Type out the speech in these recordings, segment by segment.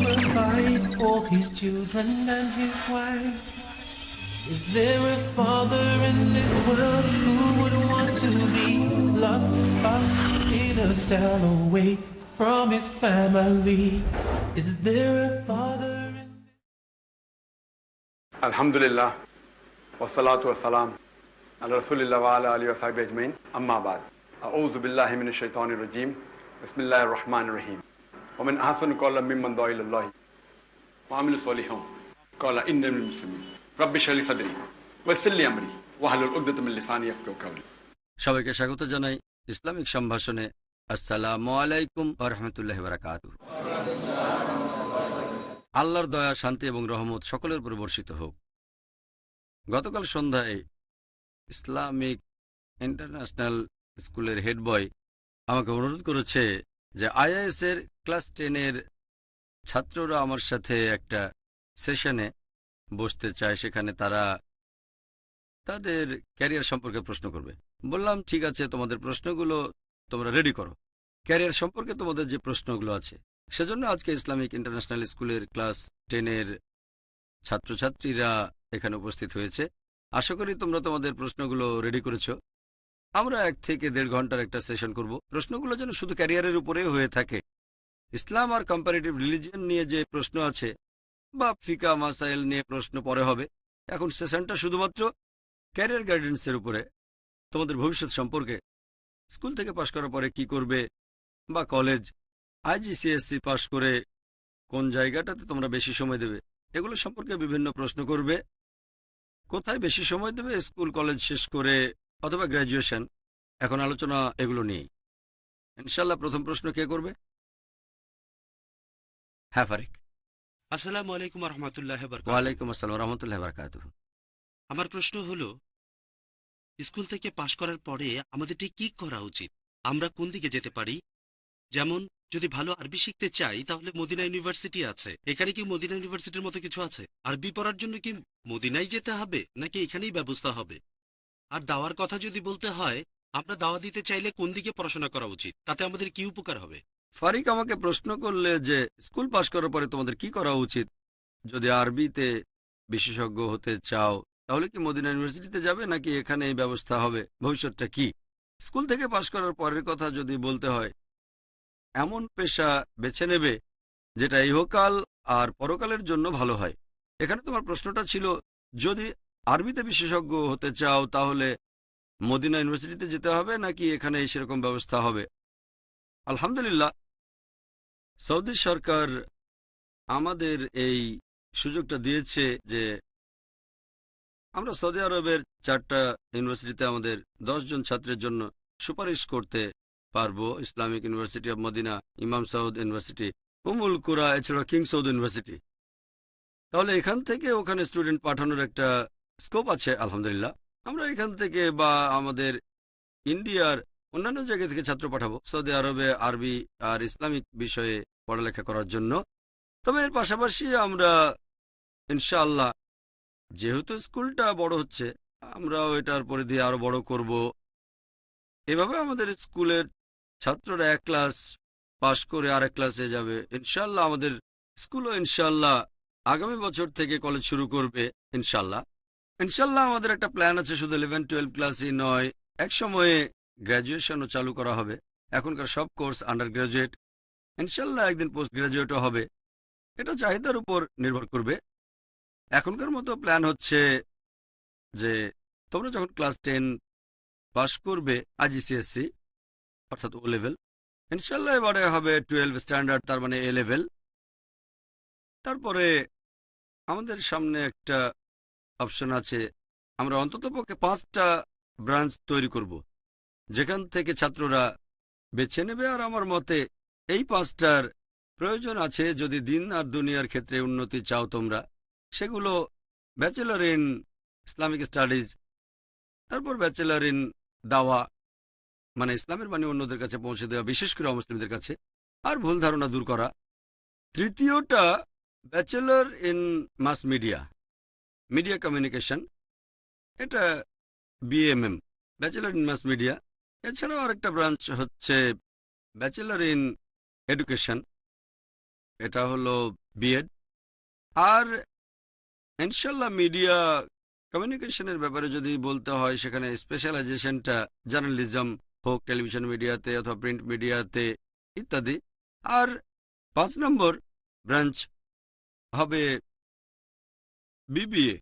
will fight for his children and his wife? Is there a father in this world who would want to be locked up in a cell away from his family? Is there a father in Alhamdulillah, wassalatu wassalam, ala rasulillah wa ala alihi wa sahbihi ajmain, amma ba'd. A'udhu billahi minash shaitanir rajim, bismillahir rahmanir rahim. Wa min ahsanu qawlan mimman da'a ila Allah wa amila salihan qala innani minal muslimin. Rabbi shrah li sadri wa yassir li amri wahlul 'uqdatam min lisani yafqahu qawli. সবাইকে স্বাগত জানাই Islamic সম্ভাষণে। আসসালামু আলাইকুম ওয়া রাহমাতুল্লাহি ওয়া বারাকাতুহু। আল্লাহর দয়া, শান্তি এবং রহমত সকলের উপর বর্ষিত হোক। গতকাল সন্ধ্যায় ইসলামিক ইন্টারন্যাশনাল স্কুলের হেড বয় আমাকে অনুরোধ করেছে যে আইএএস এর ক্লাস 10-এর ছাত্ররা আমার সাথে একটা সেশনে বসতে চায়, সেখানে তারা তাদের ক্যারিয়ার সম্পর্কে প্রশ্ন করবে। বললাম, ঠিক আছে, তোমাদের প্রশ্নগুলো তোমরা রেডি করো। ক্যারিয়ার সম্পর্কে তোমাদের যে প্রশ্নগুলো আছে, সেজন্য আজকে ইসলামিক ইন্টারন্যাশনাল স্কুলের ক্লাস 10-এর ছাত্রছাত্রীরা এখানে উপস্থিত হয়েছে। আশা করি তোমরা তোমাদের প্রশ্নগুলো রেডি করেছো। আমরা 1 থেকে 1.5 ঘন্টার একটা সেশন করব। প্রশ্নগুলো যেন শুধু ক্যারিয়ারের উপরে হয়ে থাকে। ইসলাম আর কম্পারেটিভ রিলিজিয়ন নিয়ে যে প্রশ্ন আছে বা ফিকা মাসাইল নিয়ে প্রশ্ন পরে হবে। এখন সেশনটা শুধুমাত্র ক্যারিয়ার গাইডেন্সের উপরে, তোমাদের ভবিষ্যৎ সম্পর্কে, স্কুল থেকে পাশ করার পরে কি করবে, বা কলেজ, আইজিসিএসসি পাশ করে কোন জায়গাটাতে তোমরা বেশি সময় দেবে, এগুলো সম্পর্কে বিভিন্ন প্রশ্ন করবে। কোথায় বেশি সময় দেবে, স্কুল কলেজ শেষ করে অথবা গ্র্যাজুয়েশন। এখন আলোচনা এগুলো নিয়ে। ইনশাল্লাহ প্রথম প্রশ্ন কে করবে? হ্যাঁ, ফারিক। আসসালামু আলাইকুম রহমতুল্লাহ। ওয়ালাইকুম আসসালাম রহমতুল্লাহ বারাকাতুহু। আমার প্রশ্ন হলো, স্কুল থেকে পাশ করার পরে আমাদের ঠিক কি করা উচিত? আমরা কোন দিকে যেতে পারি? যেমন যদি ভালো আরবি শিখতে চাই তাহলে মদিনা ইউনিভার্সিটি আছে। এখানে কি মদিনা ইউনিভার্সিটির মতো কিছু আছে? আরবি পড়ার জন্য কি মদিনায় যেতে হবে নাকি এখানেই ব্যবস্থা হবে? আর দাওয়ার কথা যদি বলতে হয়, আমরা দাওয়া দিতে চাইলে কোন দিকে পড়াশোনা করা উচিত? তাতে আমাদের কি উপকার হবে? ফারিক আমাকে প্রশ্ন করলে যে স্কুল পাশ করার পরে তোমাদের কি করা উচিত। যদি আরবিতে বিশেষজ্ঞ হতে চাও তাহলে কি মদিনা ইউনিভার্সিটিতে যাবে নাকি এখানে এই ব্যবস্থা হবে, ভবিষ্যৎটা কি? স্কুল থেকে পাশ করার পরের কথা যদি বলতে হয়, এমন পেশা বেছে নেবে যেটা ইহকাল আর পরকালের জন্য ভালো হয়। এখানে তোমার প্রশ্নটা ছিল, যদি আরবিতে বিশেষজ্ঞ হতে চাও তাহলে মদিনা ইউনিভার্সিটিতে যেতে হবে নাকি এখানে সেরকম ব্যবস্থা হবে। আলহামদুলিল্লাহ, সৌদি সরকার আমাদের এই সুযোগটা দিয়েছে যে আমরা সৌদি আরবের 4টা ইউনিভার্সিটিতে আমাদের 10 জন ছাত্রের জন্য সুপারিশ করতে পারবো। ইসলামিক ইউনিভার্সিটি অব মদিনা, ইমাম সাউদ ইউনিভার্সিটি, উমুল কুরা, এছাড়া কিং সৌদ ইউনিভার্সিটি। তাহলে এখান থেকে ওখানে স্টুডেন্ট পাঠানোর একটা স্কোপ আছে। আলহামদুলিল্লাহ, আমরা এখান থেকে বা আমাদের ইন্ডিয়ার অন্যান্য জায়গা থেকে ছাত্র পাঠাবো সৌদি আরবে আরবি আর ইসলামিক বিষয়ে পড়ালেখা করার জন্য। তবে এর পাশাপাশি আমরা ইনশাআল্লাহ, যেহেতু স্কুলটা বড় হচ্ছে, আমরাও এটার পরিধি আরো বড় করব। এভাবে আমাদের স্কুলের ছাত্ররা 1 ক্লাস পাশ করে আরেক ক্লাসে যাবে ইনশাআল্লাহ। আমাদের স্কুলও ইনশাআল্লাহ আগামী বছর থেকে কলেজ শুরু করবে ইনশাআল্লাহ। ইনশাআল্লাহ আমাদের একটা প্ল্যান আছে, শুধু 11-12 ক্লাসই নয়, এক সময়ে গ্র্যাজুয়েশনও চালু করা হবে। এখনকার সব কোর্স আন্ডার গ্র্যাজুয়েট, ইনশাআল্লাহ একদিন পোস্ট গ্র্যাজুয়েটও হবে। এটা চাহিদার উপর নির্ভর করবে। এখনকার মতো প্ল্যান হচ্ছে যে তোমরা যখন ক্লাস 10 পাশ করবে আইজিসিএসসি অর্থাৎ ও লেভেল, ইনশাআল্লাহ এবারে হবে 12 স্ট্যান্ডার্ড, তার মানে এ লেভেল। তারপরে আমাদের সামনে একটা অপশন আছে, আমরা অন্ততপক্ষে 5টা ব্রাঞ্চ তৈরি করব যেখান থেকে ছাত্ররা বেছে নেবে। আর আমার মতে এই 5টার প্রয়োজন আছে যদি দিন আর দুনিয়ার ক্ষেত্রে উন্নতি চাও তোমরা। সেগুলো ব্যাচেলর ইন ইসলামিক স্টাডিজ, তারপর ব্যাচেলর ইন দাওয়া, মানে ইসলামের বাণী অন্যদের কাছে পৌঁছে দেওয়া, বিশেষ করে অমুসলিমদের কাছে, আর ভুল ধারণা দূর করা। তৃতীয়টা bachelor in mass media, media communication, এটা BMM, bachelor in mass media. এছাড়াও আরেকটা ব্রাঞ্চ হচ্ছে ব্যাচেলর ইন এডুকেশন, এটা হলো বিএড। আর ইনশাল্লাহ মিডিয়া কমিউনিকেশনের ব্যাপারে যদি বলতে হয়, সেখানে স্পেশালাইজেশনটা জার্নালিজম হোক, টেলিভিশন মিডিয়াতে অথবা প্রিন্ট মিডিয়াতে ইত্যাদি। আর 5 নম্বর ব্রাঞ্চ হবে বিবিএ।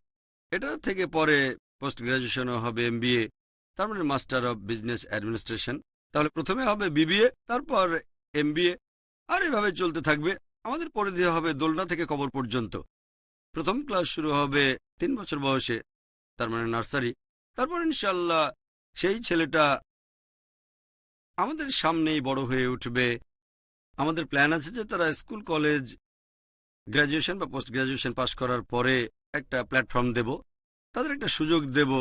এটা থেকে পরে পোস্ট গ্রাজুয়েশনও হবে এমবিএ, তার মানে মাস্টার অফ বিজনেস অ্যাডমিনিস্ট্রেশন। তাহলে প্রথমে হবে বিবিএ, তারপর এমবিএ, আর এভাবে চলতে থাকবে। আমাদের পরিধি হবে দোলনা থেকে কবর পর্যন্ত। প্রথম ক্লাস শুরু হবে 3 বছর বয়সে, তার মানে নার্সারি। তারপর ইনশাল্লাহ সেই ছেলেটা আমাদের সামনেই বড় হয়ে উঠবে। আমাদের প্ল্যান আছে যে তারা স্কুল, কলেজ, গ্র্যাজুয়েশন বা পোস্ট গ্র্যাজুয়েশন পাশ করার পরে একটা প্ল্যাটফর্ম দেব, তাদের একটা সুযোগ দেব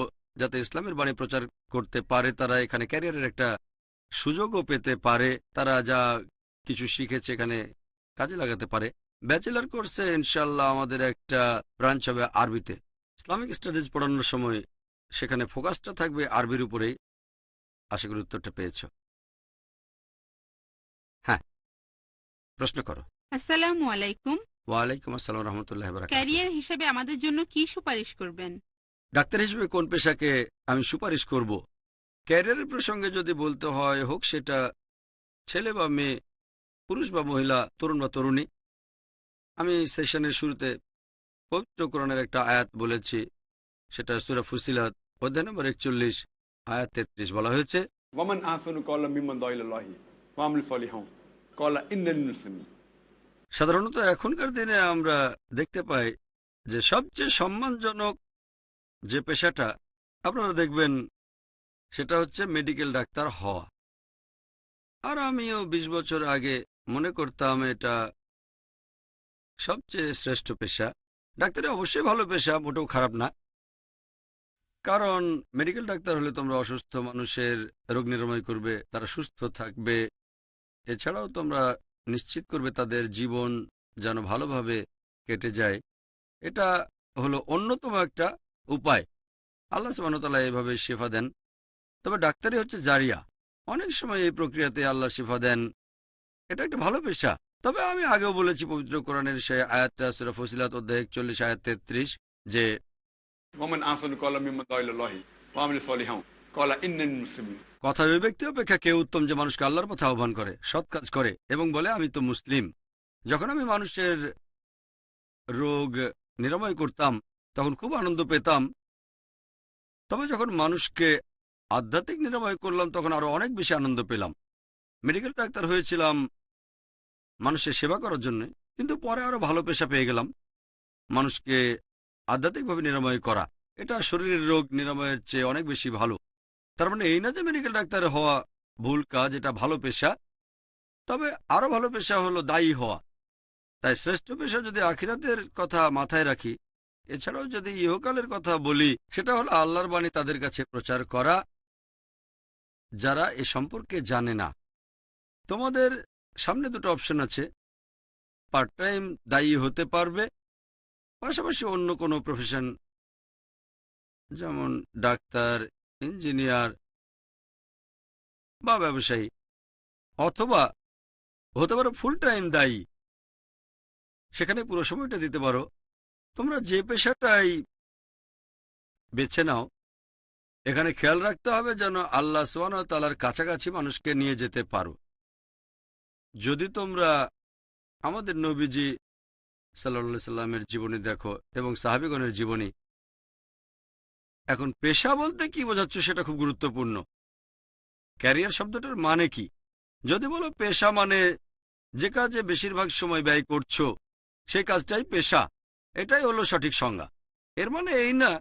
যাতে ইসলামের বাণী প্রচার করতে পারে, তারা এখানে ক্যারিয়ারের একটা সুযোগও পেতে পারে, তারা যা কিছু শিখেছে এখানে কাজে লাগাতে পারে। ব্যাচেলার কোর্সে ইনশাল্লাহ আমাদের একটা ব্রাঞ্চ হবে আরবিতে। ইসলামিক স্টাডিজ পড়ানোর সময় সেখানে ফোকাসটা থাকবে আরবির উপরেই। আশা করি উত্তরটা পেয়েছ। হ্যাঁ, প্রশ্ন করো। আসসালামু আলাইকুম। ওয়ালাইকুম আসসালাম রহমতুল্লাহ বারাকাতুহু। ক্যারিয়ার হিসেবে আমাদের জন্য কি সুপারিশ করবেন? ডাক্তার হিসেবে কোন পেশাকে আমি সুপারিশ করব? ক্যারিয়ারের প্রসঙ্গে যদি বলতে হয়, হোক সেটা ছেলে বা মেয়ে, পুরুষ বা মহিলা, তরুণ বা তরুণী, আমি সেশনের শুরুতে পবিত্র কোরআনের একটা আয়াত বলেছি, সেটা সূরা ফুসিলাত অধ্যায় নম্বর 41 আয়াত 33। বলা হয়েছে, ওয়ামান আহসানু ক্বাওলাম মিম্মান দাআ ইলাল্লাহি ওয়া আমিলা সলিহান ক্বালা ইন্নানি মিনাল মুসলিমিন। সাধারণত এখনকার দিনে আমরা দেখতে পাই যে সবচেয়ে সম্মানজনক যে পেশাটা আপনারা দেখবেন সেটা হচ্ছে মেডিকেল ডাক্তার হওয়া। আর আমিও 20 বছর আগে মনে করতাম এটা সবচেয়ে শ্রেষ্ঠ পেশা। ডাক্তারি অবশ্যই ভালো পেশা, মোটেও খারাপ না। কারণ মেডিকেল ডাক্তার হলে তোমরা অসুস্থ মানুষের রোগ নিরাময় করবে, তারা সুস্থ থাকবে। এছাড়াও তোমরা নিশ্চিত করবে তাদের জীবন যেন ভালোভাবে কেটে যায়। এটা হলো অন্যতম একটা উপায়। আল্লাহ সুবহানাহু ওয়া তাআলা এভাবে শিফা দেন। তবে ডাক্তারি হচ্ছে জারিয়া, অনেক সময় এই প্রক্রিয়াতে আল্লাহ শিফা দেন। এটা একটা ভালো পেশা। তবে আমি আগেও বলেছি পবিত্র কোরআনের সেই আয়াতটা সূরা ফুসিলাত অধ্যায় 41 আয়াত 33 যে ওয়ামান আহসানু ক্বাওলাম মিম্মান দাআ ইলাল্লাহি ওয়া আমিলা সলিহান ক্বালা ইন্নানি মিনাল মুসলিমিন। কথা ওই ব্যক্তি অপেক্ষা কে উত্তম যে মানুষকে আল্লাহর পথে আহ্বান করে, সৎ কাজ করে এবং বলে আমি তো মুসলিম। যখন আমি মানুষের রোগ নিরাময় করতাম তখন খুব আনন্দ পেতাম। তবে যখন মানুষকে আধ্যাত্মিক নিরাময় করলাম তখন আরো অনেক বেশি আনন্দ পেলাম। মেডিকেল ডাক্তার হয়েছিলাম মানুষের সেবা করার জন্য, কিন্তু পরে আরো ভালো পেশা পেয়ে গেলাম, মানুষকে আধ্যাত্মিকভাবে নিরাময় করা। এটা শরীরের রোগ নিরাময়ের চেয়ে অনেক বেশি ভালো। তার মানে এই না যে মেডিকেল ডাক্তার হওয়া ভুল কাজ, এটা ভালো পেশা। তবে আরো ভালো পেশা হলো দায়ী হওয়া। তাই শ্রেষ্ঠ পেশা যদি আখিরাতের কথা মাথায় রাখি, এছাড়াও যদি ইহকালের কথা বলি, সেটা হলো আল্লাহর বাণী তাদের কাছে প্রচার করা যারা এ সম্পর্কে জানে না। তোমাদের সামনে দুটো অপশন আছে। পার্ট টাইম দায়ী হতে পারবে, পাশাপাশি অন্য কোনো প্রফেশন যেমন ডাক্তার, ইঞ্জিনিয়ার বা ব্যবসায়ী, অথবা হতে পারো ফুল টাইম দায়ী, সেখানে পুরো সময়টা দিতে পারো। তোমরা যে পেশাটাই বেছে নাও, এখানে খেয়াল রাখতে হবে যেন আল্লাহ সুবহানাহু ওয়া তাআলার কাছাকাছি মানুষকে নিয়ে যেতে পারো। যদি তোমরা আমাদের নবীজি সাল্লাল্লাহু আলাইহি সাল্লামের জীবনী দেখো এবং সাহাবীগণের জীবনী, এখন পেশা বলতে কি বোঝাচ্ছ সেটা খুব গুরুত্বপূর্ণ। ক্যারিয়ার শব্দটার মানে কি? যদি বলো পেশা মানে যে কাজে বেশিরভাগ সময় ব্যয় করছো সেই কাজটাই পেশা, এটাই হলো সঠিক সংজ্ঞা। এর মানে এই না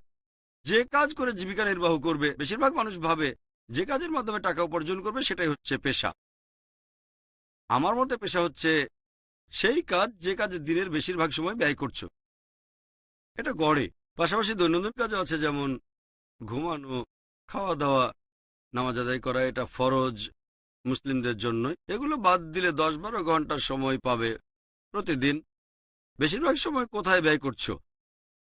যে কাজ করে জীবিকা নির্বাহ করবে। বেশিরভাগ মানুষ ভাবে যে কাজের মাধ্যমে টাকা উপার্জন করবে সেটাই হচ্ছে পেশা। আমার মতে পেশা হচ্ছে সেই কাজ যে কাজে দিনের বেশিরভাগ সময় ব্যয় করছো। এটা গড়ে। পাশাপাশি দৈনন্দিন কাজও আছে, যেমন ঘুমানো, খাওয়া দাওয়া, নামাজ আদায় করা, এটা ফরজ মুসলিমদের জন্য। এগুলো বাদ দিলে 10-12 ঘন্টার সময় পাবে প্রতিদিন। বেশিরভাগ সময় কোথায় ব্যয় করছো?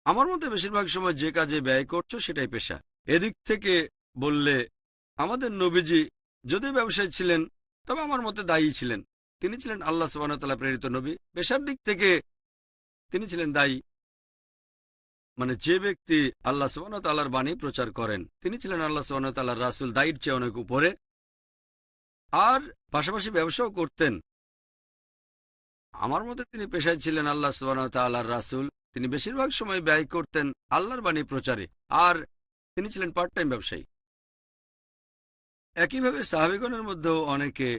আমার মতে বেশিরভাগ সময় যে কাজে ব্যয় করছো সেটাই পেশা। এদিক থেকে বললে আমাদের নবীজি যদি ব্যবসায়ী ছিলেন তবে আমার মতে দায়ী ছিলেন। তিনি ছিলেন আল্লাহ সুবহানাহু ওয়া তাআলা প্রেরিত নবী। পেশার দিক থেকে তিনি ছিলেন দায়ী, মানে যে ব্যক্তি আল্লাহ সুবহানাহু ওয়া তাআলার বাণী প্রচার করেন তিনি ছিলেন আল্লাহ সুবহানাহু ওয়া তাআলার রাসূল, দায়ীর চেয়ে অনেক উপরে। আর পাশাপাশি ব্যবসাও করতেন। আমার মতে তিনি পেশায় ছিলেন আল্লাহ সুবহানাহু ওয়া তাআলার রাসূল। তিনি বেশিরভাগ সময় ব্যয় করতেন আল্লাহর বাণী প্রচারে, আর তিনি ছিলেন পার্ট টাইম ব্যবসায়ী। একইভাবে সাহাবীগণের মধ্যেও অনেকে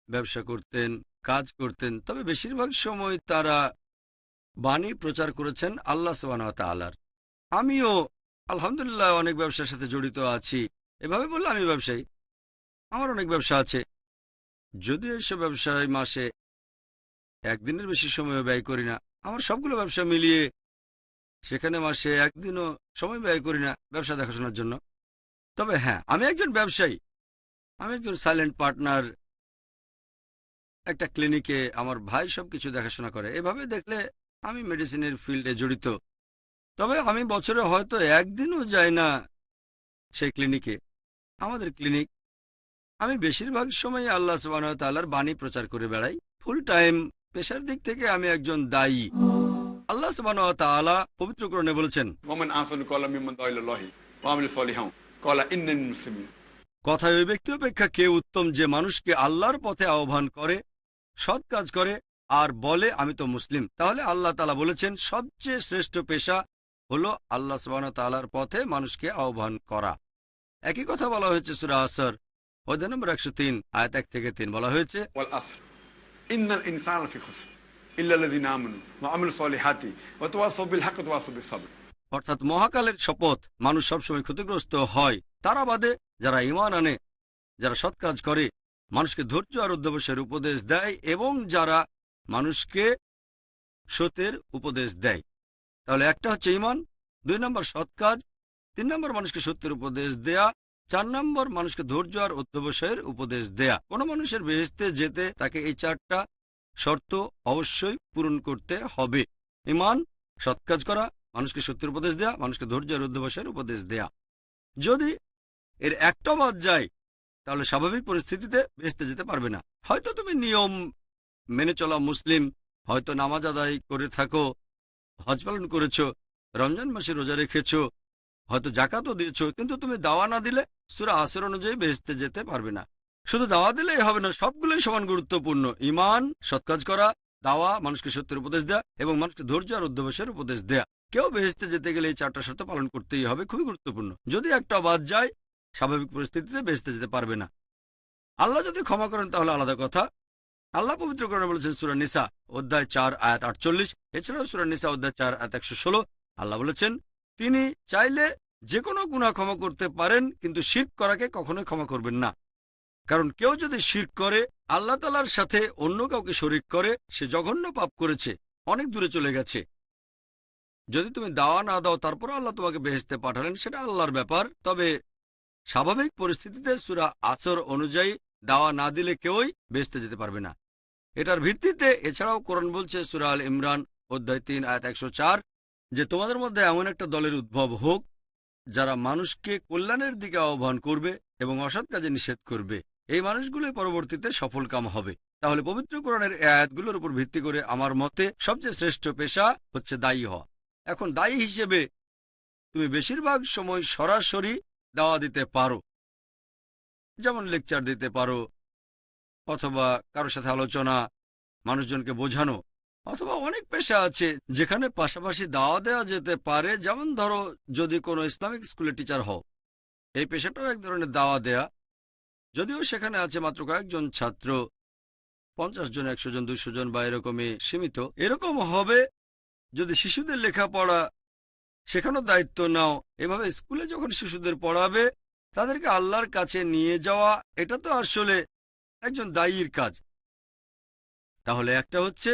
ব্যবসা করতেন, কাজ করতেন, তবে বেশিরভাগ সময় তারা বাণী প্রচার করেছেন আল্লাহ সুবহানাহু ওয়া তাআলার। আমিও আলহামদুলিল্লাহ অনেক ব্যবসার সাথে জড়িত আছি। এভাবে বললে আমি ব্যবসায়ী, আমার অনেক ব্যবসা আছে। যদিও এইসব ব্যবসায় মাসে একদিনের বেশি সময়ও ব্যয় করি না। আমার সবগুলো ব্যবসা মিলিয়ে সেখানে মাসে একদিনও সময় ব্যয় করি না ব্যবসা দেখাশোনার জন্য। তবে হ্যাঁ, আমি একজন ব্যবসায়ী, আমি একজন সাইলেন্ট পার্টনার একটা ক্লিনিকে। আমার ভাই সবকিছু দেখাশোনা করে। এভাবে দেখলে আমি মেডিসিনের ফিল্ডে জড়িত। তবে আমি বছরে হয়তো একদিনও যাই না সেই ক্লিনিকে। আমাদের ক্লিনিক, আমি বেশিরভাগ সময় আল্লাহ সুবহানাহু ওয়া তাআলার বাণী প্রচার করে বেড়াই ফুল টাইম। পেশার দিক থেকে আমি একজন দায়ী। আল্লাহ সুবহানাহু ওয়া তাআলা পবিত্র কোরআনে বলেছেন, ওমান আহসানু ক্বাওলাম মিম্মান দাআ ইলাল্লাহি ওয়া আমিলা সলিহান ক্বালা ইন্নানি মুসলিমুন। কথায় ওই ব্যক্তি অপেক্ষা কে উত্তম যে মানুষকে আল্লাহর পথে আহ্বান করে, সৎ কাজ করে আর বলে আমি তো মুসলিম। তাহলে আল্লাহ তাআলা বলেছেন সবচেয়ে শ্রেষ্ঠ পেশা হলো আল্লাহ সুবহানাহু ওয়া তাআলার পথে মানুষকে আহ্বান করা। একই কথা বলা হয়েছে সূরা আসর অধ্যায় নম্বর 103 আয়াত 1 থেকে 3 বলা হয়েছে, ওয়াল আসর ইন্নাল ইনসানা লাফি খুসর ইল্লাল্লাযিনা আমানু ওয়া আমিলুস সলিহাতি ওয়া তাওয়াসাউ বিল হাক্কি ওয়া তাওয়াসাউ বিস সাবর। অর্থাৎ মহাকালের শপথ, মানুষ সবসময় ক্ষতিগ্রস্ত হয় তারা বাদে যারা ঈমান আনে, যারা সৎ কাজ করে, মানুষকে ধৈর্য আর অধ্যবসায়ের উপদেশ দেয় এবং যারা মানুষকে সত্যের উপদেশ দেয়। তাহলে একটা হচ্ছে ঈমান, 2 নম্বর সৎ কাজ, 3 নম্বর মানুষকে সত্যের উপদেশ দেয়া, 4 নম্বর মানুষকে ধৈর্য আর অধ্যবসায়ের উপদেশ দেয়া। কোনো মানুষের বেহেশতে যেতে তাকে এই 4টা শর্ত অবশ্যই পূরণ করতে হবে। ঈমান, সৎ কাজ করা, মানুষকে সত্যের উপদেশ দেয়া, মানুষকে ধৈর্য আর অধ্যবসায়ের উপদেশ দেয়া। যদি এর একটা বাদ যায় তাহলে স্বাভাবিক পরিস্থিতিতে বেহেশতে যেতে পারবে না। হয়তো তুমি নিয়ম মেনে চলা মুসলিম, হয়তো নামাজ আদায় করে থাকো, হজ পালন করেছ, রমজান মাসে রোজা রেখেছ, হয়তো জাকাতও দিয়েছ, কিন্তু তুমি দাওয়া না দিলে সূরা আসর অনুযায়ী বেহেশতে যেতে পারবে না। শুধু দাওয়া দিলেই হবে না, সবগুলোই সমান গুরুত্বপূর্ণ। ঈমান, সৎ কাজ করা, দাওয়া, মানুষকে সত্যের উপদেশ দেয়া এবং মানুষকে ধৈর্য আর অধ্যবসায়ের উপদেশ দেয়া। কেউ বেহেশতে যেতে গেলে এই 4টা শর্ত পালন করতেই হবে, খুবই গুরুত্বপূর্ণ। যদি একটা বাদ যায় স্বাভাবিক পরিস্থিতিতে বেহেশতে যেতে পারবে না। আল্লাহ যদি ক্ষমা করেন তাহলে আলাদা কথা। আল্লাহ পবিত্র কোরআনে বলেছেন সূরা নিসা অধ্যায় 4 আয়াত 48, এছাড়াও সূরা নিসা অধ্যায় 4 আয়াত 116। আল্লাহ বলেছেন তিনি চাইলে যে কোনো গুনাহ ক্ষমা করতে পারেন, কিন্তু শিরক করাকে কখনোই ক্ষমা করবেন না। কারণ কেউ যদি শিরক করে, আল্লাহ তাআলার সাথে অন্য কাউকে শরীক করে, সে জঘন্য পাপ করেছে, অনেক দূরে চলে গেছে। যদি তুমি দাওয়া না দাও তারপর আল্লাহ তোমাকে বেহেশতে পাঠালেন, সেটা আল্লাহর ব্যাপার। তবে স্বাভাবিক পরিস্থিতিতে সূরা আসর অনুযায়ী দাওয়া না দিলে কেউই বেহেশতে যেতে পারবে না। এটার ভিত্তিতে এছাড়াও কোরআন বলছে সূরা আল ইমরান অধ্যায় 3 আয়াত 104 যে তোমাদের মধ্যে এমন একটা দলের উদ্ভব হোক যারা মানুষকে কল্যাণের দিকে আহ্বান করবে এবং অসৎ কাজে নিষেধ করবে। এই মানুষগুলোই পরবর্তীতে সফলকাম হবে। তাহলে পবিত্র কোরআনের এই আয়াতগুলোর উপর ভিত্তি করে আমার মতে সবচেয়ে শ্রেষ্ঠ পেশা হচ্ছে দায়ী হওয়া। এখন দায়ী হিসেবে তুমি বেশিরভাগ সময় সরাসরি দাওয়া দিতে পারো, যেমন লেকচার দিতে পারো, অথবা কারোর সাথে আলোচনা, মানুষজনকে বোঝানো, অথবা অনেক পেশা আছে যেখানে পাশাপাশি দাওয়া দেওয়া যেতে পারে। যেমন ধরো যদি কোনো ইসলামিক স্কুলে টিচার হও, এই পেশাটাও এক ধরনের দাওয়া দেয়া, যদিও সেখানে আছে মাত্র কয়েকজন ছাত্র, 50 জন, 100 জন, 200 জন বা এরকমই সীমিত। এরকম হবে যদি শিশুদের লেখাপড়া শেখানোর দায়িত্ব নাও। এভাবে স্কুলে যখন শিশুদের পড়াবে তাদেরকে আল্লাহর কাছে নিয়ে যাওয়া, এটা তো আসলে একজন দায়ীর কাজ। তাহলে একটা হচ্ছে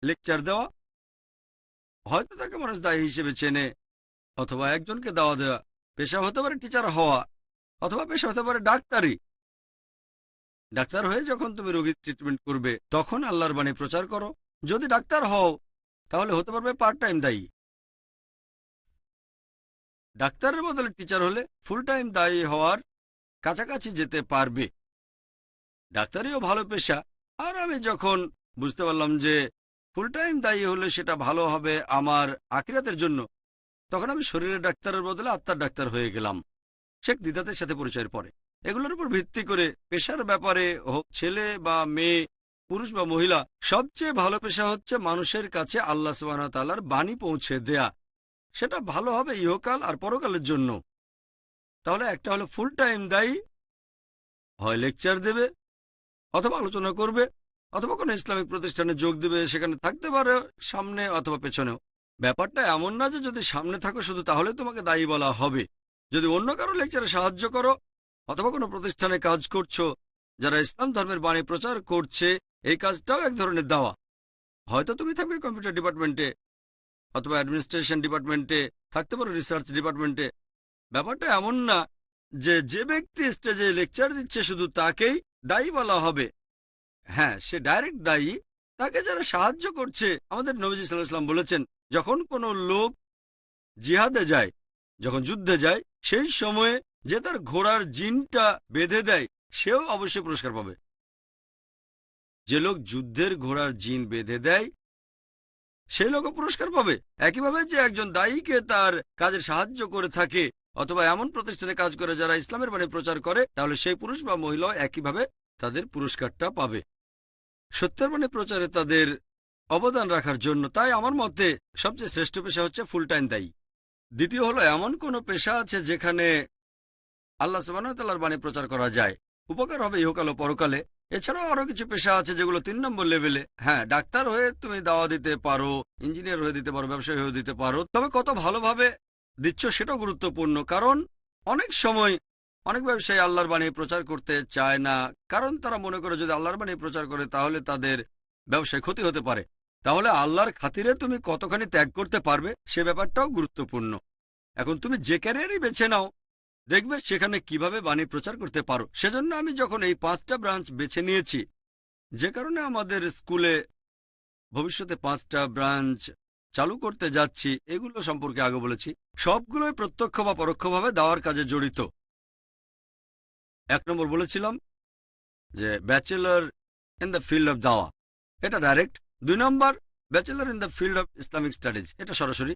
লেকচার দেওয়া, হয়তো তাকে মানুষ দায়ী হিসেবে চেনে, অথবা একজনকে দাওয়া দেওয়া। পেশা হতে পারে টিচার হওয়া, অথবা পেশা হতে পারে ডাক্তারি। ডাক্তার হয়ে যখন তুমি রোগীর ট্রিটমেন্ট করবে তখন আল্লাহর বাণী প্রচার করো। যদি ডাক্তার হও তাহলে হতে পারবে পার্ট টাইম দায়ী। ডাক্তারের বদলে টিচার হলে ফুল টাইম দায়ী হওয়ার কাছাকাছি যেতে পারবে। ডাক্তারিও ভালো পেশা, আর আমি যখন বুঝতে পারলাম যে ফুল টাইম দায়ী হলে সেটা ভালো হবে আমার আখিরাতের জন্য, তখন আমি শরীরের ডাক্তারের বদলে আত্মার ডাক্তার হয়ে গেলাম শেখ দিদাতের সাথে পরিচয়ের পরে। এগুলোর উপর ভিত্তি করে পেশার ব্যাপারে হোক ছেলে বা মেয়ে, পুরুষ বা মহিলা, সবচেয়ে ভালো পেশা হচ্ছে মানুষের কাছে আল্লাহ সুবহানাহু ওয়া তাআলার বাণী পৌঁছে দেয়া। সেটা ভালো হবে ইহকাল আর পরকালের জন্য। তাহলে একটা হলো ফুল টাইম দায়ী, হয় লেকচার দেবে অথবা আলোচনা করবে অথবা কোনো ইসলামিক প্রতিষ্ঠানে যোগ দেবে, সেখানে থাকতে পারে সামনে অথবা পেছনেও। ব্যাপারটা এমন না যে যদি সামনে থাকো শুধু তাহলে তোমাকে দায়ী বলা হবে। যদি অন্য কারো লেকচারে সাহায্য করো অথবা কোনো প্রতিষ্ঠানে কাজ করছো যারা ইসলাম ধর্মের বাণী প্রচার করছে, এই কাজটাও এক ধরনের দাওয়া। হয়তো তুমি থাকবে কম্পিউটার ডিপার্টমেন্টে অথবা অ্যাডমিনিস্ট্রেশন ডিপার্টমেন্টে, থাকতে পারো রিসার্চ ডিপার্টমেন্টে। ব্যাপারটা এমন না যে যে ব্যক্তি স্টেজে লেকচার দিচ্ছে শুধু তাকেই দায়ী বলা হবে। হ্যাঁ, সে ডাইরেক্ট দায়ী, তাকে যারা সাহায্য করছে। আমাদের নবীজি সাল্লাল্লাহু আলাইহি ওয়াসাল্লাম বলেছেন, যখন কোনো লোক জিহাদে যায়, যখন যুদ্ধে যায়, সেই সময়ে যে তার ঘোড়ার জিনটা বেঁধে দেয় সেও অবশ্যই পুরস্কার পাবে। যে লোক যুদ্ধের ঘোড়ার জিন বেঁধে দেয় সেই লোকও পুরস্কার পাবে। একইভাবে যে একজন দায়ীকে তার কাজে সাহায্য করে থাকে অথবা এমন প্রতিষ্ঠানে কাজ করে যারা ইসলামের বাণী প্রচার করে, তাহলে সেই পুরুষ বা মহিলাও একইভাবে তাদের পুরস্কারটা পাবে সত্যের বাণী প্রচারে তাদের অবদান রাখার জন্য। তাই আমার মতে সবচেয়ে শ্রেষ্ঠ পেশা হচ্ছে ফুল টাইম দায়ী। দ্বিতীয় হলো এমন কোনো পেশা আছে যেখানে আল্লাহ সুবহানাহু ওয়া তাআলার বাণী প্রচার করা যায়, উপকার হবে ইহকাল ও পরকালে। এছাড়াও আরো কিছু পেশা আছে যেগুলো 3 নম্বর লেভেলে। হ্যাঁ, ডাক্তার হয়ে তুমি দাওয়া দিতে পারো, ইঞ্জিনিয়ার হয়ে দিতে পারো, ব্যবসায়ী হয়ে দিতে পারো, তবে কত ভালোভাবে দিচ্ছ সেটাও গুরুত্বপূর্ণ। কারণ অনেক সময় অনেক ব্যবসায়ী আল্লাহর বাণী প্রচার করতে চায় না, কারণ তারা মনে করে যদি আল্লাহর বাণী প্রচার করে তাহলে তাদের ব্যবসায় ক্ষতি হতে পারে। তাহলে আল্লাহর খাতিরে তুমি কতখানি ত্যাগ করতে পারবে সে ব্যাপারটাও গুরুত্বপূর্ণ। এখন তুমি যে ক্যারিয়ারই বেছে নাও, দেখবে সেখানে কিভাবে বাণী প্রচার করতে পারো। সেজন্য আমি যখন এই 5টা ব্রাঞ্চ বেছে নিয়েছি, যে কারণে আমাদের স্কুলে ভবিষ্যতে 5টা ব্রাঞ্চ চালু করতে যাচ্ছি, এগুলো সম্পর্কে আগে বলেছি, সবগুলোই প্রত্যক্ষ বা পরোক্ষভাবে দাওয়ার কাজে জড়িত। 1 নম্বর বলেছিলাম যে bachelor in the field of দাওয়া, এটা ডাইরেক্ট। 2 নম্বর bachelor in the field of Islamic studies, এটা সরাসরি।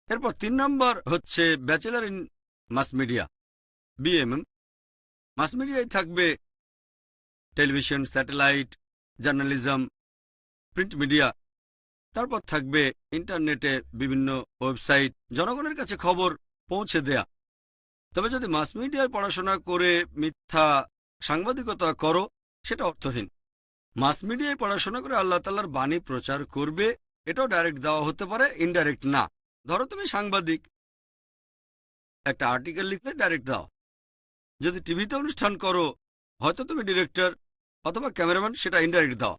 এরপর 3 নম্বর হচ্ছে bachelor in mass media, BMM. Mass মিডিয়ায় থাকবে television, satellite, journalism, print media. তারপর থাকবে ইন্টারনেটে বিভিন্ন ওয়েবসাইট, জনগণের কাছে খবর পৌঁছে দেয়া। তবে যদি মাস মিডিয়ায় পড়াশোনা করে মিথ্যা সাংবাদিকতা করো, সেটা অর্থহীন। মাস মিডিয়ায় পড়াশোনা করে আল্লাহ তাআলার বাণী প্রচার করবে, এটাও ডাইরেক্ট দেওয়া হতে পারে, ইনডাইরেক্ট না। ধরো তুমি সাংবাদিক, একটা আর্টিকেল লিখলে ডাইরেক্ট দাও। যদি টিভিতে অনুষ্ঠান করো, হয়তো তুমি ডিরেক্টর অথবা ক্যামেরাম্যান, সেটা ইনডাইরেক্ট দাও।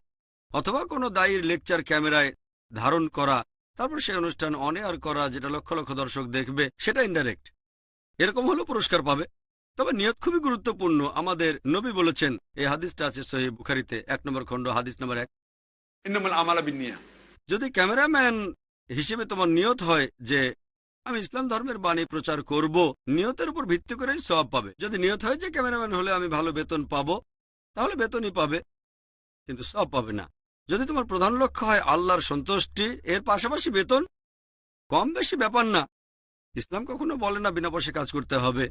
অথবা কোনো দায়ীর লেকচার ক্যামেরায় ধারণ করা, তারপর সেই অনুষ্ঠান অন এয়ার করা, যেটা লক্ষ লক্ষ দর্শক দেখবে, সেটা ইনডাইরেক্ট। এরকম হলেও পুরস্কার পাবে। তবে নিয়ত খুবই গুরুত্বপূর্ণ। আমাদের নবী বলেছেন, এই হাদিসটা আছে সহিহ বুখারীতে 1 নম্বর খণ্ড, হাদিস নম্বর 1। ইন্নামাল আমালা বিন্নিয়া। যদি ক্যামেরাম্যান হিসেবে তোমার নিয়ত হয় যে আমি ইসলাম ধর্মের বাণী প্রচার করব, নিয়তের উপর ভিত্তি করেই সওয়াব পাবে। যদি নিয়ত হয় যে ক্যামেরাম্যান হলে আমি ভালো বেতন পাবো, তাহলে বেতনই পাবে, কিন্তু সওয়াব পাবে না। যদি তোমার প্রধান লক্ষ্য হয় আল্লাহর সন্তুষ্টি, এর পাশাপাশি বেতন কম বেশি ব্যাপার না। ইসলাম কখনো বলে না বিনা পয়সায় কাজ করতে হবে।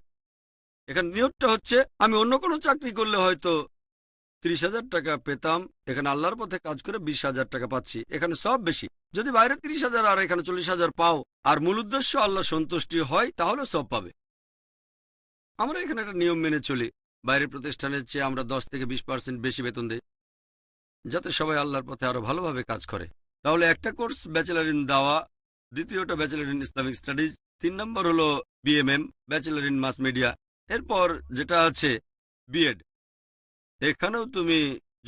এখানে নিয়তটা হচ্ছে আমি অন্য কোনো চাকরি করলে হয়তো 30,000 টাকা পেতাম, এখানে আল্লাহর পথে কাজ করে 20,000 টাকা পাচ্ছি, এখানে সব বেশি। যদি বাইরে 30,000 আর এখানে 40,000 পাও, আর মূল উদ্দেশ্য আল্লাহ সন্তুষ্টি হয়, তাহলে সব পাবে। আমরা এখানে একটা নিয়ম মেনে চলি, বাইরের প্রতিষ্ঠানের চেয়ে আমরা 10 থেকে 20% বেশি বেতন দেই, যাতে সবাই আল্লাহর পথে আরো ভালোভাবে কাজ করে। তাহলে একটা কোর্স ব্যাচেলর ইন দাওয়া, দ্বিতীয়টা ব্যাচেলর ইন ইসলামিক স্টাডিজ, 3 নম্বর হলো BMM, bachelor in mass media. এরপর যেটা আছে বিএড, এখানেও তুমি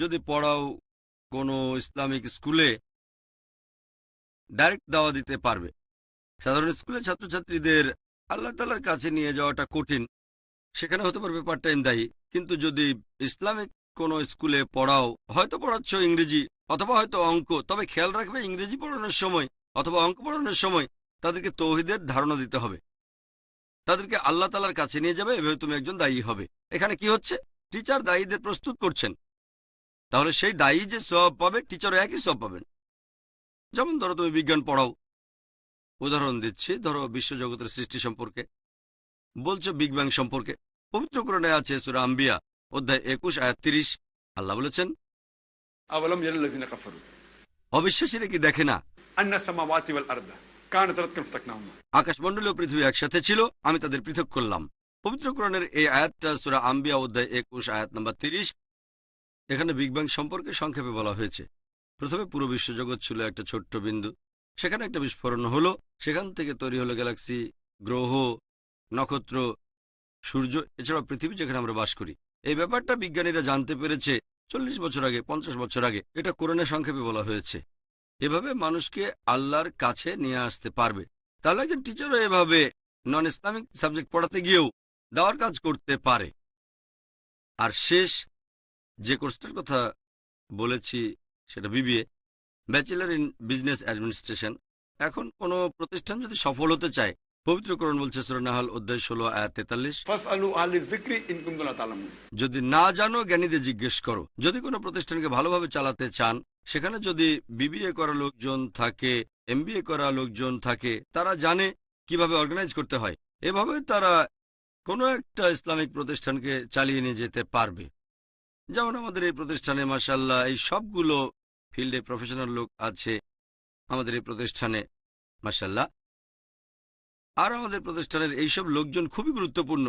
যদি পড়াও কোনো ইসলামিক স্কুলে, ডাইরেক্ট দাওয়া দিতে পারবে। সাধারণ স্কুলের ছাত্রছাত্রীদের আল্লাহ তাআলার কাছে নিয়ে যাওয়াটা কঠিন, সেখানে হতে পারবে পার্ট টাইম দায়ী। কিন্তু যদি ইসলামিক কোনো স্কুলে পড়াও, হয়তো পড়াচ্ছ ইংরেজি অথবা হয়তো অঙ্ক, তবে খেয়াল রাখবে ইংরেজি পড়ানোর সময় অথবা অঙ্ক পড়ানোর সময় তাদেরকে তৌহিদের ধারণা দিতে হবে, তাদেরকে আল্লাহ তাআলার কাছে নিয়ে যাবে, এভাবে তুমি একজন দায়ী হবে। এখানে কি হচ্ছে, টিচার দায়ীদের প্রস্তুত করছেন। তাহলে সেই দায়ী যে সওয়াব পাবে, টিচারও একই সওয়াব পাবেন। যেমন ধরো তুমি বিজ্ঞান পড়াও, উদাহরণ দিচ্ছি, ধরো বিশ্বজগতের সৃষ্টি সম্পর্কে বলছো, বিগ ব্যাং সম্পর্কে। পবিত্র কোরআনে আছে সূরা আম্বিয়া অধ্যায় 21 আয়াত 30, আল্লাহ বলেছেন, আওয়ালাম ইয়ারাল্লাযিনা কাফারু অবিশ্বাসীরা কি দেখে না আন্না সামাওয়াতি ওয়াল আরদা কানাত রাতকান ফাতাকনাহুমা। আকাশমণ্ডলী ও পৃথিবী একসাথে ছিল, আমি তাদের পৃথক করলাম। পবিত্র কোরআনের এই আয়াতটা সূরা আম্বিয়া অধ্যায় 21 আয়াত নাম্বার 30। এখানে বিগ ব্যাং সম্পর্কে সংক্ষেপে বলা হয়েছে। প্রথমে পুরো বিশ্বজগৎ ছিল একটা ছোট্ট বিন্দু, সেখানে একটা বিস্ফোরণ হলো, সেখান থেকে তৈরি হলো গ্যালাক্সি, গ্রহ, নক্ষত্র, সূর্য, এছাড়াও পৃথিবী যেখানে আমরা বাস করি। এই ব্যাপারটা বিজ্ঞানীরা জানতে পেরেছে 40 বছর আগে, 50 বছর আগে। এটা কোরআনে সংক্ষেপে বলা হয়েছে। এভাবে মানুষকে আল্লাহর কাছে নিয়ে আসতে পারবে। তাহলে একজন টিচারও এভাবে নন ইসলামিক সাবজেক্ট পড়াতে গিয়েও দেওয়ার কাজ করতে পারে। আর শেষ যে কোর্সটার কথা বলেছি সেটা BBA, bachelor in business administration. এখন কোনো প্রতিষ্ঠান যদি সফল হতে চায়, পবিত্র কোরআন বলছে সূরা নাহল অধ্যায় 16 আয়াত 43, ফাসআলু আহলিয যিকরি ইন কুনতুম লা তা'লামুন। যদি না জানো জ্ঞানীদের জিজ্ঞেস করো। যদি কোনো প্রতিষ্ঠানকে ভালোভাবে চালাতে চান, সেখানে যদি বিবিএ করা লোকজন থাকে, এমবিএ করা লোকজন থাকে, তারা জানে কিভাবে অর্গানাইজ করতে হয়। এভাবে তারা কোনো একটা ইসলামিক প্রতিষ্ঠানকে চালিয়ে নিয়ে যেতে পারবে। যেমন আমাদের এই প্রতিষ্ঠানে মাশাআল্লাহ এই সবগুলো ফিল্ডে প্রফেশনাল লোক আছে আমাদের এই প্রতিষ্ঠানে মাশাআল্লাহ। আর আমাদের প্রতিষ্ঠানের এইসব লোকজন খুবই গুরুত্বপূর্ণ।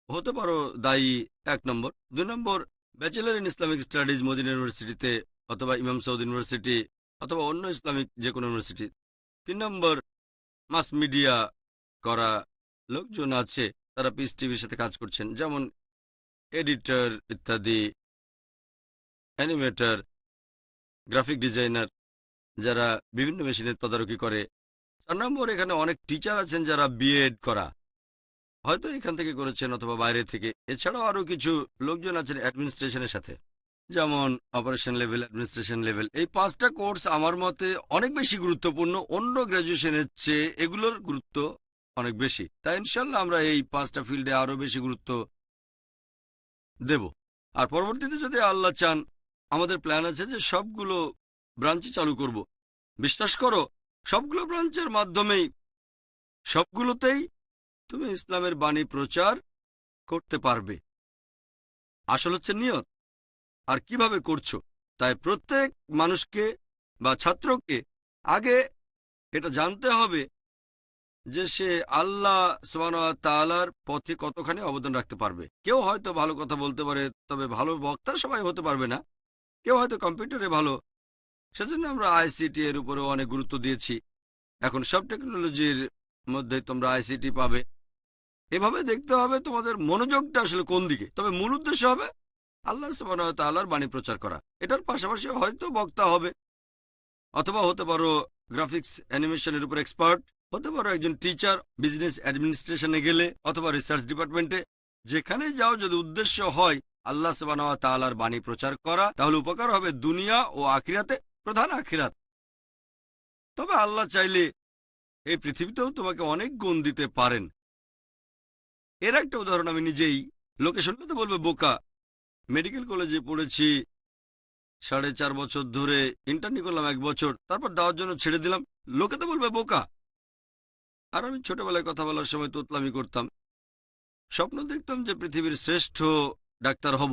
হতে পারো দায়ী 1 নম্বর, 2 নম্বর bachelor in Islamic studies Medina ইউনিভার্সিটিতে অথবা ইমাম সৌদ ইউনিভার্সিটি অথবা অন্য ইসলামিক যে কোনো ইউনিভার্সিটি। 3 নম্বর মাস মিডিয়া করা লোকজন আছে, তারা পিস টিভির সাথে কাজ করছেন, যেমন এডিটর ইত্যাদি, অ্যানিমেটর, গ্রাফিক ডিজাইনার, যারা বিভিন্ন মেশিনের তদারকি করে। 4 নম্বর এখানে অনেক টিচার আছেন যারা বিএড করা, হয়তো এখান থেকে করেছেন অথবা বাইরে থেকে। এছাড়াও আরও কিছু লোকজন আছেন অ্যাডমিনিস্ট্রেশনের সাথে, যেমন অপারেশন লেভেল, অ্যাডমিনিস্ট্রেশন লেভেল। এই 5টা কোর্স আমার মতে অনেক বেশি গুরুত্বপূর্ণ, অন্য গ্র্যাজুয়েশনের চেয়ে এগুলোর গুরুত্ব অনেক বেশি। তাই ইনশাল্লাহ আমরা এই 5টা ফিল্ডে আরও বেশি গুরুত্ব দেব। আর পরবর্তীতে যদি আল্লাহ চান, আমাদের প্ল্যান আছে যে সবগুলো ব্রাঞ্চে চালু করব। বিশ্বাস করো, সবগুলো ব্রাঞ্চের মাধ্যমেই সবগুলোতেই তুমি ইসলামের বাণী প্রচার করতে পারবে। আসল হচ্ছে নিয়ত আর কিভাবে করছো। তাই প্রত্যেক মানুষকে বা ছাত্রকে আগে এটা জানতে হবে যে সে আল্লাহ সুবহানাহু ওয়া তাআলার পথে কতখানি অবদান রাখতে পারবে। কেউ হয়তো ভালো কথা বলতে পারে, তবে ভালো বক্তা সবাই হতে পারবে না। কেউ হয়তো কম্পিউটারে ভালো, সেজন্য আমরা আইসিটি এর উপরেও অনেক গুরুত্ব দিয়েছি। এখন সব টেকনোলজির মধ্যে তোমরা আইসিটি পাবে। এভাবে দেখতে হবে তোমাদের মনোযোগটা আসলে কোন দিকে। তবে মূল উদ্দেশ্য হবে আল্লাহ সুবহানাহু ওয়া তাআলার বাণী প্রচার করা। এটার পাশাপাশি হয়তো বক্তা হবে, অথবা হতে পারো গ্রাফিক্স অ্যানিমেশনের উপর এক্সপার্ট, হতে পারো একজন টিচার বিজনেস অ্যাডমিনিস্ট্রেশনে গেলে, অথবা রিসার্চ ডিপার্টমেন্টে। যেখানে যাও যদি উদ্দেশ্য হয় আল্লাহ সুবহানাহু ওয়া তাআলার বাণী প্রচার করা, তাহলে উপকার হবে দুনিয়া ও আখিরাতে, প্রধান আখিরাত। তবে আল্লাহ চাইলে এই পৃথিবীতেও তোমাকে অনেক গুণ দিতে পারেন। এর একটা উদাহরণ আমি নিজেই, লোকে শুনলে তো বলবে বোকা। মেডিকেল কলেজে পড়েছি 4.5 বছর ধরে, ইন্টার্নি করলাম 1 বছর, তারপর দেওয়ার জন্য ছেড়ে দিলাম। লোকে তো বলবে বোকা। আর আমি ছোটবেলায় কথা বলার সময় তোতলামি করতাম, স্বপ্ন দেখতাম যে পৃথিবীর শ্রেষ্ঠ ডাক্তার হব।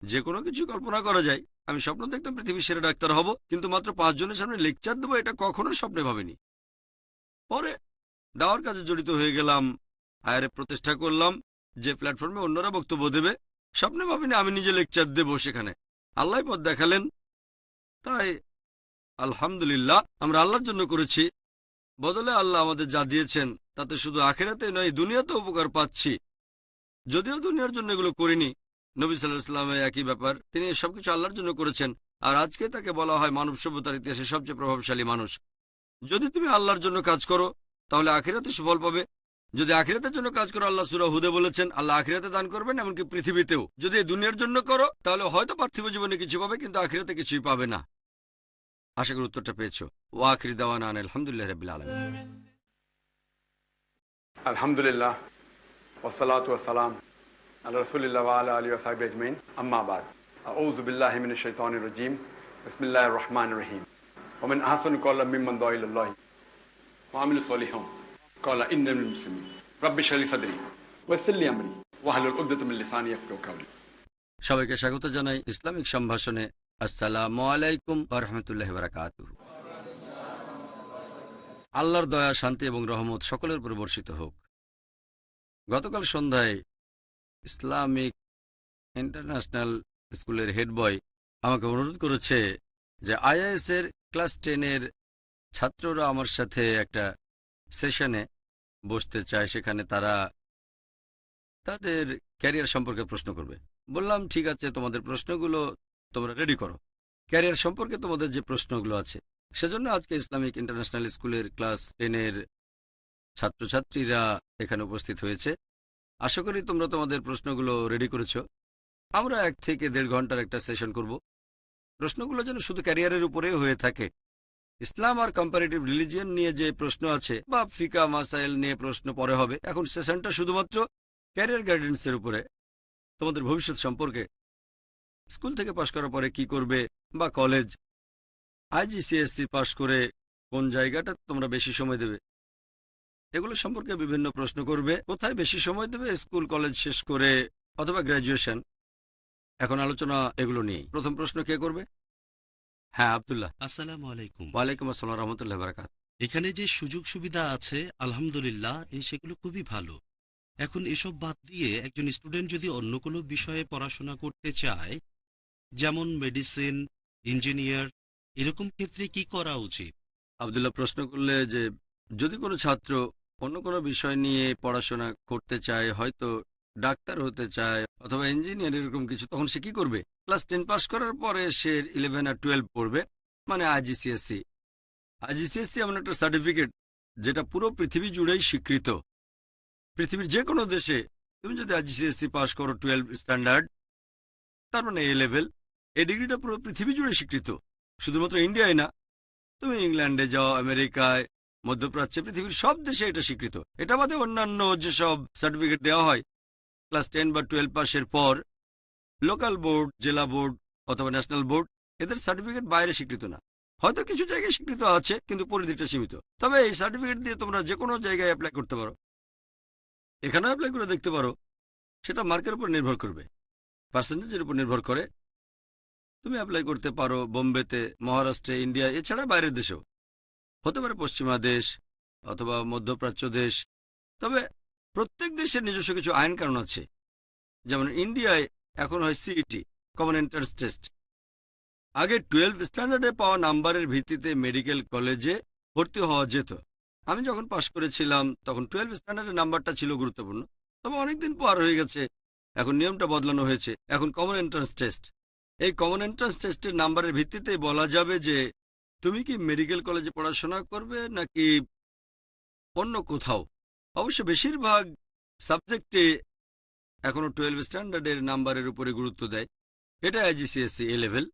যে কোনো কিছু কল্পনা করা যায়। আমি স্বপ্ন দেখতাম পৃথিবীর সেরা ডাক্তার হব, কিন্তু মাত্র 5 জনের সামনে লেকচার দেবো এটা কখনো স্বপ্নে ভাবিনি। পরে দাওয়ার কাজে জড়িত হয়ে গেলাম, আয়ারে প্রতিষ্ঠা করলাম যে প্ল্যাটফর্মে অন্যরা বক্তব্য দেবে। স্বপ্নে ভাবিনি আমি নিজে লেকচার দেব সেখানে। আল্লাহ পথ দেখালেন। তাই আলহামদুলিল্লাহ আমরা আল্লাহর জন্য করেছি। বদলে আল্লাহ আমাদের যা দিয়েছেন তাতে শুধু আখেরাতে নয় দুনিয়াতেও উপকার পাচ্ছি। যদিও দুনিয়ার জন্য এগুলো করিনি। নবী সাল্লাল্লাহু আলাইহি ওয়াসাল্লাম একই ব্যাপার, তিনি সবকিছু আল্লাহর জন্য করেছেন। আর আজকে তাকে বলা হয় মানব সভ্যতার ইতিহাসে সবচেয়ে প্রভাবশালী মানুষ। যদি তুমি আল্লাহর জন্য কাজ করো তাহলে আখিরাতে সুফল পাবে। যদি আখিরাতের জন্য কাজ করো, আল্লাহ সূরা হুদে বলেছেন আল্লাহ আখিরাতে দান করবেন, এমনকি পৃথিবীতেও। যদি এই দুনিয়ার জন্য করো তাহলে হয়তো পার্থিব জীবনে কিছু পাবে, কিন্তু আখিরাতে কিছুই পাবে না। আশা করি উত্তরটা পেয়েছো। ওয়া আখিরি দাওয়ানা আলহামদুলিল্লাহি রাব্বিল আলামিন। আলহামদুলিল্লাহ ওয়াসসালাতু ওয়াসসালাম আলা রাসূলিল্লাহ ওয়া আলা আলিহি ওয়া সাহবিহি আজমাইন, আম্মা বাদ। আউযু বিল্লাহি মিনাশ শাইতানির রাজীম বিসমিল্লাহির রহমানির রহিম ওয়া মিন আহসানি কওলাম মিম্মান দাআ ইলাল্লাহ ওয়া আমিলা সলিহান ক্বালা ইন্নাল মুসলিমিন রাব্বি ইশরাহ লি সাদরি ওয়াইসির লি আমরি ওয়াহলুল উকদাতাম মিন লিসানি ইয়াফকাহু কাওলি। সবাইকে স্বাগত জানাই ইসলামিক সম্ভাষণে। আসসালামু আলাইকুম ওয়া রাহমাতুল্লাহি ওয়া বারাকাতুহু। আল্লাহর দয়া, শান্তি এবং রহমত সকলের উপর বর্ষিত হোক। গতকাল সন্ধ্যায় ইসলামিক ইন্টারন্যাশনাল স্কুলের হেড বয় আমাকে অনুরোধ করেছে যে আইএএস এর ক্লাস 10-এর ছাত্ররা আমার সাথে একটা সেশনে বসতে চায়, সেখানে তারা তাদের ক্যারিয়ার সম্পর্কে প্রশ্ন করবে। বললাম ঠিক আছে, তোমাদের প্রশ্নগুলো তোমরা রেডি করো। ক্যারিয়ার সম্পর্কে তোমাদের যে প্রশ্নগুলো আছে, সেজন্য আজকে ইসলামিক ইন্টারন্যাশনাল স্কুলের ক্লাস 10-এর ছাত্রছাত্রীরা এখানে উপস্থিত হয়েছে। আশা করি তোমরা তোমাদের প্রশ্নগুলো রেডি করেছ। আমরা 1 থেকে 1.5 ঘন্টার একটা সেশন করব। প্রশ্নগুলো যেন শুধু ক্যারিয়ারের উপরে হয়ে থাকে। ইসলাম আর কম্পারেটিভ রিলিজিয়ন নিয়ে যে প্রশ্ন আছে বা ফিকা মাসাইল নিয়ে প্রশ্ন পরে হবে। এখন সেশনটা শুধুমাত্র ক্যারিয়ার গাইডেন্সের উপরে, তোমাদের ভবিষ্যৎ সম্পর্কে, স্কুল থেকে পাশ করার পরে কি করবে, বা কলেজ, আইজিসিএসসি পাশ করে কোন জায়গাটা তোমরা বেশি সময় দেবে, এগুলো সম্পর্কে বিভিন্ন প্রশ্ন করবে। কোথায় বেশি সময় দেবে, স্কুল কলেজ শেষ করে অথবা গ্র্যাজুয়েশন। এখন আলোচনা এগুলো নিয়েই। প্রথম প্রশ্ন কে করবে? হ্যাঁ, আব্দুল্লাহ। আসসালামু আলাইকুম। ওয়ালাইকুম আসসালাম রহমতুল্লাহ বারাকাত। এখানে যে সুযোগ সুবিধা আছে আলহামদুলিল্লাহ, সেগুলো খুবই ভালো। এখন এসব বাদ দিয়ে একজন স্টুডেন্ট যদি অন্য কোনো বিষয়ে পড়াশোনা করতে চায়, যেমন মেডিসিন, ইঞ্জিনিয়ার, এরকম ক্ষেত্রে কি করা উচিত? আব্দুল্লাহ প্রশ্ন করলে যে যদি কোনো ছাত্র অন্য কোনো বিষয় নিয়ে পড়াশোনা করতে চায়, হয়তো ডাক্তার হতে চায় অথবা ইঞ্জিনিয়ার, এরকম কিছু, তখন সে কি করবে? ক্লাস 10 পাস করার পরে সে 11 আর 12 পড়বে, মানে আইজিসিএসসি। আইজিসিএসসি এমন একটা সার্টিফিকেট যেটা পুরো পৃথিবী জুড়েই স্বীকৃত। পৃথিবীর যে কোনো দেশে তুমি যদি আইজিসিএসসি পাস করো 12 স্ট্যান্ডার্ড, তার মানে এ লেভেল, এই ডিগ্রিটা পুরো পৃথিবী জুড়ে স্বীকৃত। শুধুমাত্র ইন্ডিয়ায় না, তুমি ইংল্যান্ডে যাও, আমেরিকায়, মধ্যপ্রাচ্যে, পৃথিবীর সব দেশে এটা স্বীকৃত। এটা বাদে অন্যান্য যেসব সার্টিফিকেট দেওয়া হয় ক্লাস 10 বা 12 পাসের পর, লোকাল বোর্ড, জেলা বোর্ড অথবা ন্যাশনাল বোর্ড, এদের সার্টিফিকেট বাইরে স্বীকৃত না। হয়তো কিছু জায়গায় স্বীকৃত আছে, কিন্তু পরিধিটা সীমিত। তবে এই সার্টিফিকেট দিয়ে তোমরা যে কোনো জায়গায় অ্যাপ্লাই করতে পারো। এখানেও অ্যাপ্লাই করে দেখতে পারো। সেটা মার্কের উপর নির্ভর করবে, পার্সেন্টেজের উপর নির্ভর করে। তুমি অ্যাপ্লাই করতে পারো বোম্বেতে, মহারাষ্ট্রে, ইন্ডিয়া, এছাড়া বাইরের দেশেও হতে পারে, পশ্চিমা দেশ অথবা মধ্যপ্রাচ্য দেশ। তবে প্রত্যেক দেশের নিজস্ব কিছু আইন কানুন আছে। যেমন ইন্ডিয়ায় এখন হয় সিইটি, কমন এন্ট্রান্স টেস্ট। আগে 12 স্ট্যান্ডার্ডে পাওয়া নাম্বারের ভিত্তিতে মেডিকেল কলেজে ভর্তি হওয়া যেত। আমি যখন পাশ করেছিলাম তখন 12 স্ট্যান্ডার্ডের নাম্বারটা ছিল গুরুত্বপূর্ণ। তবে অনেকদিন পার হয়ে গেছে, এখন নিয়মটা বদলানো হয়েছে। এখন কমন এন্ট্রান্স টেস্ট। এই কমন এন্ট্রান্স টেস্টের নাম্বারের ভিত্তিতে বলা যাবে যে তুমি কি মেডিকেল কলেজে পড়াশোনা করবে নাকি অন্য কোথাও। অবশ্য বেশিরভাগ সাবজেক্টে এখনও 12 স্ট্যান্ডার্ডের নাম্বারের উপরে গুরুত্ব দেয়। এটা আইজিসিএসসি এ লেভেল।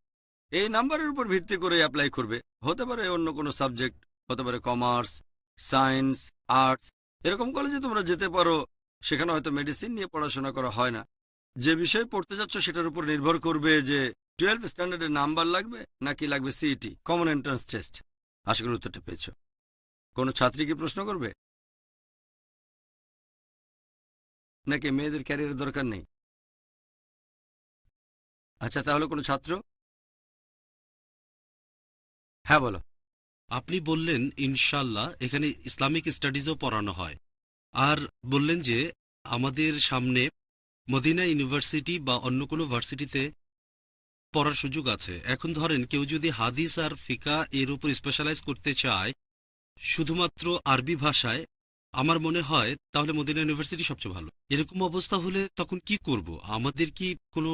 এই নাম্বারের উপর ভিত্তি করে অ্যাপ্লাই করবে। হতে পারে অন্য কোনো সাবজেক্ট, হতে পারে কমার্স, সায়েন্স, আর্টস। এরকম কলেজে তোমরা যেতে পারো, সেখানে হয়তো মেডিসিন নিয়ে পড়াশোনা করা হয় না। যে বিষয়ে পড়তে যাচ্ছ সেটার উপর নির্ভর করবে যে 12 স্ট্যান্ডার্ডের নাম্বার লাগবে নাকি লাগবে সিইটি, কমন এন্ট্রান্স টেস্ট। আশা করি উত্তরটা পেয়েছ। কোনো ছাত্রী কি প্রশ্ন করবে, নাকি মেয়েদের ক্যারিয়ারের দরকার নেই? আচ্ছা, তাহলে কোনো ছাত্র? হ্যাঁ, বলো। আপনি বললেন ইনশাল্লাহ এখানে ইসলামিক স্টাডিজও পড়ানো হয়, আর বললেন যে আমাদের সামনে মদিনা ইউনিভার্সিটি বা অন্য কোনো ভার্সিটিতে পড়ার সুযোগ আছে। এখন ধরেন কেউ যদি হাদিস আর ফিকা এর উপর স্পেশালাইজ করতে চায় শুধুমাত্র আরবি ভাষায়, আমার মনে হয় তাহলে মদিনা ইউনিভার্সিটি সবচেয়ে ভালো। এরকম অবস্থা হলে তখন কি করব? আমাদের কি কোনো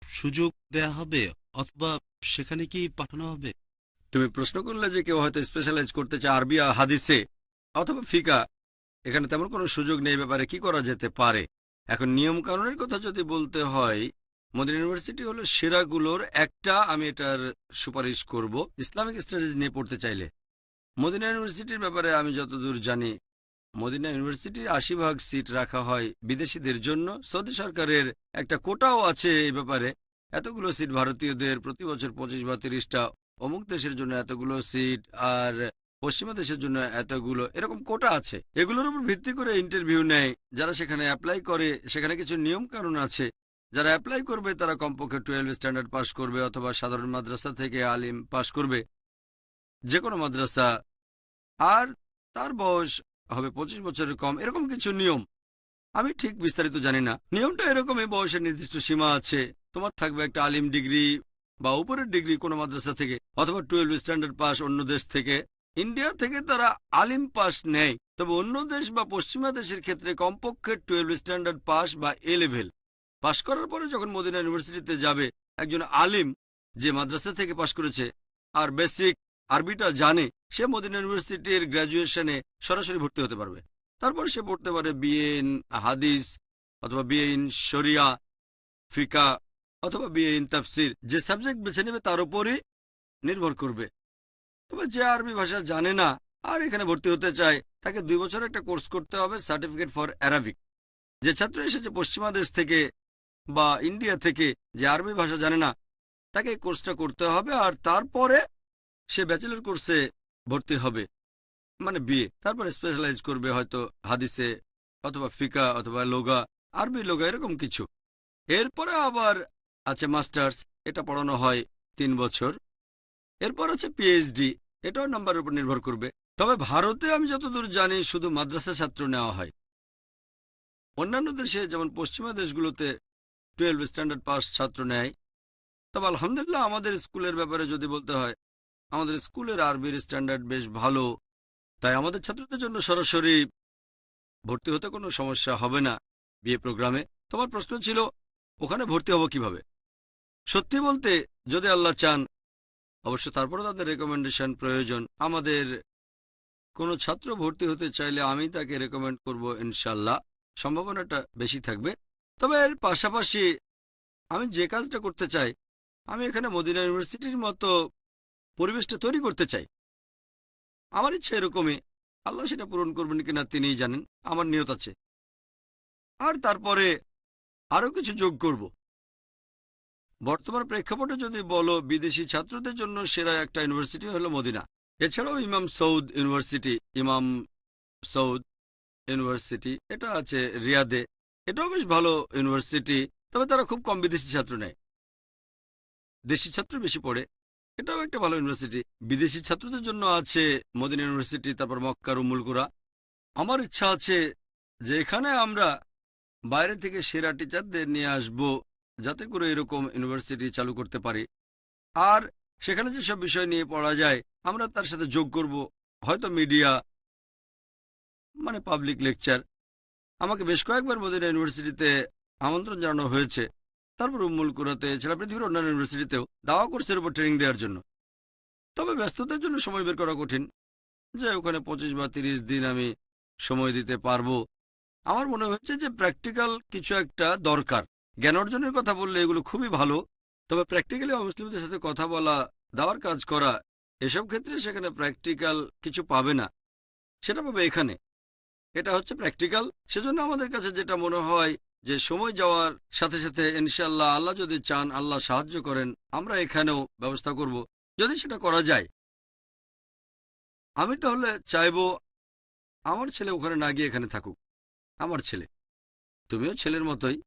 সুযোগ দেয়া হবে অথবা সেখানে কি পাঠানো হবে? তুমি প্রশ্ন করলে যে কেউ হয়তো স্পেশালাইজ করতে চায় আরবি আর হাদিসে অথবা ফিকা, এখানে তেমন কোনো সুযোগ নেই, ব্যাপারে কি করা যেতে পারে। এখন নিয়ম কানুনের কথা যদি বলতে হয়, মদিনা ইউনিভার্সিটি হলো সেরাগুলোর একটা। আমি এটার সুপারিশ করব ইসলামিক স্টাডিজ নিয়ে পড়তে চাইলে। মদিনা ইউনিভার্সিটির ব্যাপারে আমি যতদূর জানি, মদিনা ইউনিভার্সিটির 80% সিট রাখা হয় বিদেশিদের জন্য। সৌদি সরকারের একটা কোটাও আছে এই ব্যাপারে। এতগুলো সিট ভারতীয়দের, প্রতি বছর 25 বা 30টা, অমুক দেশের জন্য এতগুলো সিট, আর পশ্চিমা দেশের জন্য এতগুলো, এরকম কোটা আছে। এগুলোর উপর ভিত্তি করে ইন্টারভিউ নেয়। যারা সেখানে অ্যাপ্লাই করে সেখানে কিছু নিয়ম কানুন আছে। যারা অ্যাপ্লাই করবে তারা কমপক্ষে 12 স্ট্যান্ডার্ড পাস করবে অথবা সাধারণ মাদ্রাসা থেকে আলিম পাস করবে, যে কোনো মাদ্রাসা, আর তার বয়স হবে 25 বছরের কম, এরকম কিছু নিয়ম। আমি ঠিক বিস্তারিত জানি না। নিয়মটা এরকমই, বয়সের নির্দিষ্ট সীমা আছে। তোমার থাকবে একটা আলিম ডিগ্রি বা উপরের ডিগ্রি কোনো মাদ্রাসা থেকে, অথবা 12 স্ট্যান্ডার্ড পাস অন্য দেশ থেকে। ইন্ডিয়া থেকে তারা আলিম পাস নেয়, তবে অন্য দেশ বা পশ্চিমা দেশের ক্ষেত্রে কমপক্ষে 12 স্ট্যান্ডার্ড পাস বা এ লেভেল পাস করার পরে যখন মদিনা ইউনিভার্সিটিতে যাবে, একজন আলিম যে মাদ্রাসা থেকে পাস করেছে আর বেসিক আরবিটা জানে, সে মদিনা ইউনিভার্সিটির গ্র্যাজুয়েশনে সরাসরি ভর্তি হতে পারবে। তারপর সে পড়তে পারে বিএ ইন হাদিস অথবা বিএ ইন শরিয়া, ফিকা অথবা বিএ ইন তাফসির। যে সাবজেক্ট বেছে নেবে তার উপরই নির্ভর করবে। তবে যে আরবি ভাষা জানে না আর এখানে ভর্তি হতে চায়, তাকে 2 বছর একটা কোর্স করতে হবে, সার্টিফিকেট ফর অ্যারাবিক। যে ছাত্র এসেছে পশ্চিমা দেশ থেকে বা ইন্ডিয়া থেকে, যে আরবি ভাষা জানে না, তাকে এই কোর্সটা করতে হবে, আর তারপরে সে ব্যাচেলর কোর্সে ভর্তি হবে, মানে বিএ। তারপরে স্পেশালাইজ করবে হয়তো হাদিসে অথবা ফিকা অথবা লোগা, আরবি লোগা, এরকম কিছু। এরপরে আবার আছে মাস্টার্স, এটা পড়ানো হয় 3 বছর। এরপর আছে পিএইচডি, এটাও নাম্বারের উপর নির্ভর করবে। তবে ভারতে আমি যতদূর জানি শুধু মাদ্রাসা ছাত্র নেওয়া হয়। অন্যান্য দেশে যেমন পশ্চিমা দেশগুলোতে 12 স্ট্যান্ডার্ড পাস ছাত্র নেয়। তবে আলহামদুলিল্লাহ আমাদের স্কুলের ব্যাপারে যদি বলতে হয়, আমাদের স্কুলের আরবির স্ট্যান্ডার্ড বেশ ভালো, তাই আমাদের ছাত্রদের জন্য সরাসরি ভর্তি হতে কোনো সমস্যা হবে না বিএ প্রোগ্রামে। তোমার প্রশ্ন ছিল ওখানে ভর্তি হব কিভাবে। সত্যি বলতে, যদি আল্লাহ চান, অবশ্য তারপরে তাদের রেকমেন্ডেশন প্রয়োজন। আমাদের কোনো ছাত্র ভর্তি হতে চাইলে আমি তাকে রেকমেন্ড করব, ইনশাল্লাহ সম্ভাবনাটা বেশি থাকবে। তবে এর পাশাপাশি আমি যে কাজটা করতে চাই, আমি এখানে মদিনা ইউনিভার্সিটির মতো পরিবেশটা তৈরি করতে চাই। আমার ইচ্ছা এরকমই, আল্লাহ সেটা পূরণ করবেন কিনা তিনিই জানেন। আমার নিয়ত আছে। আর তারপরে আরও কিছু যোগ করব। বর্তমান প্রেক্ষাপটে যদি বলো, বিদেশি ছাত্রদের জন্য সেরা একটা ইউনিভার্সিটি হলো মদিনা। এছাড়াও ইমাম সৌদ ইউনিভার্সিটি, ইমাম সৌদ ইউনিভার্সিটি, এটা আছে রিয়াদে, এটাও বেশ ভালো ইউনিভার্সিটি। তবে তারা খুব কম বিদেশি ছাত্র নেয়, দেশি ছাত্র বেশি পড়ে। এটাও একটা ভালো ইউনিভার্সিটি। বিদেশি ছাত্রদের জন্য আছে মদিনা ইউনিভার্সিটি, তারপর মক্কার উম্মুল কুরা। আমার ইচ্ছা আছে যে এখানে আমরা বাইরে থেকে সেরা টিচারদের নিয়ে আসব, যাতে করে এরকম ইউনিভার্সিটি চালু করতে পারি। আর সেখানে যেসব বিষয় নিয়ে পড়া যায় আমরা তার সাথে যোগ করব, হয়তো মিডিয়া, মানে পাবলিক লেকচার। আমাকে বেশ কয়েকবার মদিনা ইউনিভার্সিটিতে আমন্ত্রণ জানানো হয়েছে, তারপর উম্মুল কুরাতে, এছাড়া পৃথিবীর অন্যান্য ইউনিভার্সিটিতেও দাওয়া কোর্সের উপর ট্রেনিং দেওয়ার জন্য। তবে ব্যস্ততার জন্য সময় বের করা কঠিন, যে ওখানে 25 বা 30 দিন আমি সময় দিতে পারবো। আমার মনে হচ্ছে যে প্র্যাকটিক্যাল কিছু একটা দরকার। জ্ঞান অর্জনের কথা বললে এগুলো খুবই ভালো, তবে প্র্যাকটিক্যালি অমুসলিমদের সাথে কথা বলা, দাওয়ার কাজ করা, এসব ক্ষেত্রে সেখানে প্র্যাকটিক্যাল কিছু পাবে না, সেটা পাবে এখানে। এটা হচ্ছে প্র্যাকটিক্যাল। সেজন্য আমাদের কাছে যেটা মনে হয় যে সময় যাওয়ার সাথে সাথে ইনশাআল্লাহ, আল্লাহ যদি চান, আল্লাহ সাহায্য করেন, আমরা এখানেও ব্যবস্থা করব যদি সেটা করা যায়। আমি তাহলে চাইবো আমার ছেলে ওখানে না গিয়ে এখানে থাকুক। আমার ছেলে, তুমিও ছেলের মতোই।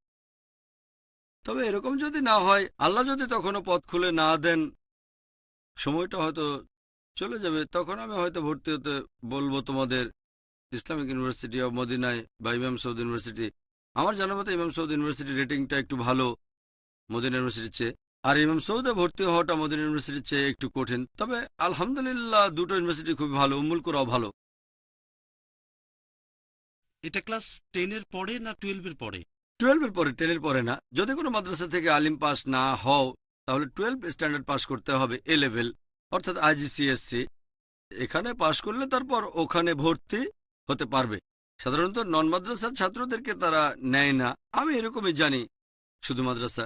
তবে এরকম যদি না হয়, আল্লাহ যদি তখনও পথ খুলে না দেন, সময়টা হয়তো চলে যাবে, তখন আমি হয়তো ভর্তি হতে বলবো তোমাদের ইসলামিক ইউনিভার্সিটি অব মদিনায় বা ইমাম সৌদ ইউনিভার্সিটি। আমার জানা মতে ইমাম সৌদ ইউনিভার্সিটির রেটিংটা একটু ভালো মদিনা ইউনিভার্সিটির চেয়ে, আর ইমাম সৌদে ভর্তি হওয়াটা মদিনা ইউনিভার্সিটির চেয়ে একটু কঠিন। তবে আলহামদুলিল্লাহ দুটো ইউনিভার্সিটি খুবই ভালো, উম্মুল কুরাও ভালো। এটা ক্লাস 10-এর পরে না 12-এর পরে? 12-এর পরে, 10-এর পরে না। যদি কোনো মাদ্রাসা থেকে আলিম পাস না হও, তাহলে 12 স্ট্যান্ডার্ড পাস করতে হবে, এ লেভেল, অর্থাৎ আইজিসিএসসি। এখানে পাশ করলে তারপর ওখানে ভর্তি হতে পারবে। সাধারণত নন মাদ্রাসার ছাত্রদেরকে তারা নেয় না, আমি এরকমই জানি, শুধু মাদ্রাসা।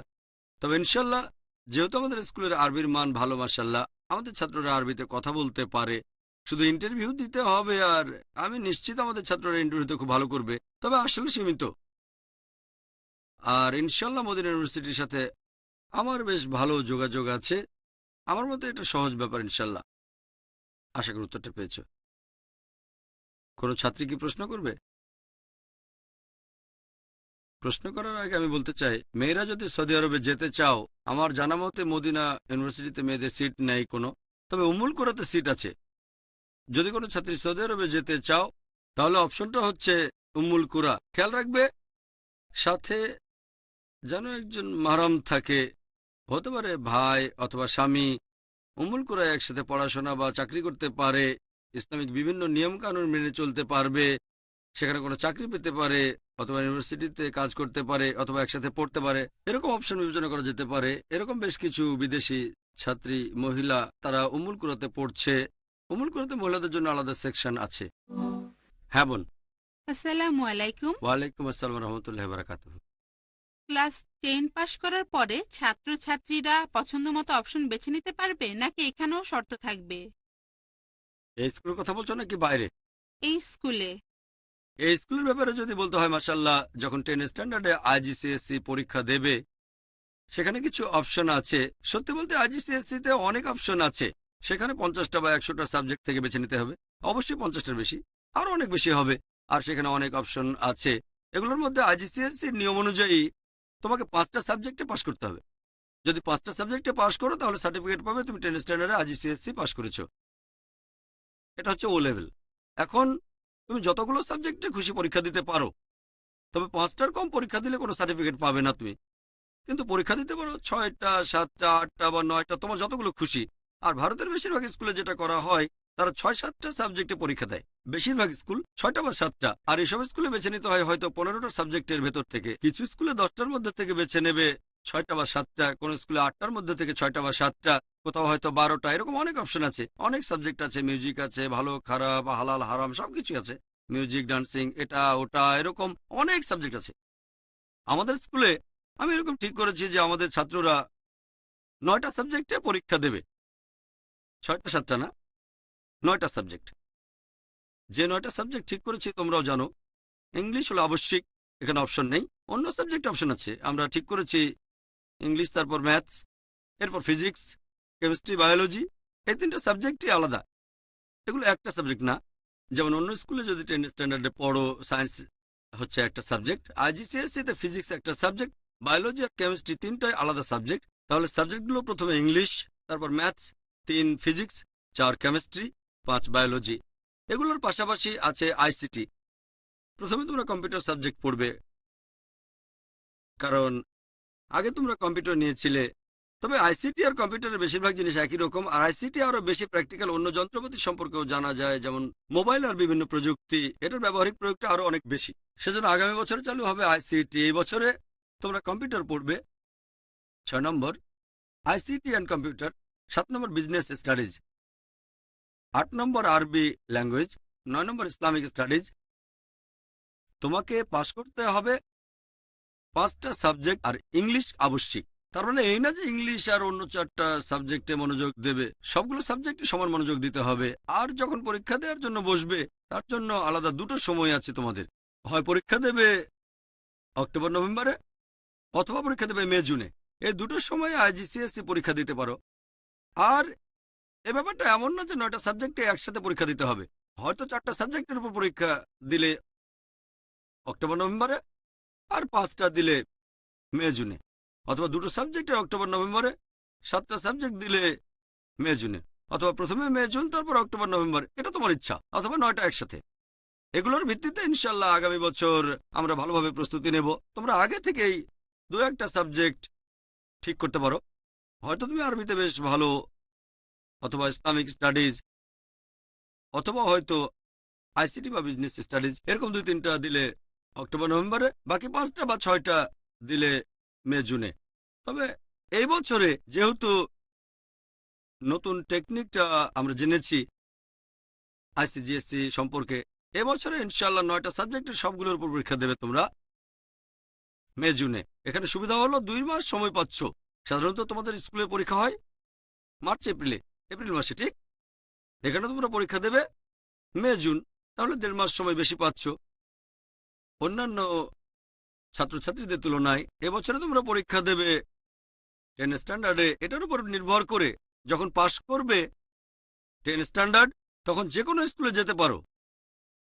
তবে ইনশাল্লাহ, যেহেতু আমাদের স্কুলের আরবির মান ভালো, মাশাল্লাহ, আমাদের ছাত্ররা আরবিতে কথা বলতে পারে, শুধু ইন্টারভিউ দিতে হবে। আর আমি নিশ্চিত আমাদের ছাত্ররা ইন্টারভিউতে খুব ভালো করবে, তবে আসলে সীমিত। আর ইনশাল্লাহ মদিনা ইউনিভার্সিটির সাথে আমার বেশ ভালো যোগাযোগ আছে। আমার মতে এটা সহজ ব্যাপার ইনশাল্লাহ। আশা করি উত্তরটা পেয়েছো। কোনো ছাত্রী কি প্রশ্ন করবে? প্রশ্ন করার আগে আমি বলতে চাই, মেয়েরা যদি সৌদি আরবে যেতে চাও, আমার জানা মতে মদিনা ইউনিভার্সিটিতে মেয়েদের সিট নেই কোনো, তবে উম্মুল কোরাতে সিট আছে। যদি কোনো ছাত্রী সৌদি আরবে যেতে চাও তাহলে অপশনটা হচ্ছে উম্মুল কুরা। খেয়াল রাখবে সাথে যেন একজন মাহরাম থাকে, হতে পারে ভাই অথবা স্বামী। উম্মুল কুরায় একসাথে পড়াশোনা বা চাকরি করতে পারে, ইসলামিক বিভিন্ন নিয়ম কানুন মেনে চলতে পারবে, সেখানে কোনো চাকরি পেতে পারে, অথবা ইউনিভার্সিটিতে কাজ করতে পারে, অথবা একসাথে পড়তে পারে। এরকম অপশন বিবেচনা করা যেতে পারে। এরকম বেশ কিছু বিদেশি ছাত্রী মহিলা তারা উম্মুল কুরাতে পড়ছে। উম্মুল কুরাতে মহিলাদের জন্য আলাদা সেকশন আছে। হ্যাঁ বোন। আসসালামু আলাইকুম। ওয়ালাইকুম আসসালাম রহমতুল্লাহ বারাকাতুহু। ক্লাস 10 পাশ করার পরে ছাত্রছাত্রীরা পছন্দ মতো অপশন বেছে নিতে পারবে নাকি এখানেও শর্ত থাকবে? এই স্কুলের কথা বলছো নাকি বাইরে? এই স্কুলে। এই স্কুলের ব্যাপারে যদি বলতে হয়, মাশাআল্লাহ, যখন 10 স্ট্যান্ডার্ডে আইজিসিএসসি পরীক্ষা দেবে সেখানে কিছু অপশন আছে। সত্যি বলতে আইজিসিএসসি তে অনেক অপশন আছে। সেখানে 50টা বা 100টা সাবজেক্ট থেকে বেছে নিতে হবে। অবশ্যই 50টার বেশি, আরো অনেক বেশি হবে। আর সেখানে অনেক অপশন আছে। এগুলোর মধ্যে আইজিসিএসসির নিয়ম অনুযায়ী তোমাকে 5টা সাবজেক্টে পাশ করতে হবে। যদি 5টা সাবজেক্টে পাশ করো তাহলে সার্টিফিকেট পাবে তুমি 10 স্ট্যান্ডার্ডে আইজিসিএসসি পাশ করেছো। এটা হচ্ছে ও লেভেল। এখন তুমি যতগুলো সাবজেক্টে খুশি পরীক্ষা দিতে পারো, তবে 5টার কম পরীক্ষা দিলে কোনো সার্টিফিকেট পাবে না তুমি। কিন্তু পরীক্ষা দিতে পারো 6টা, 7টা, 8টা বা 9টা, তোমার যতগুলো খুশি। আর ভারতের বেশিরভাগ স্কুলে যেটা করা হয়, তারা 6-7টা সাবজেক্টে পরীক্ষা দেয়। বেশিরভাগ স্কুল 6টা বা 7টা। আর এসব স্কুলে বেছে নিতে হয় হয়তো 15টা সাবজেক্টের ভেতর থেকে। কিছু স্কুলে 10টার মধ্যে থেকে বেছে নেবে 6টা বা 7টা, কোন স্কুলে 8টার মধ্যে থেকে 6টা বা 7টা, কোথাও হয়তো 12টা। এরকম অনেক অপশন আছে, অনেক সাবজেক্ট আছে। মিউজিক আছে, ভালো খারাপ, হালাল হারাম সবকিছু আছে। মিউজিক, ডান্সিং, এটা ওটা, এরকম অনেক সাবজেক্ট আছে। আমাদের স্কুলে আমি এরকম ঠিক করেছি যে আমাদের ছাত্ররা 9টা সাবজেক্টে পরীক্ষা দেবে। 6টা 7টা না, 9টা সাবজেক্ট। যে 9টা সাবজেক্ট ঠিক করেছি তোমরাও জানো। ইংলিশ হলো আবশ্যিক, এখানে অপশন নেই। অন্য সাবজেক্ট অপশন আছে। আমরা ঠিক করেছি ইংলিশ, তারপর ম্যাথস, এরপর ফিজিক্স, কেমিস্ট্রি, বায়োলজি। এই 3টা সাবজেক্টই আলাদা। এগুলো একটা সাবজেক্ট না। যেমন অন্য স্কুলে যদি 10 স্ট্যান্ডার্ডে পড়ো, সায়েন্স হচ্ছে একটা সাবজেক্ট, আইজিসিএসসি তে ফিজিক্স একটা সাবজেক্ট, বায়োলজি আর কেমিস্ট্রি 3টাই আলাদা সাবজেক্ট। তাহলে সাবজেক্টগুলো প্রথমে ইংলিশ, তারপর ম্যাথস, 3 ফিজিক্স, 4 কেমিস্ট্রি, 5 বায়োলজি। এগুলোর পাশাপাশি আছে আইসিটি। প্রথমে তোমরা কম্পিউটার সাবজেক্ট পড়বে, কারণ আগে তোমরা কম্পিউটার নিয়েছিলে। তবে আইসিটি আর কম্পিউটারের বেশিরভাগ জিনিস একই রকম। আর আইসিটি আরো বেশি প্র্যাকটিক্যাল, অন্য যন্ত্রপাতি সম্পর্কেও জানা যায়, যেমন মোবাইল আর বিভিন্ন প্রযুক্তি। এটার ব্যবহারিক প্রয়োগটা আরো অনেক বেশি। সেজন্য আগামী বছরে চালু হবে আইসিটি। এই বছরে তোমরা কম্পিউটার পড়বে 6 নম্বর, আইসিটি অ্যান্ড কম্পিউটার। 7 নম্বর বিজনেস স্টাডিজ, 8 নম্বর আরবি ল্যাঙ্গুয়েজ, 9 নম্বর ইসলামিক স্টাডিজ। তোমাকে পাশ করতে হবে 5টা সাবজেক্ট, আর ইংলিশ আবশ্যিক। তার মানে এই না যে ইংলিশ আর অন্য 4টা সাবজেক্টে মনোযোগ দেবে। সবগুলো সাবজেক্টে সমান মনোযোগ দিতে হবে। আর যখন পরীক্ষা দেওয়ার জন্য বসবে, তার জন্য আলাদা 2টো সময় আছে তোমাদের। হয় পরীক্ষা দেবে অক্টোবর নভেম্বরে, অথবা পরীক্ষা দেবে মে জুনে। এই 2টো সময়ে আইজিসিএসসি পরীক্ষা দিতে পারো। আর এ ব্যাপারটা এমন না যে 9টা সাবজেক্টে একসাথে পরীক্ষা দিতে হবে। হয়তো 4টা সাবজেক্টের উপর পরীক্ষা দিলে অক্টোবর নভেম্বরে, আর 5টা দিলে মে জুনে। অথবা 2টো সাবজেক্টের অক্টোবর নভেম্বরে, 7টা সাবজেক্ট দিলে মে জুনে। অথবা প্রথমে মে জুন, তারপর অক্টোবর নভেম্বর, এটা তোমার ইচ্ছা। অথবা 9টা একসাথে। এগুলোর ভিত্তিতে ইনশাল্লাহ আগামী বছর আমরা ভালোভাবে প্রস্তুতি নেব। তোমরা আগে থেকেই 2-1টা সাবজেক্ট ঠিক করতে পারো। হয়তো তুমি আরবিতে বেশ ভালো, অথবা ইসলামিক স্টাডিজ, অথবা হয়তো আইসিটি বা বিজনেস স্টাডিজ। এরকম 2-3টা দিলে অক্টোবর নভেম্বরে, বাকি 5টা বা 6টা দিলে মে জুনে। তবে এই বছরে যেহেতু নতুন টেকনিকটা আমরা জেনেছি আইসিজিএসসি সম্পর্কে, এবছরে ইনশাল্লাহ 9টা সাবজেক্টের সবগুলোর উপর পরীক্ষা দেবে তোমরা মে জুনে। এখানে সুবিধা হলো 2 মাস সময় পাচ্ছ। সাধারণত তোমাদের স্কুলে পরীক্ষা হয় মার্চ এপ্রিলে, এপ্রিল মাসে, ঠিক? এখানে তোমরা পরীক্ষা দেবে মে জুন, তাহলে 1.5 মাস সময় বেশি পাচ্ছ অন্যান্য ছাত্রছাত্রীদের তুলনায়। এবছরে তোমরা পরীক্ষা দেবে 10 স্ট্যান্ডার্ডে এটার উপর নির্ভর করে যখন পাশ করবে 10 স্ট্যান্ডার্ড, তখন যে কোনো স্কুলে যেতে পারো,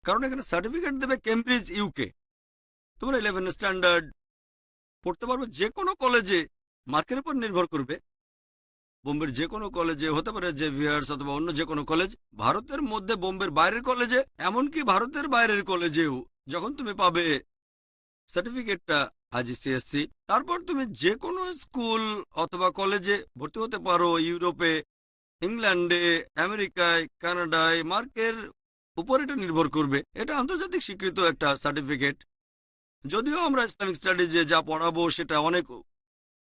কারণ এখানে সার্টিফিকেট দেবে কেমব্রিজ ইউকে। তোমরা 11 স্ট্যান্ডার্ড পড়তে পারবে যে কোনো কলেজে, মার্কের উপর নির্ভর করবে। বোম্বের যে কোনো কলেজে হতে পারে, জেভিয়ার্স অথবা অন্য যে কোনো কলেজ, ভারতের মধ্যে বোম্বের বাইরের কলেজে, এমনকি ভারতের বাইরের কলেজেও যখন তুমি পাবে সার্টিফিকেটটা আইজিসিএসসি, তারপর তুমি যে কোনো স্কুল অথবা কলেজে ভর্তি হতে পারো। ইউরোপে, ইংল্যান্ডে, আমেরিকায়, কানাডায়, মার্কের উপর এটা নির্ভর করবে। এটা আন্তর্জাতিক স্বীকৃত একটা সার্টিফিকেট। যদিও আমরা ইসলামিক স্টাডিজে যা পড়াবো সেটা অনেক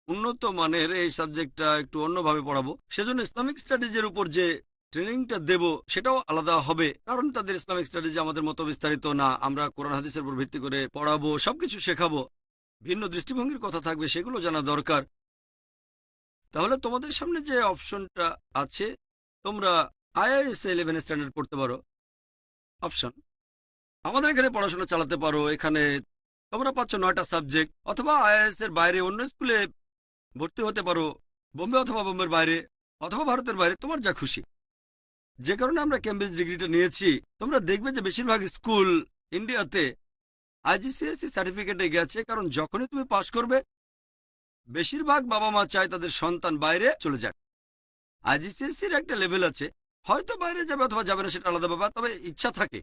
উন্নত মানের, এই সাবজেক্টটা একটু অন্যভাবে পড়াবো, সেজন্য ইসলামিক স্টাডিজের উপর যে ট্রেনিংটা দেব সেটাও আলাদা হবে, কারণ তাদের ইসলামিক স্টাডিজ আমাদের মতো বিস্তারিত না। আমরা কোরআন হাদিসের উপর ভিত্তি করে পড়াবো, সবকিছু শেখাবো, ভিন্ন দৃষ্টিভঙ্গির কথা থাকবে, সেগুলো জানা দরকার। তাহলে তোমাদের সামনে যে অপশনটা আছে, তোমরা আইআইএস 11 স্ট্যান্ডার্ড পড়তে পারো, অপশন। আমাদের এখানে পড়াশোনা চালাতে পারো। এখানে তোমরা পাচ্ছ 9টা সাবজেক্ট, অথবা আইআইএস এর বাইরে অন্য স্কুলে ভর্তি হতে পারো, বোম্বে অথবা বোম্বের বাইরে অথবা ভারতের বাইরে, তোমার যা খুশি। যে কারণে আমরা কেমব্রিজ ডিগ্রিটা নিয়েছি, তোমরা দেখবে যে বেশিরভাগ স্কুল ইন্ডিয়াতে আইজিসিএসসি সার্টিফিকেটে গেছে, কারণ যখনই তুমি পাশ করবে বেশিরভাগ বাবা মা চায় তাদের সন্তান বাইরে চলে যাক। আইজিসিএসসির একটা লেভেল আছে, হয়তো বাইরে যাবে অথবা যাবে না সেটা আলাদা ব্যাপার, তবে ইচ্ছা থাকে।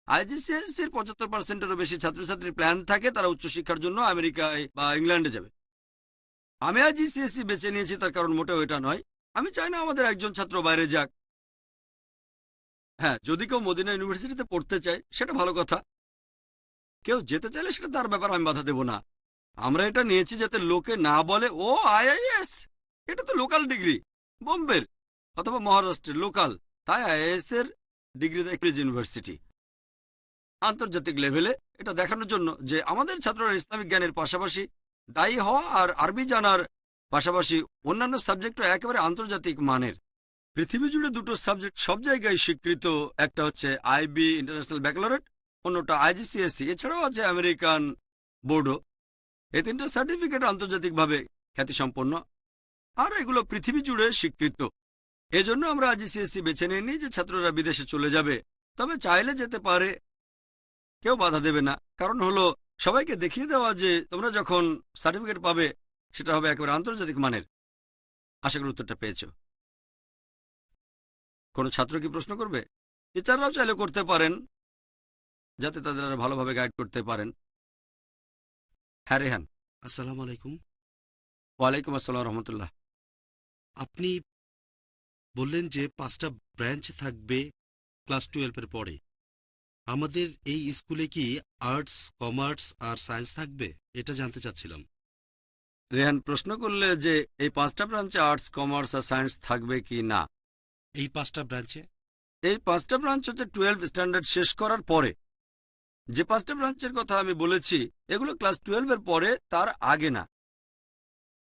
আইজিসিএসসির 75%-এরও বেশি ছাত্রছাত্রীর প্ল্যান থাকে তারা উচ্চশিক্ষার জন্য আমেরিকায় বা ইংল্যান্ডে যাবে। আমি আইজিসিএসসি বেছে নিয়েছি, তার কারণ মোটেও এটা নয়। আমি চাই না আমাদের একজন ছাত্র বাইরে যাক। হ্যাঁ, যদি কেউ মদিনা ইউনিভার্সিটিতে পড়তে চায় সেটা ভালো কথা, কেউ যেতে চাইলে সেটা তার ব্যাপার, আমি বাধা দেব না। আমরা এটা নিয়েছি যাতে লোকে না বলে ও আইআইএস, এটা তো লোকাল ডিগ্রি, বোম্বের অথবা মহারাষ্ট্রের লোকাল, তাই আইআইএস এর ডিগ্রি দেয় কেমব্রিজ ইউনিভার্সিটি। আন্তর্জাতিক লেভেলে এটা দেখানোর জন্য যে আমাদের ছাত্ররা ইসলামিক জ্ঞানের পাশাপাশি দায়ী হওয়া আর আরবি জানার পাশাপাশি অন্যান্য সাবজেক্টও একেবারে আন্তর্জাতিক মানের। পৃথিবী জুড়ে দুটো সাবজেক্ট সব জায়গায় স্বীকৃত, একটা হচ্ছে আইবি ইন্টারন্যাশনাল ব্যাকলরেট, অন্যটা আইজিসিএসসি, এছাড়াও আছে আমেরিকান বোর্ডও। এই তিনটা সার্টিফিকেট আন্তর্জাতিকভাবে খ্যাতিসম্পন্ন আর এগুলো পৃথিবী জুড়ে স্বীকৃত। এজন্য আমরা আইজিসিএসসি বেছে নিইনি যে ছাত্ররা বিদেশে চলে যাবে, তবে চাইলে যেতে পারে, কেউ বাধা দেবে না। কারণ হলো সবাইকে দেখিয়ে দেওয়া যে তোমরা যখন সার্টিফিকেট পাবে সেটা হবে একেবারে আন্তর্জাতিক মানের। আশা করি উত্তরটা পেয়েছ। কোনো ছাত্র কি প্রশ্ন করবে? টিচাররাও চাইলে করতে পারেন, যাতে তাদের আরো ভালোভাবে গাইড করতে পারেন। হ্যাঁ রেহান। আসসালামু আলাইকুম। ওয়ালাইকুম আসসালাম রহমতুল্লাহ। আপনি বললেন যে 5টা ব্রাঞ্চ থাকবে ক্লাস 12-এর পরে। আমাদের এই স্কুলে কি আর্টস, কমার্স আর সায়েন্স থাকবে, এটা জানতে চাচ্ছিলাম। রেহান প্রশ্ন করলে যে এই 5টা ব্রাঞ্চে আর্টস, কমার্স আর সায়েন্স থাকবে কি না। এই 5টা ব্রাঞ্চে? এই 5টা ব্রাঞ্চ হচ্ছে 12 স্ট্যান্ডার্ড শেষ করার পরে। যে 5টা ব্রাঞ্চের কথা আমি বলেছি এগুলো ক্লাস 12-এর পরে, তার আগে না।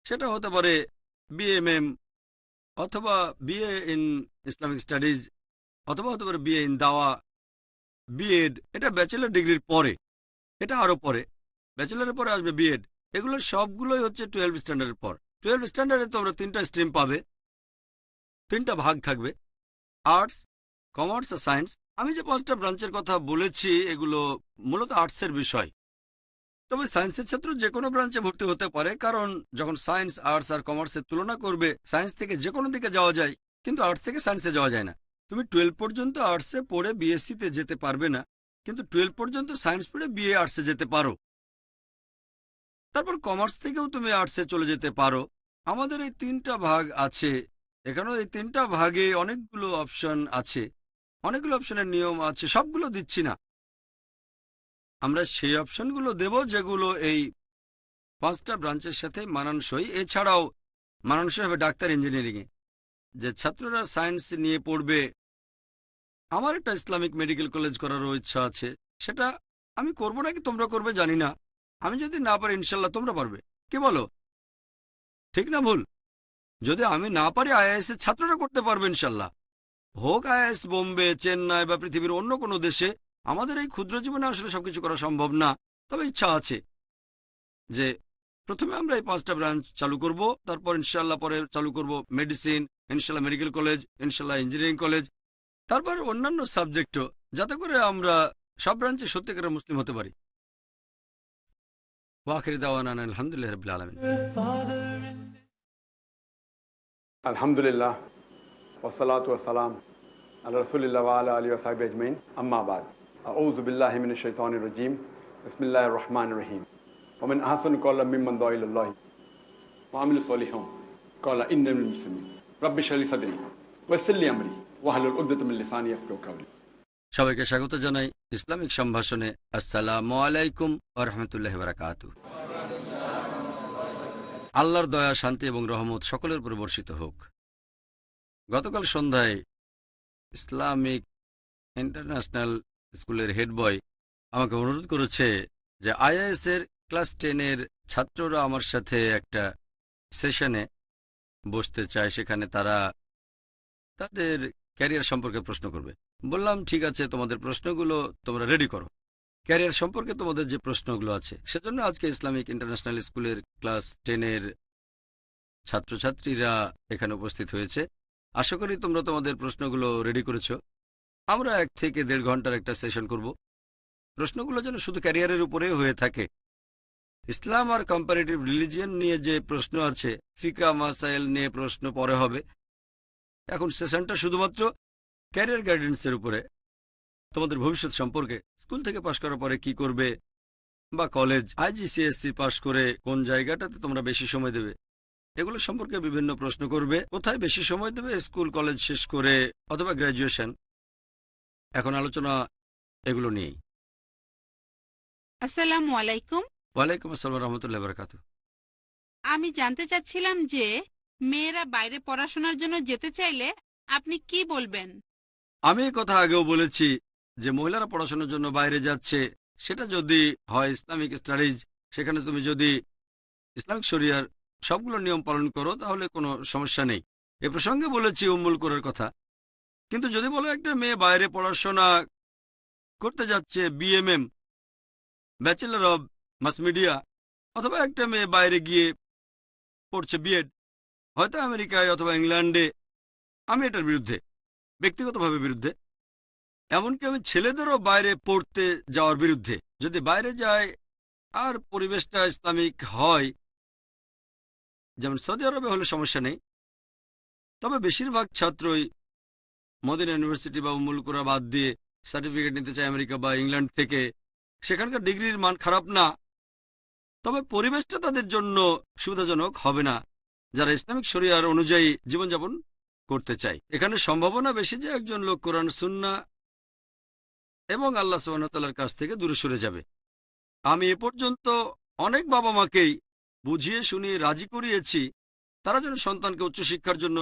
সেটা হতে পারে বিএমএম অথবা বিএ ইন ইসলামিক স্টাডিজ, অথবা হতে পারে বিএ ইন দাওয়া, বিএড। এটা ব্যাচেলর ডিগ্রির পরে, এটা আরও পরে। ব্যাচেলরের পরে আসবে বিএড। এগুলো সবগুলোই হচ্ছে 12 স্ট্যান্ডার্ডের পর। 12 স্ট্যান্ডার্ডে তোমরা 3টা স্ট্রিম পাবে, 3টা ভাগ থাকবে, আর্টস, কমার্স আর সায়েন্স। আমি যে 5টা ব্রাঞ্চের কথা বলেছি এগুলো মূলত আর্টসের বিষয়, তবে সায়েন্সের ছাত্র যে কোনো ব্রাঞ্চে ভর্তি হতে পারে, কারণ যখন সায়েন্স, আর্টস আর কমার্সের তুলনা করবে, সায়েন্স থেকে যে কোনো দিকে যাওয়া যায়, কিন্তু আর্টস থেকে সায়েন্সে যাওয়া যায় না। তুমি 12 পর্যন্ত আর্টসে পড়ে বিএসসিতে যেতে পারবে না, কিন্তু 12 পর্যন্ত সায়েন্স পড়ে বিএ আর্টসে যেতে পারো। তারপর কমার্স থেকেও তুমি আর্টসে চলে যেতে পারো। আমাদের এই 3টা ভাগ আছে। এখানেও এই 3টা ভাগে অনেকগুলো অপশন আছে, অনেকগুলো অপশনের নিয়ম আছে, সবগুলো দিচ্ছি না। আমরা সেই অপশনগুলো দেব যেগুলো এই 5টা ব্রাঞ্চের সাথে মানানসই। এছাড়াও মানানসই হবে ডাক্তার, ইঞ্জিনিয়ারিংয়ে। যে ছাত্ররা সায়েন্স নিয়ে পড়বে, আমার একটা ইসলামিক মেডিকেল কলেজ করারও ইচ্ছা আছে, সেটা আমি করবো নাকি তোমরা করবে জানি না। আমি যদি না পারি ইনশাল্লাহ তোমরা পারবে। কি বলো, ঠিক না ভুল? যদি আমি না পারি আইআইএস এর ছাত্ররা করতে পারবে ইনশাল্লাহ। হোক আইআইএস বোম্বে, চেন্নাই বা পৃথিবীর অন্য কোনো দেশে। আমাদের এই ক্ষুদ্র জীবনে আসলে সবকিছু করা সম্ভব না, তবে ইচ্ছা আছে যে প্রথমে আমরা এই 5টা ব্রাঞ্চ চালু করব, তারপর ইনশাআল্লাহ পরে চালু করব মেডিসিন, ইনশাআল্লাহ মেডিকেল কলেজ, ইনশাআল্লাহ ইঞ্জিনিয়ারিং কলেজ, তারপর অন্যান্য সাবজেক্টও, যাতে করে আমরা সব ব্রাঞ্চে সত্যিকারের মুসলিম হতে পারি। ওয়া আখির দাওয়ানা আলহামদুলিল্লাহি রাব্বিল আলামিন। আলহামদুলিল্লাহ ওয়াসসালাতু ওয়াসসালাম আলা রাসূলিল্লাহ ওয়া আলা আলিহি ওয়া সাহবিহি আজমাইন আম্মা বাদ আউযু বিল্লাহি মিনাশ শাইতানির রাজীম বিসমিল্লাহির রহমানির রহিম ওয়া মান আহসানু ক্বাওলাম মিম্মান দাআ ইলাল্লাহি ওয়া আমিলা সলিহান ক্বালা ইন্নী মিনাল মুসলিমিন রাব্বি ইশরাহ লি সাদরি ওয়া ইয়াসসির লি আমরি ওয়াহলুল উকদাতাম মিন লিসানি ইয়াফকাহু কাওলি। সবাইকে স্বাগত জানাই ইসলামিক সম্ভাষণে। আসসালামু আলাইকুম ওয়া রাহমাতুল্লাহি ওয়া বারাকাতুহু। আল্লাহর দয়া, শান্তি এবং রহমত সকলের উপর বর্ষিত হোক। গতকাল সন্ধ্যায় ইসলামিক ইন্টারন্যাশনাল স্কুলের হেড বয় আমাকে অনুরোধ করেছে যে আইএএস এর ক্লাস 10-এর ছাত্ররা আমার সাথে একটা সেশনে বসতে চায়, সেখানে তারা তাদের ক্যারিয়ার সম্পর্কে প্রশ্ন করবে। বললাম ঠিক আছে, তোমাদের প্রশ্নগুলো তোমরা রেডি করো। ক্যারিয়ার সম্পর্কে তোমাদের যে প্রশ্নগুলো আছে, সেজন্য আজকে ইসলামিক ইন্টারন্যাশনাল স্কুলের ক্লাস 10-এর ছাত্রছাত্রীরা এখানে উপস্থিত হয়েছে। আশা করি তোমরা তোমাদের প্রশ্নগুলো রেডি করেছ। আমরা 1 থেকে 1.5 ঘন্টার একটা সেশন করব। প্রশ্নগুলো যেন শুধু ক্যারিয়ারের উপরে হয়ে থাকে। ইসলাম আর কম্পারেটিভ রিলিজিয়ন নিয়ে যে প্রশ্ন আছে, ফিকা মাসাইল নিয়ে প্রশ্ন পরে হবে। এখন সেশনটা শুধুমাত্র ক্যারিয়ার গাইডেন্সের উপরে, তোমাদের ভবিষ্যৎ সম্পর্কে, স্কুল থেকে পাশ করার পরে কি করবে, বা কলেজ, আইজিসিএসসি পাশ করে কোন জায়গাটাতে তোমরা বেশি সময় দেবে, এগুলো সম্পর্কে বিভিন্ন প্রশ্ন করবে। কোথায় বেশি সময় দেবে, স্কুল কলেজ শেষ করে অথবা গ্র্যাজুয়েশন। এখন আলোচনা এগুলো নিয়েই। আসসালামু আলাইকুম। ওয়ালাইকুম আসসালাম রহমতুল্লাহ বারাকাতুহু। আমি জানতে চাচ্ছিলাম যে মেয়েরা বাইরে পড়াশোনার জন্য যেতে চাইলে আপনি কি বলবেন? আমি এই কথা আগেও বলেছি যে মহিলারা পড়াশোনার জন্য বাইরে যাচ্ছে, সেটা যদি হয় ইসলামিক স্টাডিজ, সেখানে তুমি যদি ইসলামিক শরিয়ার সবগুলো নিয়ম পালন করো তাহলে কোনো সমস্যা নেই। এ প্রসঙ্গে বলেছি উম্মুল কোরার কথা। কিন্তু যদি বলো একটা মেয়ে বাইরে পড়াশোনা করতে যাচ্ছে BMM, bachelor of mass media, অথবা একটা মেয়ে বাইরে গিয়ে পড়ছে বিএড, হয়তো আমেরিকায় অথবা ইংল্যান্ডে, আমি এটার বিরুদ্ধে, ব্যক্তিগতভাবে বিরুদ্ধে। এমনকি আমি ছেলেদেরও বাইরে পড়তে যাওয়ার বিরুদ্ধে। যদি বাইরে যায় আর পরিবেশটা ইসলামিক হয়, যেমন সৌদি আরবে হলে সমস্যা নেই। তবে বেশিরভাগ ছাত্রই মদিনা ইউনিভার্সিটি বা উম্মুল কোরা বাদ দিয়ে সার্টিফিকেট নিতে চায় আমেরিকা বা ইংল্যান্ড থেকে। সেখানকার ডিগ্রির মান খারাপ না, তবে পরিবেশটা তাদের জন্য সুবিধাজনক হবে না যারা ইসলামিক শরিয়ার অনুযায়ী জীবনযাপন করতে চায়। এখানে সম্ভাবনা বেশি যে একজন লোক কোরআন সুন্নাহ এবং আল্লাহ সুবহানাহু ওয়া তাআলার কাছ থেকে দূরে সরে যাবে। আমি এ পর্যন্ত অনেক বাবা মাকেই বুঝিয়ে শুনিয়ে রাজি করিয়েছি তারা যেন সন্তানকে উচ্চশিক্ষার জন্য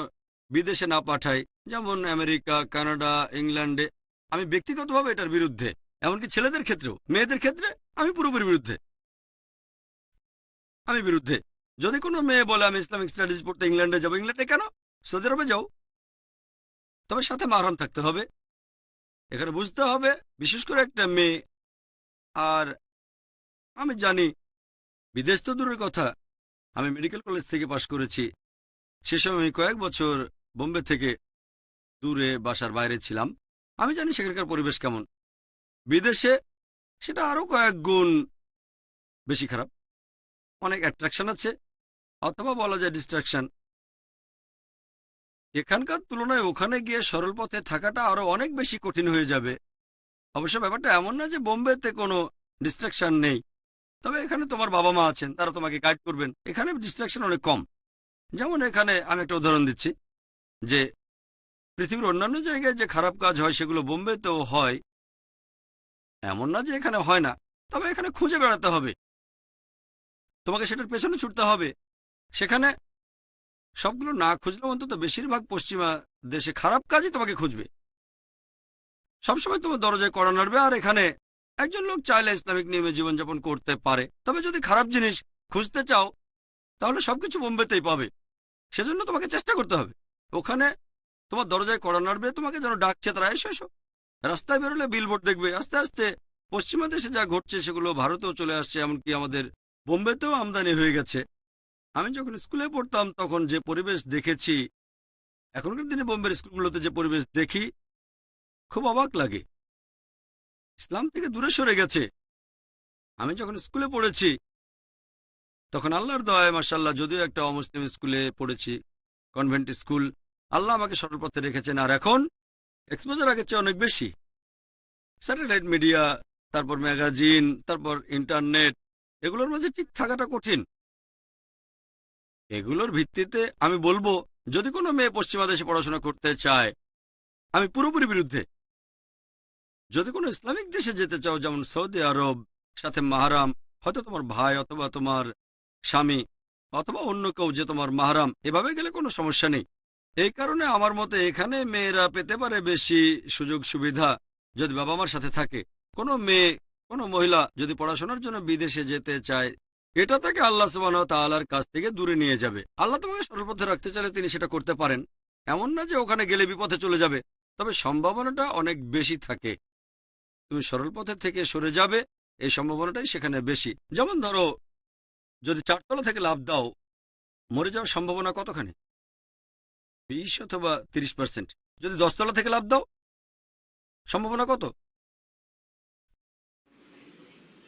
বিদেশে না পাঠায়, যেমন আমেরিকা, কানাডা, ইংল্যান্ডে। আমি ব্যক্তিগতভাবে এটার বিরুদ্ধে, এমনকি ছেলেদের ক্ষেত্রেও। মেয়েদের ক্ষেত্রে আমি পুরোপুরি বিরুদ্ধে। আমি বিরুদ্ধে। যদি কোনো মেয়ে বলে আমি ইসলামিক স্টাডিজ পড়তে ইংল্যান্ডে যাবো, ইংল্যান্ডে কেন, সৌদি আরবে যাও, তবে সাথে মাহরাম থাকতে হবে। এখানে বুঝতে হবে, বিশেষ করে একটা মেয়ে। আর আমি জানি বিদেশ তো দূরের কথা, আমি মেডিকেল কলেজ থেকে পাশ করেছি। সে সময় আমি কয়েক বছর বোম্বে থেকে দূরে বাসার বাইরে ছিলাম। আমি জানি সেখানকার পরিবেশ কেমন। বিদেশে সেটা আরও কয়েক গুণ বেশি খারাপ। অনেক অ্যাট্রাকশন আছে, অথবা বলা যায় ডিস্ট্রাকশন। এখানকার তুলনায় ওখানে গিয়ে সরল পথে থাকাটা আরও অনেক বেশি কঠিন হয়ে যাবে। অবশ্য ব্যাপারটা এমন না যে বোম্বেতে কোনো ডিস্ট্রাকশন নেই, তবে এখানে তোমার বাবা মা আছেন, তারা তোমাকে গাইড করবেন। এখানে ডিস্ট্রাকশন অনেক কম। যেমন এখানে আমি একটা উদাহরণ দিচ্ছি যে পৃথিবীর অন্যান্য জায়গায় যে খারাপ কাজ হয় সেগুলো বোম্বেতেও হয়, এমন না যে এখানে হয় না। তবে এখানে খুঁজে বেড়াতে হবে, তোমাকে সেটার পেছনে ছুটতে হবে। সেখানে সবগুলো না খুঁজলেও অন্তত বেশিরভাগ পশ্চিমা দেশে খারাপ কাজই তোমাকে খুঁজবে। সবসময় তোমার দরজায় কড়া নাড়বে। আর এখানে একজন লোক চাইলে ইসলামিক নিয়মে জীবনযাপন করতে পারে, তবে যদি খারাপ জিনিস খুঁজতে চাও তাহলে সবকিছু বোম্বেতেই পাবে। সেজন্য তোমাকে চেষ্টা করতে হবে। ওখানে তোমার দরজায় কড়া নাড়বে, তোমাকে যেন ডাকছে তারা, এসো এসো। রাস্তায় বেরোলে বিলবোর্ড দেখবে। আস্তে আস্তে পশ্চিমা দেশে যা ঘটছে সেগুলো ভারতেও চলে আসছে, এমনকি আমাদের বোম্বেতেও আমদানি হয়ে গেছে। আমি যখন স্কুলে পড়তাম তখন যে পরিবেশ দেখেছি, এখনকার দিনে বোম্বের স্কুলগুলোতে যে পরিবেশ দেখি, খুব অবাক লাগে। ইসলাম থেকে দূরে সরে গেছে। আমি যখন স্কুলে পড়েছি তখন আল্লাহর দয়ায় মাশাআল্লাহ, যদিও একটা অমুসলিম স্কুলে পড়েছি, কনভেন্ট স্কুল, আল্লাহ আমাকে সরল পথে রেখেছেন। আর এখন এক্সপোজার আগের চেয়ে অনেক বেশি। স্যাটেলাইট মিডিয়া, তারপর ম্যাগাজিন, তারপর ইন্টারনেট, এগুলোর মাঝে ঠিক থাকাটা কঠিন। এগুলোর ভিত্তিতে আমি বলবো, যদি কোনো মেয়ে পশ্চিমা দেশে পড়াশোনা করতে চায়, আমি পুরোপুরি বিরুদ্ধে। যদি কোনো ইসলামিক দেশে যেতে চাও, যেমন সৌদি আরব, সাথে মাহারাম, হয়তো তোমার ভাই অথবা তোমার স্বামী অথবা অন্য কেউ যে তোমার মাহারাম, এভাবে গেলে কোনো সমস্যা নেই। এই কারণে আমার মতে এখানে মেয়েরা পেতে পারে বেশি সুযোগ সুবিধা যদি বাবা মার সাথে থাকে। কোনো মেয়ে, কোনো মহিলা যদি পড়াশোনার জন্য বিদেশে যেতে চায়, এটা তাকে আল্লাহ সুবহানাহু ওয়া তাআলার কাছ থেকে দূরে নিয়ে যাবে। আল্লাহ তোমাকে সরল পথে রাখতে চাইলে তিনি সেটা করতে পারেন। এমন না যে ওখানে গেলে বিপথে চলে যাবে, তবে সম্ভাবনাটা অনেক বেশি থাকে। তুমি সরল পথের থেকে সরে যাবে, এই সম্ভাবনাটাই সেখানে বেশি। যেমন ধরো, যদি 4 তলা থেকে লাফ দাও, মরে যাওয়ার সম্ভাবনা কতখানি? 20 অথবা 30%। যদি 10 তলা থেকে লাফ দাও, সম্ভাবনা কত?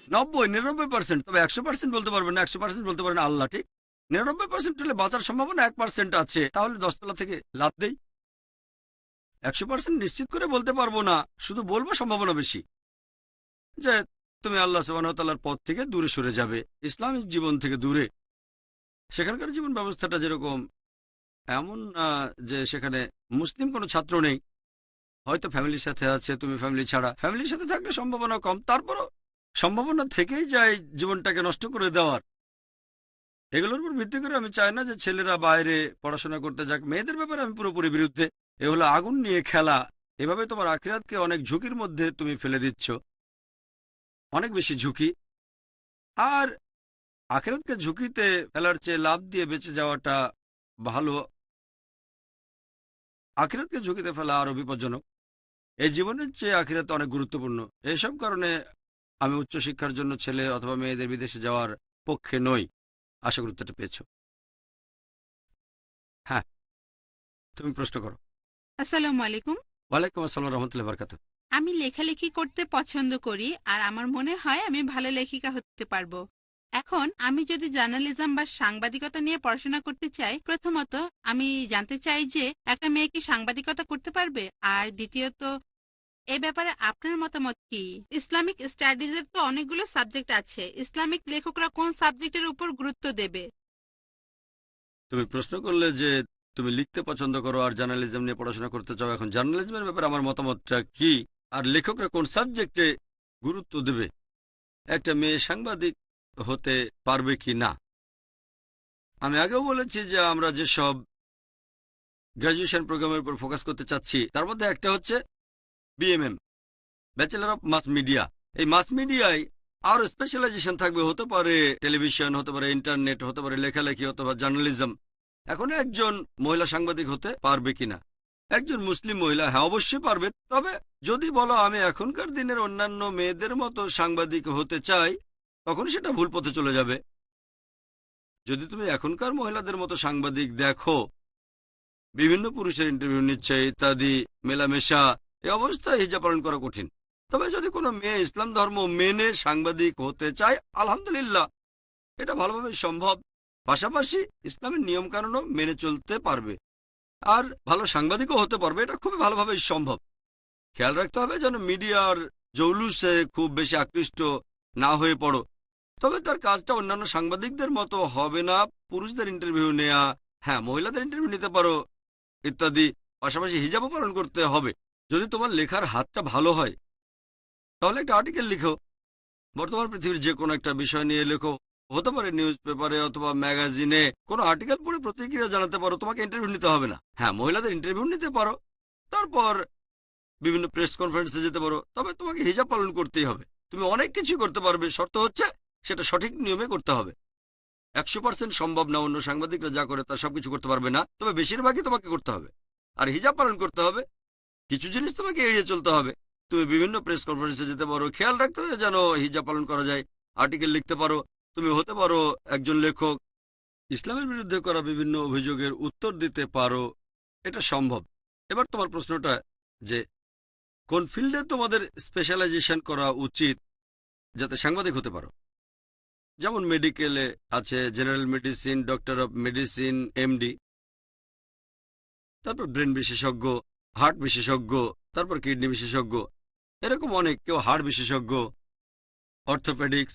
90-99%। তবে 100% বলতে পারবেন না, 100% বলতে পারেন আল্লাহ, ঠিক? 99% হলে বাঁচার সম্ভাবনা 1% আছে। তাহলে 10 তলা থেকে লাফ দেই। 100% নিশ্চিত করে বলতে পারবো না, শুধু বলবো সম্ভাবনা বেশি যে তুমি আল্লাহ সুবহানাহু ওয়া তাআলার পথ থেকে দূরে সরে যাবে, ইসলামিক জীবন থেকে দূরে। সেখানকার জীবন ব্যবস্থাটা যেরকম, এমন না যে সেখানে মুসলিম কোনো ছাত্র নেই। হয়তো ফ্যামিলির সাথে আছে, তুমি ফ্যামিলি ছাড়া। ফ্যামিলির সাথে থাকলে সম্ভাবনা কম, তারপরও সম্ভাবনা থেকেই যায় জীবনটাকে নষ্ট করে দেওয়ার। এগুলোর উপর ভিত্তি করে আমি চাই না যে ছেলেরা বাইরে পড়াশোনা করতে যাক। মেয়েদের ব্যাপারে আমি পুরোপুরি বিরুদ্ধে। এ হলো আগুন নিয়ে খেলা। এভাবে তোমার আখিরাতকে অনেক ঝুঁকির মধ্যে তুমি ফেলে দিচ্ছ, অনেক বেশি ঝুঁকি। আর আখিরাতকে ঝুঁকিতে ফেলার চেয়ে লাভ দিয়ে বেঁচে যাওয়াটা ভালো। আখিরাতকে ঝুঁকিতে ফেলা আরো বিপজ্জনক। এই জীবনের চেয়ে আখিরাত অনেক গুরুত্বপূর্ণ। এইসব কারণে আমি উচ্চশিক্ষার জন্য ছেলে অথবা মেয়েদের বিদেশে যাওয়ার পক্ষে নই। আশা করি উত্তরটা পেয়েছ। হ্যাঁ, তুমি প্রশ্ন করো। আসসালামু আলাইকুম। ওয়ালাইকুম আসসালাম রহমতুল্লাহ বারকাতুহু। আমি লেখালেখি করতে পছন্দ করি আর আমার মনে হয় আমি ভালো লেখিকা হতে পারবো। এখন আমি যদি জার্নালিজম বা সাংবাদিকতা নিয়ে পড়াশোনা করতে চাই, প্রথমত আমি জানতে চাই যে একটা মেয়ে কি সাংবাদিকতা করতে পারবে, আর দ্বিতীয়ত এ ব্যাপারে আপনার মতামত কি? ইসলামিক স্টাডিজের তো অনেকগুলো সাবজেক্ট আছে, ইসলামিক লেখকরা কোন সাবজেক্টের উপর গুরুত্ব দেবে? তুমি প্রশ্ন করলে যে তুমি লিখতে পছন্দ করো আর জার্নালিজম নিয়ে পড়াশোনা করতে চাও। এখন জার্নালিজমের ব্যাপারে আমার মতামতটা কি, আর লেখকরা কোন সাবজেক্টে গুরুত্ব দেবে, একটা মেয়ে সাংবাদিক হতে পারবে কি না। আমি আগেও বলেছি যে আমরা যেসব গ্র্যাজুয়েশন প্রোগ্রামের উপর ফোকাস করতে চাচ্ছি, তার মধ্যে একটা হচ্ছে BMM, bachelor of mass media. এই মাস মিডিয়ায় আরও স্পেশালাইজেশন থাকবে, হতে পারে টেলিভিশন, হতে পারে ইন্টারনেট, হতে পারে লেখালেখি অথবা জার্নালিজম। এখন একজন মহিলা সাংবাদিক হতে পারবে কিনা, একজন মুসলিম মহিলা, হ্যাঁ অবশ্যই পারবে। তবে যদি বলো আমি এখনকার দিনের অন্যান্য মেয়েদের মতো সাংবাদিক হতে চাই, তখন সেটা ভুল পথে চলে যাবে। যদি তুমি এখনকার মহিলাদের মতো সাংবাদিক দেখো, বিভিন্ন পুরুষের ইন্টারভিউ নিচ্ছে ইত্যাদি, মেলামেশা, এই অবস্থায় হিজাব পালন করা কঠিন। তবে যদি কোনো মেয়ে ইসলাম ধর্ম মেনে সাংবাদিক হতে চায়, আলহামদুলিল্লাহ, এটা ভালোভাবে সম্ভব। পাশাপাশি ইসলামের নিয়মকানুনও মেনে চলতে পারবে আর ভালো সাংবাদিকও হতে পারবে। এটা খুবই ভালোভাবেই সম্ভব। খেয়াল রাখতে হবে যেন মিডিয়ার জৌলুসে খুব বেশি আকৃষ্ট না হয়ে পড়ো। তবে তার কাজটা অন্যান্য সাংবাদিকদের মতো হবে না। পুরুষদের ইন্টারভিউ নেয়া, হ্যাঁ মহিলাদের ইন্টারভিউ নিতে পারো ইত্যাদি। পাশাপাশি হিজাবও পালন করতে হবে। যদি তোমার লেখার হাতটা ভালো হয়, তাহলে একটা আর্টিকেল লিখো, বর্তমান পৃথিবীর যে কোনো একটা বিষয় নিয়ে লেখো, হতে পারে নিউজ পেপারে অথবা ম্যাগাজিনে। কোনো আর্টিকেল পড়ে প্রতিক্রিয়া জানাতে পারো, তোমাকে ইন্টারভিউ নিতে হবে না। হ্যাঁ মহিলাদের ইন্টারভিউ নিতে পারো, তারপর বিভিন্ন প্রেস কনফারেন্সে যেতে পারো। তবে তোমাকে হিজাব পালন করতেই হবে। তুমি অনেক কিছু করতে পারবে, শর্ত হচ্ছে সেটা সঠিক নিয়মে করতে হবে। 100% সম্ভব না, অন্য সাংবাদিকরা যা করে তার সবকিছু করতে পারবে না, তবে বেশিরভাগই তোমাকে করতে হবে। আর হিজাব পালন করতে হবে। কিছু জিনিস তোমাকে এড়িয়ে চলতে হবে। তুমি বিভিন্ন প্রেস কনফারেন্সে যেতে পারো, খেয়াল রাখতে হবে যেন হিজাব পালন করা যায়। আর্টিকেল লিখতে পারো, তুমি হতে পারো একজন লেখক, ইসলামের বিরুদ্ধে করা বিভিন্ন অভিযোগের উত্তর দিতে পারো, এটা সম্ভব। এবার তোমার প্রশ্নটা যে কোন ফিল্ডে তোমাদের স্পেশালাইজেশন করা উচিত যাতে সাংবাদিক হতে পারো। যেমন মেডিকেলে আছে general medicine, doctor of medicine, MD, তারপর ব্রেন বিশেষজ্ঞ, হার্ট বিশেষজ্ঞ, তারপর কিডনি বিশেষজ্ঞ, এরকম অনেক। কেউ হার্ট বিশেষজ্ঞ, orthopaedics,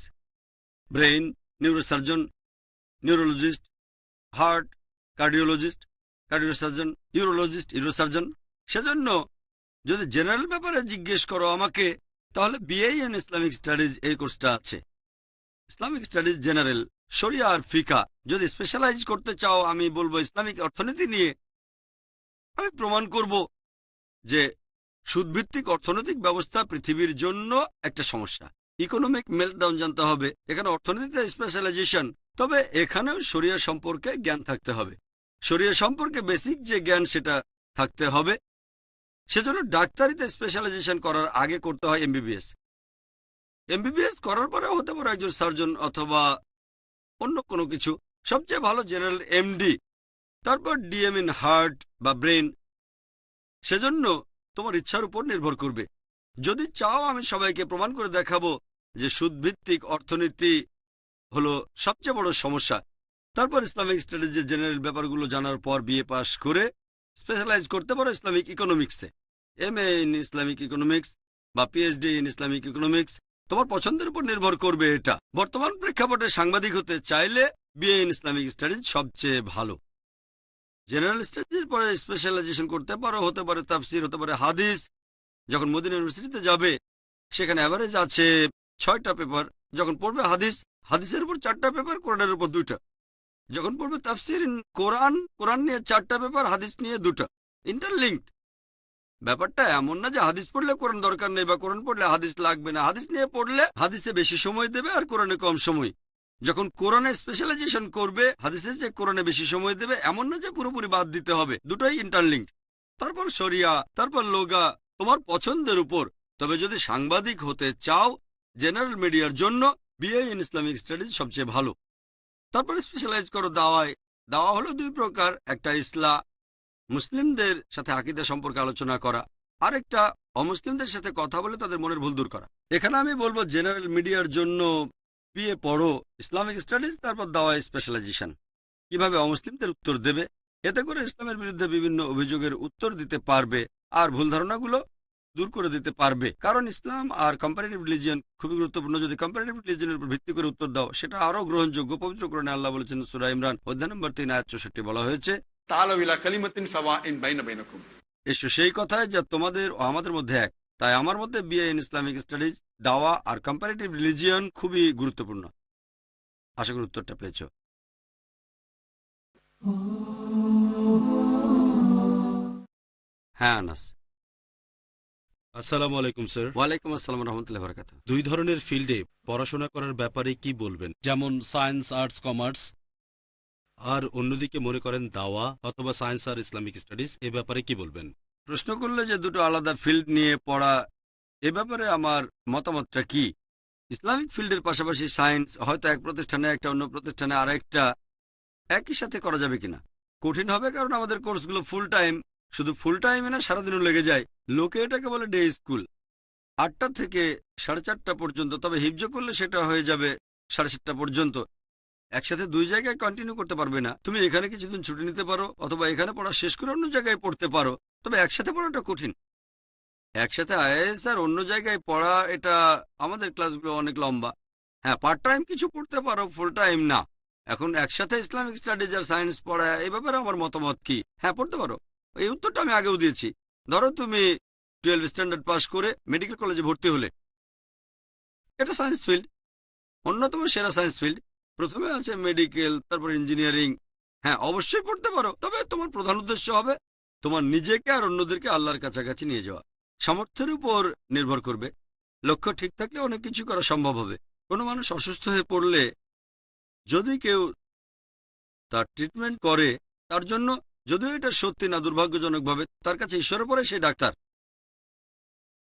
brain, neurosurgeon, neurologist, heart, cardiologist, cardiosurgeon, urologist, urosurgeon. সেজন্য যদি জেনারেল ব্যাপারে জিজ্ঞেস করো আমাকে, তাহলে বিএ ইন ইসলামিক স্টাডিজ এই কোর্সটা আছে। ইসলামিক স্টাডিজ জেনারেল, শরিয়া আর ফিকা। যদি স্পেশালাইজ করতে চাও, আমি বলবো ইসলামিক অর্থনীতি নিয়ে। আমি প্রমাণ করব যে সুদভিত্তিক অর্থনৈতিক ব্যবস্থা পৃথিবীর জন্য একটা সমস্যা। ইকোনমিক মেল্টডাউন জানতে হবে, এখানে অর্থনীতিতে স্পেশালাইজেশন। তবে এখানেও শরিয়া সম্পর্কে জ্ঞান থাকতে হবে। শরিয়া সম্পর্কে বেসিক যে জ্ঞান সেটা থাকতে হবে। সেজন্য ডাক্তারিতে স্পেশালাইজেশন করার আগে করতে হয় এমবিবিএস। এমবিবিএস করার পরে হতে পারে একজন সার্জন অথবা অন্য কোনো কিছু। সবচেয়ে ভালো জেনারেল এমডি, তারপর ডিএম ইন হার্ট বা ব্রেন। সেজন্য তোমার ইচ্ছার উপর নির্ভর করবে। যদি চাও আমি সবাইকে প্রমাণ করে দেখাবো যে সুদভিত্তিক অর্থনীতি হলো সবচেয়ে বড় সমস্যা। তারপর ইসলামিক স্টাডিজের জেনারেল ব্যাপারগুলো জানার পর বিএ পাস করে স্পেশালাইজ করতে পারো ইসলামিক ইকোনমিক্সে, এমএ ইন ইসলামিক ইকোনমিক্স বা পিএইচডি ইন ইসলামিক ইকোনমিক্স। তোমার পছন্দের উপর নির্ভর করবে এটা। বর্তমান প্রেক্ষাপটে সাংবাদিক হতে চাইলে বিএ ইন ইসলামিক স্টাডিজ সবচেয়ে ভালো। জেনারেল স্টাডিজের পরে স্পেশালাইজেশন করতে পারো, হতে পারে তাফসির, হতে পারে হাদিস। যখন মদিনা ইউনিভার্সিটিতে যাবে সেখানে অ্যাভারেজ আছে 6টা পেপার। যখন পড়বে হাদিস, হাদিসের উপর 4টা পেপার, কোরআনের উপর 2টা। যখন পড়বে তাফসির কোরআন, কোরআন নিয়ে 4টা পেপার, হাদিস নিয়ে 2টা। ইন্টারলিঙ্কড। ব্যাপারটা এমন না যে হাদিস পড়লে কোরআন দরকার নেই বা কোরআন পড়লে হাদিস লাগবে না। হাদিস নিয়ে পড়লে হাদিসে বেশি সময় দেবে আর কোরআনে কম সময়। যখন কোরআনে স্পেশালাইজেশন করবে, হাদিসে যে কোরআনে বেশি সময় দেবে এমন না যে পুরোপুরি বাদ দিতে হবে। দুটোই ইন্টারলিঙ্কড। তারপর শরিয়া, তারপর লোগা, তোমার পছন্দের উপর। তবে যদি সাংবাদিক হতে চাও জেনারেল মিডিয়ার জন্য বিএ ইন ইসলামিক স্টাডিজ সবচেয়ে ভালো। তারপর স্পেশালাইজ করো দাওয়ায়। দাওয়া হলো 2 প্রকার, একটা ইসলাম, মুসলিমদের সাথে আকীদা সম্পর্কে আলোচনা করা, আরেকটা অমুসলিমদের সাথে কথা বলে তাদের মনের ভুল দূর করা। এখানে আমি বলবো জেনারেল মিডিয়ার জন্য বিএ পড়ো, ইসলামিক স্টাডিজ, তারপর দাওয়ায় স্পেশালাইজেশন। কিভাবে অমুসলিমদের উত্তর দেবে, এতে করে ইসলামের বিরুদ্ধে বিভিন্ন অভিযোগের উত্তর দিতে পারবে আর ভুল ধারণাগুলো দূর করে দিতে পারবে। কারণ ইসলাম আর কম্পারেটিভ রিলিজিয়ন খুবই গুরুত্বপূর্ণ। যদি কম্পারেটিভ রিলিজিয়নের উপর ভিত্তি করে উত্তর দাও, সেটা আরো গ্রহণযোগ্য। পবিত্র কোরআনে আল্লাহ বলেছেন, সূরা ইমরান অধ্যায় নম্বর 3 আয়াত 64 বলা হয়েছে, তাআলাউ ইলা কালিমাতিন সাওয়াইন বাইনা বাইনাকুম। এসো সেই কথায় যা তোমাদের ও আমাদের মধ্যে এক। তাই আমার মধ্যে বিএ ইন ইসলামিক স্টাডিজ, দাওয়া আর কম্পারেটিভ রিলিজিয়ন খুবই গুরুত্বপূর্ণ। আশা করি উত্তরটা পেয়েছ। হ্যাঁ আনাস। আসসালামু আলাইকুম স্যার। ওয়ালাইকুম আসসালাম রহমতুল্লাহ বারাকাতুহু। 2 ধরনের ফিল্ডে পড়াশোনা করার ব্যাপারে কি বলবেন? যেমন সায়েন্স, আর্টস, কমার্স। আর অন্যদিকে মনে করেন দাওয়া অথবা সায়েন্স আর ইসলামিক স্টাডিজ, এ ব্যাপারে কি বলবেন? প্রশ্ন করলে যে দুটো আলাদা ফিল্ড নিয়ে পড়া, এ ব্যাপারে আমার মতামতটা কি। ইসলামিক ফিল্ডের পাশাপাশি সায়েন্স হয়তো এক প্রতিষ্ঠানে একটা, অন্য প্রতিষ্ঠানে আরেকটা, একই সাথে করা যাবে কিনা কঠিন হবে। কারণ আমাদের কোর্সগুলো ফুল টাইম। শুধু ফুল টাইমে না, সারাদিনও লেগে যায়। লোকে এটাকে বলে ডে স্কুল, 8টা থেকে 4:30 পর্যন্ত। তবে হিফজ করলে সেটা হয়ে যাবে 7:30 পর্যন্ত। একসাথে 2 জায়গায় কন্টিনিউ করতে পারবে না। তুমি এখানে কিছুদিন ছুটি নিতে পারো, অথবা এখানে পড়া শেষ করে অন্য জায়গায় পড়তে পারো। তবে একসাথে পড়াটা কঠিন। একসাথে আইএএস আর অন্য জায়গায় পড়া, এটা আমাদের ক্লাসগুলো অনেক লম্বা। হ্যাঁ, পার্ট টাইম কিছু পড়তে পারো, ফুল টাইম না। এখন একসাথে ইসলামিক স্টাডিজ আর সায়েন্স পড়া, এই ব্যাপারে আমার মতামত কি। হ্যাঁ, পড়তে পারো। এই উত্তরটা আমি আগেও দিয়েছি। ধরো তুমি 12 স্ট্যান্ডার্ড পাস করে মেডিকেল কলেজে ভর্তি হলে, এটা সায়েন্স ফিল্ড, অন্যতম সেরা সায়েন্স ফিল্ড। প্রথমে আছে মেডিকেল, তারপর ইঞ্জিনিয়ারিং। হ্যাঁ, অবশ্যই পড়তে পারো। তবে তোমার প্রধান উদ্দেশ্য হবে তোমার নিজেকে আর অন্যদেরকে আল্লাহর কাছাকাছি নিয়ে যাওয়া। সামর্থ্যের উপর নির্ভর করবে। লক্ষ্য ঠিক থাকলে অনেক কিছু করা সম্ভব হবে। কোনো মানুষ অসুস্থ হয়ে পড়লে যদি কেউ তার ট্রিটমেন্ট করে, তার জন্য, যদিও এটা সত্যি না, দুর্ভাগ্যজনকভাবে তার কাছে ঈশ্বরের পরে সে ডাক্তার।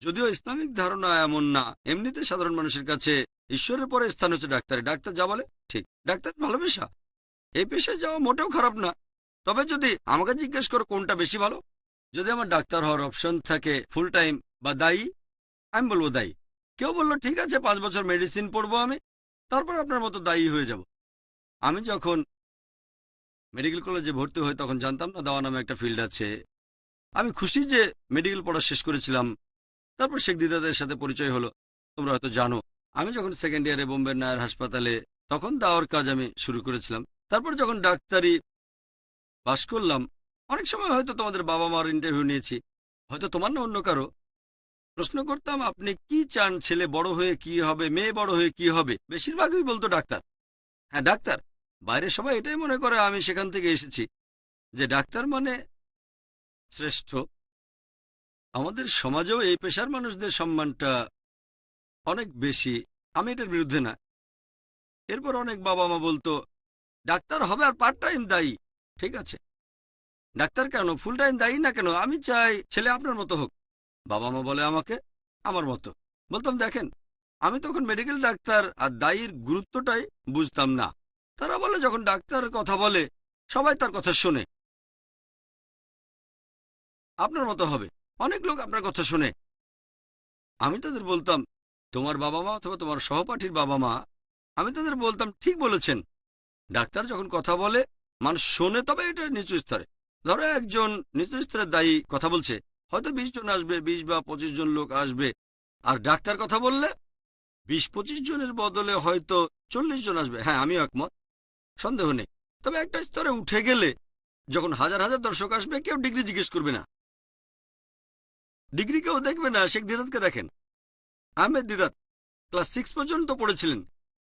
যদিও ইসলামিক ধারণা এমন না, এমনিতে সাধারণ মানুষের কাছে ঈশ্বরের পরে স্থান হচ্ছে ডাক্তারি। ডাক্তার যা বলে ঠিক। ডাক্তার ভালো পেশা, এই পেশায় যাওয়া মোটেও খারাপ না। তবে যদি আমাকে জিজ্ঞেস করো কোনটা বেশি ভালো, যদি আমার ডাক্তার হওয়ার অপশন থাকে ফুল টাইম বা দায়ী, আমি বলবো দায়ী। কেউ বললো ঠিক আছে 5 বছর মেডিসিন পড়বো আমি, তারপর আপনার মতো দায়ী হয়ে যাব। আমি যখন মেডিকেল কলেজে ভর্তি হই তখন জানতাম না দাওয়া নামে একটা ফিল্ড আছে। আমি খুশি যে মেডিকেল পড়া শেষ করেছিলাম। তারপর শেখ দিদাদের সাথে পরিচয় হলো, তোমরা হয়তো জানো। আমি যখন সেকেন্ড ইয়ারে বোম্বের নায়ার হাসপাতালে, তখন দাওয়ার কাজ আমি শুরু করেছিলাম। তারপর যখন ডাক্তারি পাশ করলাম, অনেক সময় হয়তো তোমাদের বাবা মার ইন্টারভিউ নিয়েছি, হয়তো তোমার না অন্য কারো। প্রশ্ন করতাম আপনি কি চান, ছেলে বড় হয়ে কি হবে, মেয়ে বড় হয়ে কি হবে, বেশিরভাগই বলতো ডাক্তার। হ্যাঁ ডাক্তার। বাইরে সবাই এটাই মনে করে আমি সেখান থেকে এসেছি, যে ডাক্তার মানে শ্রেষ্ঠ। আমাদের সমাজেও এই পেশার মানুষদের সম্মানটা অনেক বেশি। আমি এটার বিরুদ্ধে না। এরপর অনেক বাবা মা বলতো ডাক্তার হবে আর পার্ট টাইম দায়ী। ঠিক আছে, ডাক্তার কেন, ফুল টাইম দায়ী না কেন, আমি চাই ছেলে আপনার মতো হোক। বাবা মা বলে আমাকে আমার মতো। বলতাম দেখেন, আমি তখন মেডিকেল ডাক্তার আর দায়ীর গুরুত্বটাই বুঝতাম না। তারা বলে যখন ডাক্তার কথা বলে সবাই তার কথা শোনে, আপনার মতো হবে, অনেক লোক আপনার কথা শোনে। আমি তাদের বলতাম তোমার বাবা মা অথবা তোমার সহপাঠীর বাবা মা, আমি তাদের বলতাম ঠিক বলেছেন, ডাক্তার যখন কথা বলে মানুষ শোনে, তবে এটা নিচু স্তরে। ধরো একজন নিচু স্তরের দায়ী কথা বলছে, হয়তো 20 জন আসবে, 20 বা 25 জন লোক আসবে। আর ডাক্তার কথা বললে 20-25 জনের বদলে হয়তো 40 জন আসবে। হ্যাঁ আমিও একমত, সন্দেহ নেই। তবে একটা স্তরে উঠে গেলে যখন হাজার হাজার দর্শক আসবে, কেউ ডিগ্রি জিজ্ঞেস করবে না, ডিগ্রি কেউ দেখবে না। শেখ দিদাতকে দেখেন, আহমেদ দিদাত ক্লাস 6 পর্যন্ত পড়েছিলেন।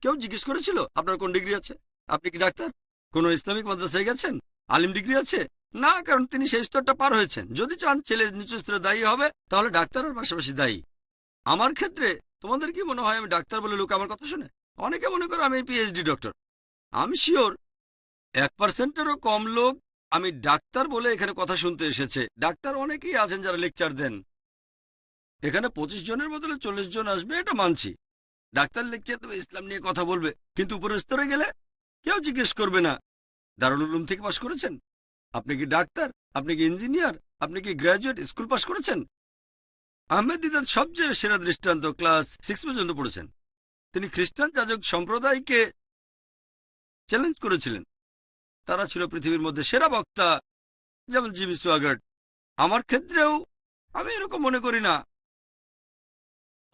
কেউ জিজ্ঞেস করেছিল আপনার কোন ডিগ্রি আছে, আপনি কি ডাক্তার, কোন ইসলামিক মাদ্রাসায় গেছেন, আলিম ডিগ্রি আছে? না, কারণ তিনি সেই স্তরটা পার হয়েছেন। যদি চান ছেলে নিচু স্তরে দায়ী হবে, তাহলে ডাক্তারের পাশাপাশি দায়ী। আমার ক্ষেত্রে তোমাদের কি মনে হয় আমি ডাক্তার বলে লোক আমার কথা শুনে? অনেকে মনে করে আমি পিএইচডি ডক্টর। আমি শিওর 1%-এরও কম লোক আমি ডাক্তার বলে এখানে কথা শুনতে এসেছে। ডাক্তার অনেকেই আছেন যারা লেকচার দেন। এখানে 25 জনের বদলে 40 জন আসবে, এটা মানছি। ডাক্তার লেকচার তবে ইসলাম নিয়ে কথা বলবে, কিন্তু উপরের স্তরে গেলে কেউ জিজ্ঞেস করবে না দারুল উলুম থেকে পাশ করেছেন, আপনি কি ডাক্তার, আপনি কি ইঞ্জিনিয়ার, আপনি কি গ্র্যাজুয়েট স্কুল পাশ করেছেন। আহমেদ দিদাত সবচেয়ে সেরা দৃষ্টান্ত, ক্লাস 6 পর্যন্ত পড়েছেন। তিনি খ্রিস্টান যাজক সম্প্রদায়কে চ্যালেঞ্জ করেছিলেন। তারা ছিল পৃথিবীর মধ্যে সেরা বক্তা, যেমন জিমি সোয়াগার্ট। আমার ক্ষেত্রেও আমি এরকম মনে করি না।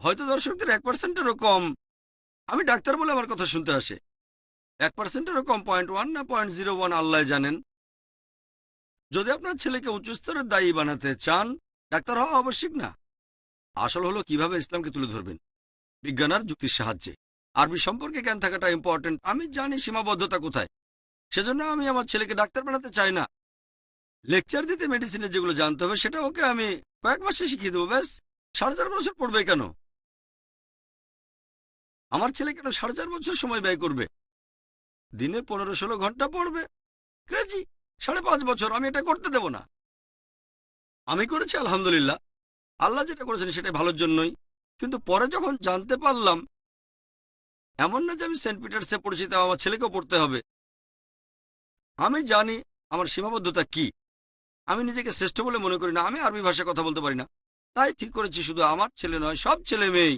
হয়তো দর্শকদের 1%-এরও কম আমি ডাক্তার বলে আমার কথা শুনতে আসে। 1%-এরও কম, 0.1 না 0.01 আল্লাহ জানেন। যদি আপনার ছেলেকে উচ্চ স্তরের দায়ী বানাতে চান, ডাক্তার হওয়া আবশ্যিক না। আসল হলো কিভাবে ইসলামকে তুলে ধরবেন, বিজ্ঞান আর যুক্তির সাহায্যে। আরবি সম্পর্কে জ্ঞান থাকাটা ইম্পর্টেন্ট। আমি জানি সীমাবদ্ধতা কোথায়, সেজন্য আমি আমার ছেলেকে ডাক্তার বানাতে চাই না। লেকচার দিতে মেডিসিনের যেগুলো জানতে হবে সেটা ওকে আমি কয়েক মাসে শিখিয়ে দেবো, ব্যাস। 4.5 বছর পড়বে কেন? আমার ছেলে কেন 4.5 বছর সময় ব্যয় করবে? দিনে 15-16 ঘন্টা পড়বে। ক্রেজি, 5.5 বছর আমি এটা করতে দেব না। আমি করেছি আলহামদুলিল্লাহ, আল্লাহ যেটা করেছেন সেটাই ভালোর জন্যই। কিন্তু পরে যখন জানতে পারলাম, এমন না যে আমি সেন্ট পিটার্সে পড়েছি তাও আমার ছেলেকেও পড়তে হবে। আমি জানি আমার সীমাবদ্ধতা কি। আমি নিজেকে শ্রেষ্ঠ বলে মনে করি না। আমি আরবি ভাষায় কথা বলতে পারি না, তাই ঠিক করেছি শুধু আমার ছেলে নয়, সব ছেলে মেয়েই,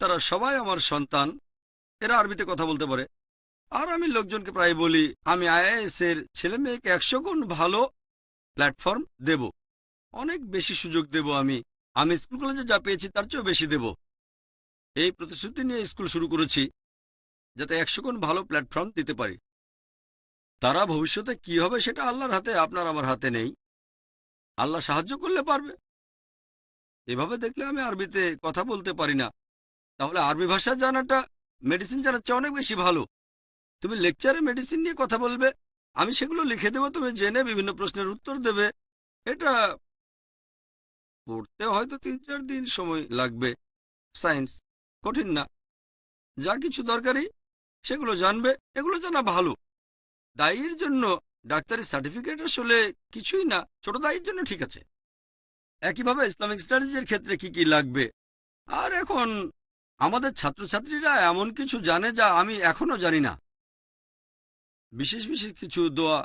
তারা সবাই আমার সন্তান। এরা আরবিতে কথা বলতে পারে। আর আমি লোকজনকে প্রায় বলি আমি আইএএস এর ছেলে মেয়েকে 100 গুণ ভালো প্ল্যাটফর্ম দেব, অনেক বেশি সুযোগ দেব। আমি স্কুল কলেজে যা পেয়েছি তার চেয়েও বেশি দেব। এই প্রতিশ্রুতি নিয়ে স্কুল শুরু করেছি, যাতে 100 গুণ ভালো প্ল্যাটফর্ম দিতে পারি। তারা ভবিষ্যতে কি হবে সেটা আল্লাহর হাতে, আপনার আমার হাতে নেই। আল্লাহ সাহায্য করলে পারবে। এভাবে দেখলে আমি আরবিতে কথা বলতে পারি না। তাহলে আরবি ভাষা জানাটা মেডিসিন জানার চেয়ে অনেক বেশি ভালো। তুমি লেকচারে মেডিসিন নিয়ে কথা বলবে, আমি সেগুলো লিখে দেবো, তুমি জেনে বিভিন্ন প্রশ্নের উত্তর দেবে। এটা পড়তে হয়তো 3-4 দিন সময় লাগবে। সায়েন্স কঠিন না। যা কিছু দরকারি সেগুলো জানবে, এগুলো জানা ভালো। দায়ীর জন্য ডাক্তারি সার্টিফিকেট আসলে কিছুই না, ছোট দায়ীর জন্য ঠিক আছে। একইভাবে ইসলামিক স্ট্র্যাটেজির ক্ষেত্রে কি কি লাগবে আর এখন আমাদের ছাত্রছাত্রীরা এমন কিছু জানে যা আমি এখনো জানি না, বিশেষ বিশেষ কিছু দোয়া।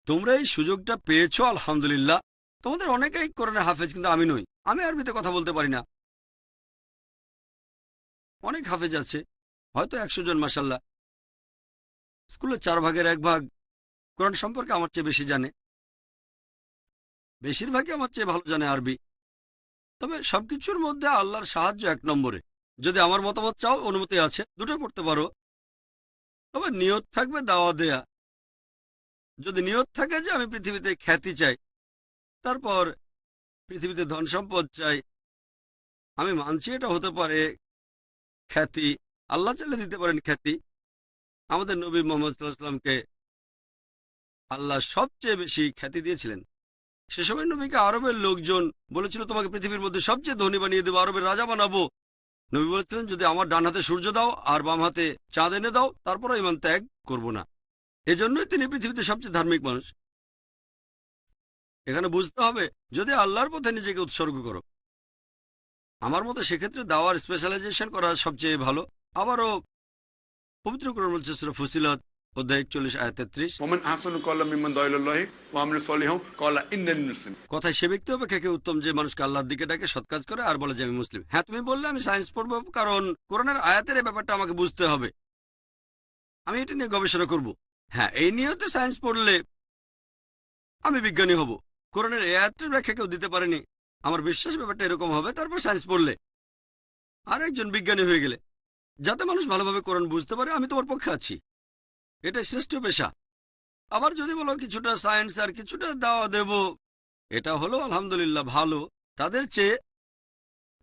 তোমরা এই সুযোগটা পেয়েছো, আলহামদুলিল্লাহ। তোমাদের অনেকেই কোরআনে হাফেজ, কিন্তু আমি নই। আমি আরবিতে কথা বলতে পারি না। অনেক হাফেজ আছে, হয়তো 100 জন, মাসাল্লাহ। স্কুলের 4 ভাগের 1 ভাগ কোরআন সম্পর্কে আমার চেয়ে বেশি জানে। বেশিরভাগই আমার চেয়ে ভালো জানে আরবি। তবে সবকিছুর মধ্যে আল্লাহর সাহায্য 1 নম্বরে। যদি আমার মতামত চাও, অনুমতি আছে, দুটোই পড়তে পারো। তবে নিয়ত থাকবে দাওয়া দেয়া। যদি নিয়ত থাকে যে আমি পৃথিবীতে খ্যাতি চাই, তারপর পৃথিবীতে ধন সম্পদ চাই, আমি মানছি এটা হতে পারে খ্যাতি। আল্লাহ চাইলে দিতে পারেন খ্যাতি। আমাদের নবী মোহাম্মদ সাল্লাল্লাহু আলাইহি ওয়াসাল্লামকে আল্লাহ সবচেয়ে বেশি খ্যাতি দিয়েছিলেন। সে সময় নবীকে আরবের লোকজন বলেছিল, তোমাকে পৃথিবীর মধ্যে সবচেয়ে ধনী বানিয়ে দেবো, আরবের রাজা বানাবো। নবী বলেছিলেন, যদি আমার ডান হাতে সূর্য দাও আর বাম হাতে চাঁদ এনে দাও, তারপরও ইমান ত্যাগ করব না। এজন্যই তিনি পৃথিবীতে সবচেয়ে ধার্মিক মানুষ। এখানে বুঝতে হবে, যদি আল্লাহর পথে নিজেকে উৎসর্গ করো, আমার মতে সেক্ষেত্রে দাওয়ার স্পেশালাইজেশন করা সবচেয়ে ভালো। আবারও পবিত্র কোরআন বলছে সূরা ফুসিলাত অধ্যায় 41 আয়াত 33, ওমান আহসানু কওলাম মিম্মান দাআ ইলাল্লাহি ওয়া আমিলা সলিহান ক্বালা ইন্নানি মুসলিম। কথায় সে ব্যক্তি অপেক্ষা কে উত্তম যে মানুষকে আল্লাহর দিকে ডাকে, সৎ কাজ করে আর বলে যে আমি মুসলিম। হ্যাঁ, তুমি বললে আমি সায়েন্স পড়বো, কারণ কোরআনের আয়াতের এই ব্যাপারটা আমাকে বুঝতে হবে। আমি এটা নিয়ে গবেষণা করব। হ্যাঁ, এই নিয়তে সায়েন্স পড়লে আমি বিজ্ঞানী হব। কোরআনের এই আয়াতের ব্যাখ্যা কেউ দিতে পারেনি। আমার বিশ্বাস ব্যাপারটা এরকম হবে। তারপর সায়েন্স পড়লে আর একজন বিজ্ঞানী হয়ে গেলে, যাতে মানুষ ভালোভাবে কোরআন বুঝতে পারে, আমি তোমার পক্ষে আছি। এটাই শ্রেষ্ঠ পেশা। আবার যদি বলো কিছুটা সায়েন্স আর কিছুটা দাওয়া দেব, এটা হলো আলহামদুলিল্লাহ ভালো। তাদের চেয়ে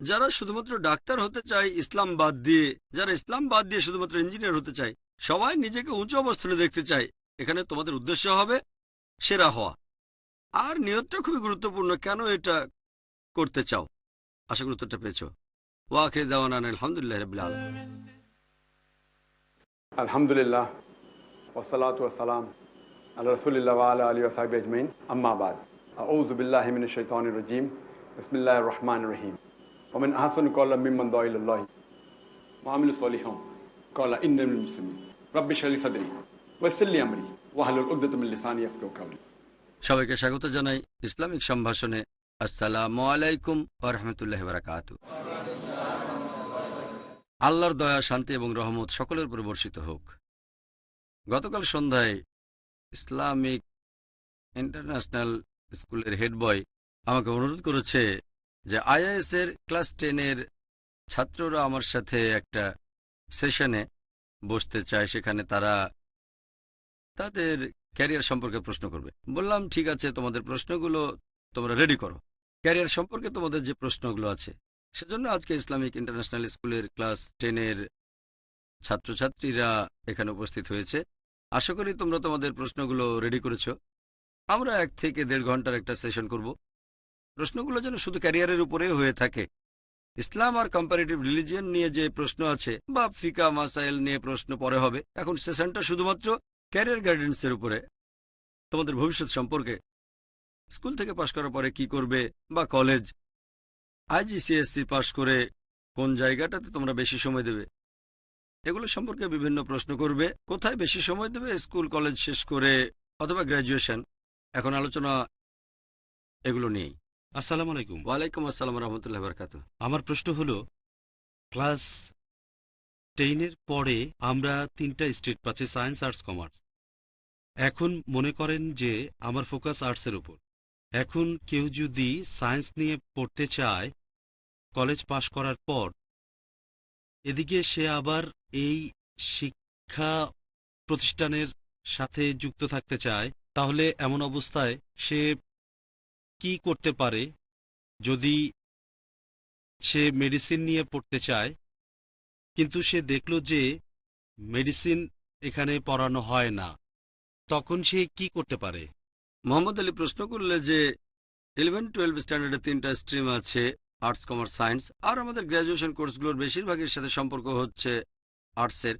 যারা শুধুমাত্র ডাক্তার হতে চায় ইসলাম বাদ দিয়ে, যারা ইসলাম বাদ দিয়ে শুধুমাত্র ইঞ্জিনিয়ার হতে চায়, সবাই নিজেকে উঁচু অবস্থানে দেখতে চায়, এখানে তোমাদের উদ্দেশ্য হবে সেরা হওয়া। আর নিয়তটা খুবই গুরুত্বপূর্ণ, কেন এটা করতে চাও। আশা করি উত্তরটা পেয়েছো। ওয়াখির দাওয়ানা আলহামদুলিল্লাহ রাব্বিল আলামিন। আলহামদুলিল্লাহ ওয়াসসালাতু ওয়াসসালাম আলা রাসূলিল্লাহ ওয়া আলা আলিহি ওয়া সাহবিহি আজমাইন, আম্মা বাদ। আউযু বিল্লাহি মিনাশ শাইতানির রাজীম, বিসমিল্লাহির রহমানির রহিম। ওয়া মান আহসানু কওলাম মিম্মান দাআ ইলাল্লাহি ওয়া আমিলা সলিহান ক্বালা ইন্নানি মিনাল মুসলিমিন। রাব্বি ইশরাহ লি সাদরি ওয়াইসির লি আমরি ওয়াহলুল উকদাতাম মিন লিসানি ইয়াফকাহু কাওলি। সবাইকে স্বাগত জানাই ইসলামিক সম্ভাষণে। আসসালামু আলাইকুম ওয়া রাহমাতুল্লাহি ওয়া বারাকাতুহু। আল্লাহর দয়া, শান্তি এবং রহমত সকলের উপর বর্ষিত হোক। গতকাল সন্ধ্যায় ইসলামিক ইন্টারন্যাশনাল স্কুলের হেড বয় আমাকে অনুরোধ করেছে যে আইএএস এর ক্লাস 10-এর ছাত্ররা আমার সাথে একটা সেশনে বসতে চায়। সেখানে তারা তাদের ক্যারিয়ার সম্পর্কে প্রশ্ন করবে। বললাম, ঠিক আছে, তোমাদের প্রশ্নগুলো তোমরা রেডি করো। ক্যারিয়ার সম্পর্কে তোমাদের যে প্রশ্নগুলো আছে, সেজন্য আজকে ইসলামিক ইন্টারন্যাশনাল স্কুলের ক্লাস 10-এর ছাত্রছাত্রীরা এখানে উপস্থিত হয়েছে। আশা করি তোমরা তোমাদের প্রশ্নগুলো রেডি করেছো। আমরা 1 থেকে 1.5 ঘন্টার একটা সেশন করব। প্রশ্নগুলো যেন শুধু ক্যারিয়ারের উপরে হয়ে থাকে। ইসলাম আর কম্পারেটিভ রিলিজিয়ন নিয়ে যে প্রশ্ন আছে বা ফিকা মাসাইল নিয়ে প্রশ্ন পরে হবে। এখন সেশনটা শুধুমাত্র ক্যারিয়ার গাইডেন্সের উপরে, তোমাদের ভবিষ্যৎ সম্পর্কে। স্কুল থেকে পাশ করার পরে কি করবে, বা কলেজ, আইজিসিএসসি পাশ করে কোন জায়গাটাতে তোমরা বেশি সময় দেবে, এগুলো সম্পর্কে বিভিন্ন প্রশ্ন করবে। কোথায় বেশি সময় দেবে, স্কুল কলেজ শেষ করে অথবা গ্র্যাজুয়েশন। এখন আলোচনা এগুলো নিয়েই। আসসালামু আলাইকুম। ওয়ালাইকুম আসসালাম রহমতুল্লাহ বারকাতুহু। আমার প্রশ্ন হলো, ক্লাস 10-এর পরে আমরা 3টা স্ট্রিট পাচ্ছি, সায়েন্স, আর্টস, কমার্স। এখন মনে করেন যে আমার ফোকাস আর্টসের উপর। এখন কেউ যদি সায়েন্স নিয়ে পড়তে চায় কলেজ পাশ করার পর, এদিকে সে আবার এই শিক্ষা প্রতিষ্ঠানের সাথে যুক্ত থাকতে চায়, তাহলে এমন অবস্থায় সে কি করতে পারে? যদি সে মেডিসিন নিয়ে পড়তে চায়, কিন্তু সে দেখল যে মেডিসিন এখানে পড়ানো হয় না, তখন সে কি করতে পারে? মোহাম্মদ আলী প্রশ্ন করলে যে 11-12 স্ট্যান্ডার্ডে 3টা স্ট্রিম আছে, আর্টস, কমার্স, সায়েন্স। আর আমাদের গ্র্যাজুয়েশন কোর্সগুলোর বেশিরভাগের সাথে সম্পর্ক হচ্ছে আর্টসের।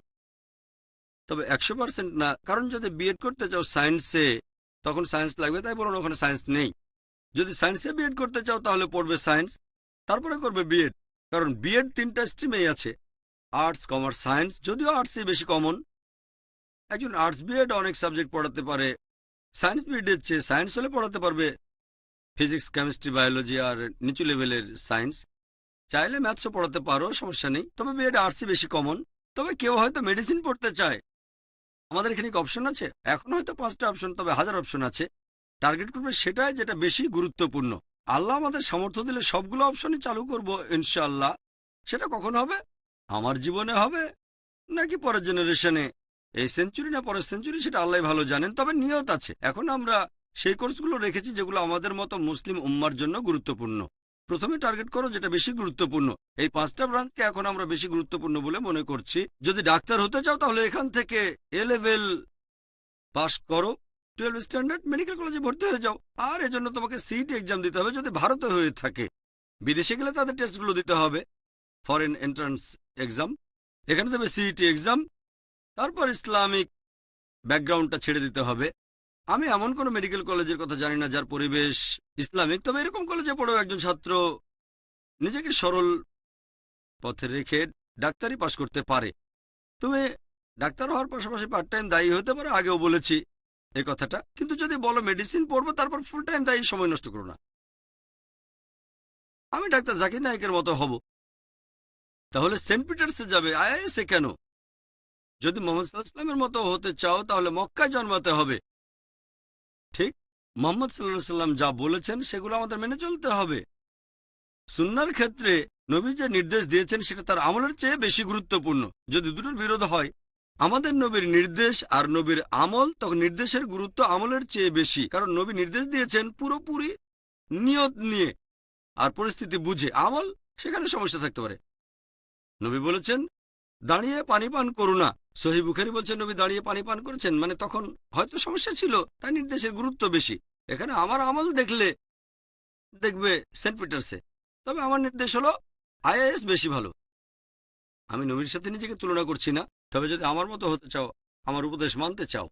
তবে 100% না, কারণ যদি বিএড করতে চাও সায়েন্সে, তখন সায়েন্স লাগবে। তাই বলুন ওখানে সায়েন্স নেই। যদি সায়েন্সে বিএড করতে চাও তাহলে পড়বে সায়েন্স, তারপরে করবে বিএড। কারণ বিএড 3টা স্ট্রিমেই আছে, আর্টস, কমার্স, সায়েন্স। যদিও আর্টসই বেশি কমন। একজন আর্টস বিএড অনেক সাবজেক্ট পড়াতে পারে, সায়েন্স বিএডের চেয়ে সায়েন্স হলে পড়াতে পারবে ফিজিক্স, কেমিস্ট্রি, বায়োলজি আর নিচু লেভেলের সায়েন্স। চাইলে ম্যাথসও পড়াতে পারো, সমস্যা নেই। তবে বিএড আর্টসই বেশি কমন। তবে কেউ হয়তো মেডিসিন পড়তে চায়, আমাদের এখানে কি অপশন আছে? এখন হয়তো 5টা অপশন, তবে হাজার অপশন আছে। টার্গেট করবে সেটাই যেটা বেশি গুরুত্বপূর্ণ। আল্লাহ আমাদের সামর্থ্য দিলে সবগুলো অপশনই চালু করব ইনশাআল্লাহ। সেটা কখন হবে? আমার জীবনে হবে নাকি পরের জেনারেশনে, এই সেঞ্চুরি না পরের সেঞ্চুরি, সেটা আল্লাহ ভালো জানেন। তবে নিয়ত আছে। এখন আমরা সেই কোর্সগুলো রেখেছি যেগুলো আমাদের মতো মুসলিম উম্মার জন্য গুরুত্বপূর্ণ। প্রথমে টার্গেট করো যেটা বেশি গুরুত্বপূর্ণ। এই 5টা ব্রাঞ্চকে এখন আমরা বেশি গুরুত্বপূর্ণ বলে মনে করছি। যদি ডাক্তার হতে চাও তাহলে এখান থেকে এ লেভেল পাস করো, 12 স্ট্যান্ডার্ড, মেডিকেল কলেজে ভর্তি হয়ে যাও। আর এজন্য তোমাকে সিইটি এক্সাম দিতে হবে যদি ভারতে হয়ে থাকে। বিদেশে গেলে তাদের টেস্টগুলো দিতে হবে, ফরেন এন্ট্রান্স এক্সাম। এখানে দেবে সিইটি এক্সাম। তারপর ইসলামিক ব্যাকগ্রাউন্ডটা ছেড়ে দিতে হবে। আমি এমন কোনো মেডিকেল কলেজের কথা জানি না যার পরিবেশ ইসলামিক। তবে এরকম কলেজে পড়েও একজন ছাত্র নিজেকে সরল পথে রেখে ডাক্তারি পাশ করতে পারে। তুমি ডাক্তার হওয়ার পাশাপাশি পার্ট টাইম দায়ী হতে পারো, আগেও বলেছি এই কথাটা। কিন্তু যদি বলো মেডিসিন পড়বো তারপর ফুল টাইম দায়ী, সময় নষ্ট করো না। আমি ডাক্তার জাকির নাইকের মতো হব, তাহলে সেন্ট পিটার্সে যাবে, আইএসএ কেন? যদি মোহাম্মদ সাল্লাল্লাহু আলাইহি ওয়াসাল্লামের মতো হতে চাও তাহলে মক্কায় জন্মাতে হবে। ঠিক, মোহাম্মদ সাল্লাল্লাহু আলাইহি ওয়াসাল্লাম যা বলেছেন সেগুলো আমাদের মেনে চলতে হবে। সুন্নাহর ক্ষেত্রে নবী যে নির্দেশ দিয়েছেন সেটা তার আমলের চেয়ে বেশি গুরুত্বপূর্ণ। যদি দুটোর বিরোধ হয়, আমাদের নবীর নির্দেশ আর নবীর আমল, তখন নির্দেশের গুরুত্ব আমলের চেয়ে বেশি। কারণ নবী নির্দেশ দিয়েছেন পুরোপুরি নিয়ত নিয়ে আর পরিস্থিতি বুঝে। আমল সেখানে সমস্যা থাকতে পারে। নবী বলেছেন দাঁড়িয়ে পানি পান করো না, সহিহ বুখারী বলছেন নবী দাঁড়িয়ে পানি পান করেছেন, মানে তখন হয়তো সমস্যা ছিল, তাই নির্দেশের গুরুত্ব বেশি। এখানে আমার আমল দেখলে দেখবে সেন্ট পিটার্সে, তবে আমার নির্দেশ হলো আইএএস বেশি ভালো। আমি নবীর সাথে নিজেকে তুলনা করছি না, তবে যদি আমার মতো হতে চাও, আমার উপদেশ মানতে চাও।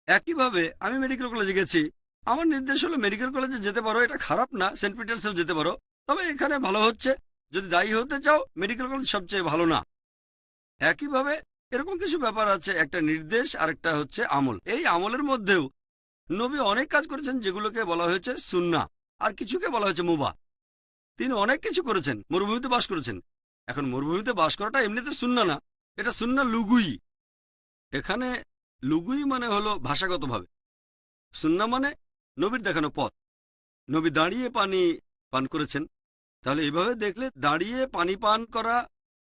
একইভাবে আমি মেডিকেল কলেজে গেছি, আমার নির্দেশ হলো মেডিকেল কলেজে যেতে পারো, এটা খারাপ না। সেন্ট পিটার্সেও যেতে পারো, তবে এখানে ভালো হচ্ছে। যদি দায়ী হতে চাও, মেডিকেল কলেজ সবচেয়ে ভালো না। একইভাবে এরকম কিছু ব্যাপার আছে, একটা নির্দেশ আর একটা হচ্ছে আমল। এই আমলের মধ্যেও নবী অনেক কাজ করেছেন যেগুলোকে বলা হয়েছে সুন্নাহ, আর কিছুকে বলা হয়েছে মুবাহ। তিনি অনেক কিছু করেছেন, মরুভূমিতে বাস করেছেন। এখন মরুভূমিতে বাস করাটা এমনিতে সুন্নাহ না, এটা সুন্নাহ লুগুই। এখানে লুগুই মানে হলো ভাষাগতভাবে, সুন্নাহ মানে নবীর দেখানো পথ। নবী দাঁড়িয়ে পানি পান করেছেন, তাহলে এইভাবে দেখলে দাঁড়িয়ে পানি পান করা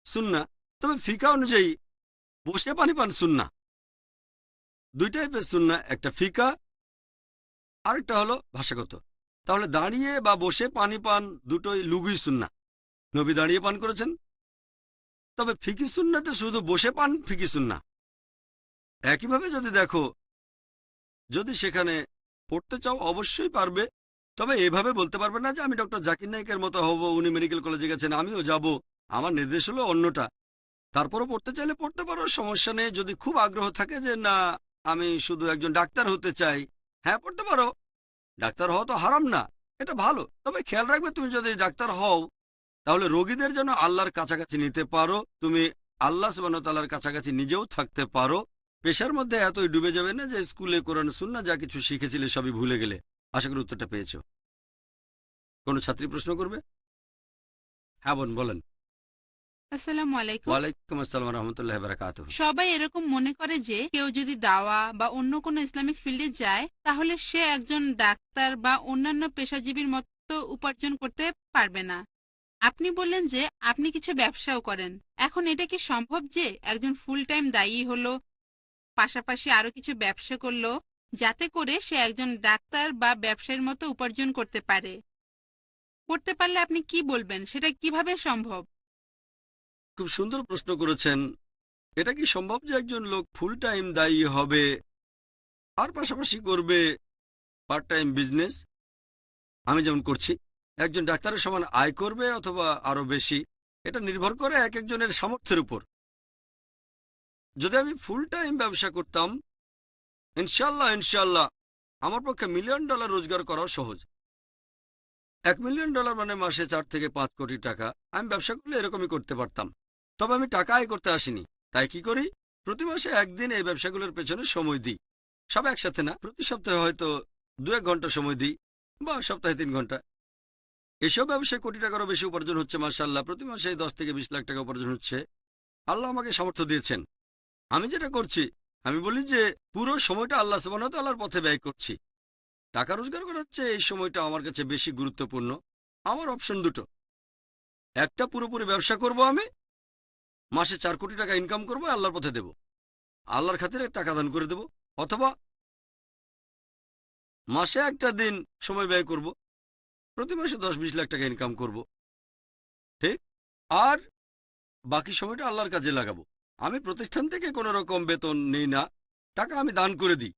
সুন্নাহ। তবে ফিকা অনুযায়ী বসে পানি পান সুন্নাহ। দুই টাইপের সুন্নাহ, একটা ফিকা আর একটা হলো ভাষাগত। তাহলে দাঁড়িয়ে বা বসে পানি পান দুটোই লুগুই সুন্নাহ। নবী দাঁড়িয়ে পান করেছেন। তবে ফিকি সুন্নাতে শুধু বসে পান ফিকি সুন্নাহ। একইভাবে যদি দেখো, যদি সেখানে পড়তে চাও অবশ্যই পারবে, তবে এভাবে বলতে পারবে না যে আমি ডক্টর জাকির নাইকের মতো হব, উনি মেডিকেল কলেজে গেছেন আমিও যাব। আমার নির্দেশ হলো অন্যটা। তারপরও পড়তে চাইলে পড়তে পারো, সমস্যা নেই। যদি খুব আগ্রহ থাকে যে না আমি শুধু একজন ডাক্তার হতে চাই, হ্যাঁ পড়তে পারো। ডাক্তার হওয়া তো হারাম না, এটা ভালো। তবে খেয়াল রাখবে তুমি যদি ডাক্তার হও তাহলে রোগীদের যেন আল্লাহর কাছাকাছি নিতে পারো, তুমি আল্লাহ সুবহানাহু ওয়া তাআলার কাছাকাছি নিজেও থাকতে পারো। পেশার মধ্যে এতই ডুবে যাবে না যে স্কুলে কোরআন সুন্নাহ যা কিছু শিখেছিলে সবই ভুলে গেলে। আশা করি উত্তরটা পেয়েছো। কোনো ছাত্রী প্রশ্ন করবে? হ্যাঁ বোন বলেন। আসসালামু আলাইকুম। ওয়ালাইকুম আসসালাম ওয়া রাহমাতুল্লাহি ওয়া বারাকাতুহু। সবাই এরকম মনে করে যে কেউ যদি দাওয়া বা অন্য কোনো ইসলামিক ফিল্ডে যায় তাহলে সে একজন ডাক্তার বা অন্যান্য পেশাজীবীর মতো উপার্জন করতে পারবে না। আপনি বললেন যে আপনি কিছু ব্যবসাও করেন। এখন এটা কি সম্ভব যে একজন ফুল টাইম দায়ী হলো, পাশাপাশি আরো কিছু ব্যবসা করলো, যাতে করে সে একজন ডাক্তার বা ব্যবসায়ীর মতো উপার্জন করতে পারে? করতে পারলে আপনি কি বলবেন, সেটা কিভাবে সম্ভব? খুব সুন্দর প্রশ্ন করেছেন। এটা কি সম্ভব যে একজন লোক ফুল টাইম দায়ী হবে আর পাশাপাশি করবে পার্ট টাইম বিজনেস? আমি যেমন করছি। একজন ডাক্তারের সমান আয় করবে অথবা আরো বেশি, এটা নির্ভর করে এক একজনের সামর্থ্যের উপর। যদি আমি ফুল টাইম ব্যবসা করতাম, ইনশাল্লাহ আমার পক্ষে $1,000,000 রোজগার করাও সহজ। $1 মিলিয়ন মানে মাসে 4 থেকে 5 কোটি টাকা। আমি ব্যবসা করলে এরকমই করতে পারতাম, তবে আমি টাকা আয় করতে আসিনি। তাই কি করি, প্রতি মাসে একদিন এই ব্যবসাগুলোর পেছনে সময় দিই। সব একসাথে না, প্রতি সপ্তাহে হয়তো 2-1 ঘন্টা সময় দিই, বা সপ্তাহে 3 ঘন্টা। এসব ব্যবসায় কোটি টাকারও বেশি উপার্জন হচ্ছে মাশাআল্লাহ। প্রতি মাসে 10 থেকে 20 লাখ টাকা উপার্জন হচ্ছে। আল্লাহ আমাকে সামর্থ্য দিয়েছেন। আমি যেটা করছি, আমি বলি যে পুরো সময়টা আল্লাহ সুবহানাহু ওয়া তাআলার পথে ব্যয় করছি। টাকা রোজগার করার চেয়ে এই সময়টা আমার কাছে বেশি গুরুত্বপূর্ণ। আমার অপশন দুটো, একটা পুরোপুরি ব্যবসা করব, আমি মাসে 4 কোটি টাকা ইনকাম করব, আল্লাহর পথে দেব, আল্লাহর খাতিরে টাকা দান করে দেব, অথবা মাসে একটা দিন সময় ব্যয় করব, প্রতি মাসে 10-20 লাখ টাকা ইনকাম করব, ঠিক, আর বাকি সময়টা আল্লাহর কাজে লাগাবো। আমি প্রতিষ্ঠান থেকে কোনো রকম বেতন নেই না, টাকা আমি দান করে দিই।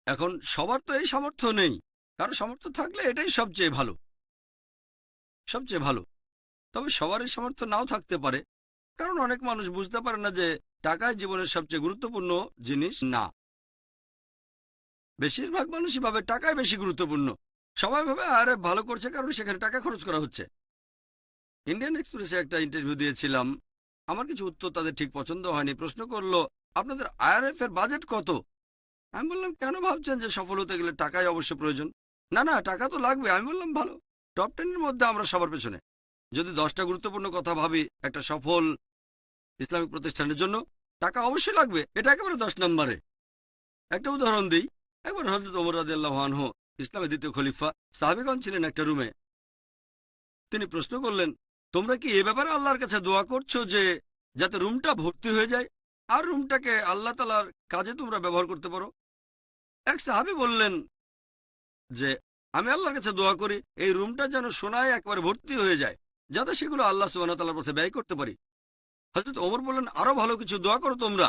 এখন সবার তো এই সামর্থ্য নেই, কারো সামর্থ্য থাকলে এটাই সবচেয়ে ভালো, সবচেয়ে ভালো। তবে সবার এই সামর্থ্য নাও থাকতে পারে, কারণ অনেক মানুষ বুঝতে পারে না যে টাকাই জীবনের সবচেয়ে গুরুত্বপূর্ণ জিনিস না। বেশিরভাগ মানুষই ভাবে টাকাই বেশি গুরুত্বপূর্ণ। সবাই ভাবে আরে ভালো করছে কারণ সেখানে টাকা খরচ করা হচ্ছে। ইন্ডিয়ান এক্সপ্রেসে একটা ইন্টারভিউ দিয়েছিলাম, আমার কিছু উত্তর তাদের ঠিক পছন্দ হয়নি। প্রশ্ন করলো, আপনাদের আইআরএফ এর বাজেট কত? আমি বললাম, কেন ভাবছেন যে সফল হতে গেলে টাকাই অবশ্য প্রয়োজন? না না, টাকা তো লাগবে। আমি বললাম, ভালো, টপ 10-এর মধ্যে আমরা সবার পেছনে। যদি 10টা গুরুত্বপূর্ণ কথা ভাবি একটা সফল ইসলামিক প্রতিষ্ঠানের জন্য, টাকা অবশ্যই লাগবে, এটা একেবারে 10 নম্বরে। একটা উদাহরণ দিই। একবার হযরত ওমর রাদিয়াল্লাহু আনহু, ইসলামের দ্বিতীয় খলিফা, সাহাবীগণ ছিলেন একটা রুমে। তিনি প্রশ্ন করলেন, তোমরা কি এ ব্যাপারে আল্লাহর কাছে দোয়া করছো যে যাতে রুমটা ভর্তি হয়ে যায় আর রুমটাকে আল্লাহ তাআলার কাজে তোমরা ব্যবহার করতে পারো? এক সাহাবী বললেন যে আমি আল্লাহর কাছে দোয়া করি এই রুমটা যেন সোনায় একবারে ভর্তি হয়ে যায়, যাতে সেগুলো আল্লাহ সুবহানাহু ওয়া তাআলার পথে ব্যয় করতে পারি। হযরত ওমর বললেন, আরো ভালো কিছু দোয়া করো তোমরা।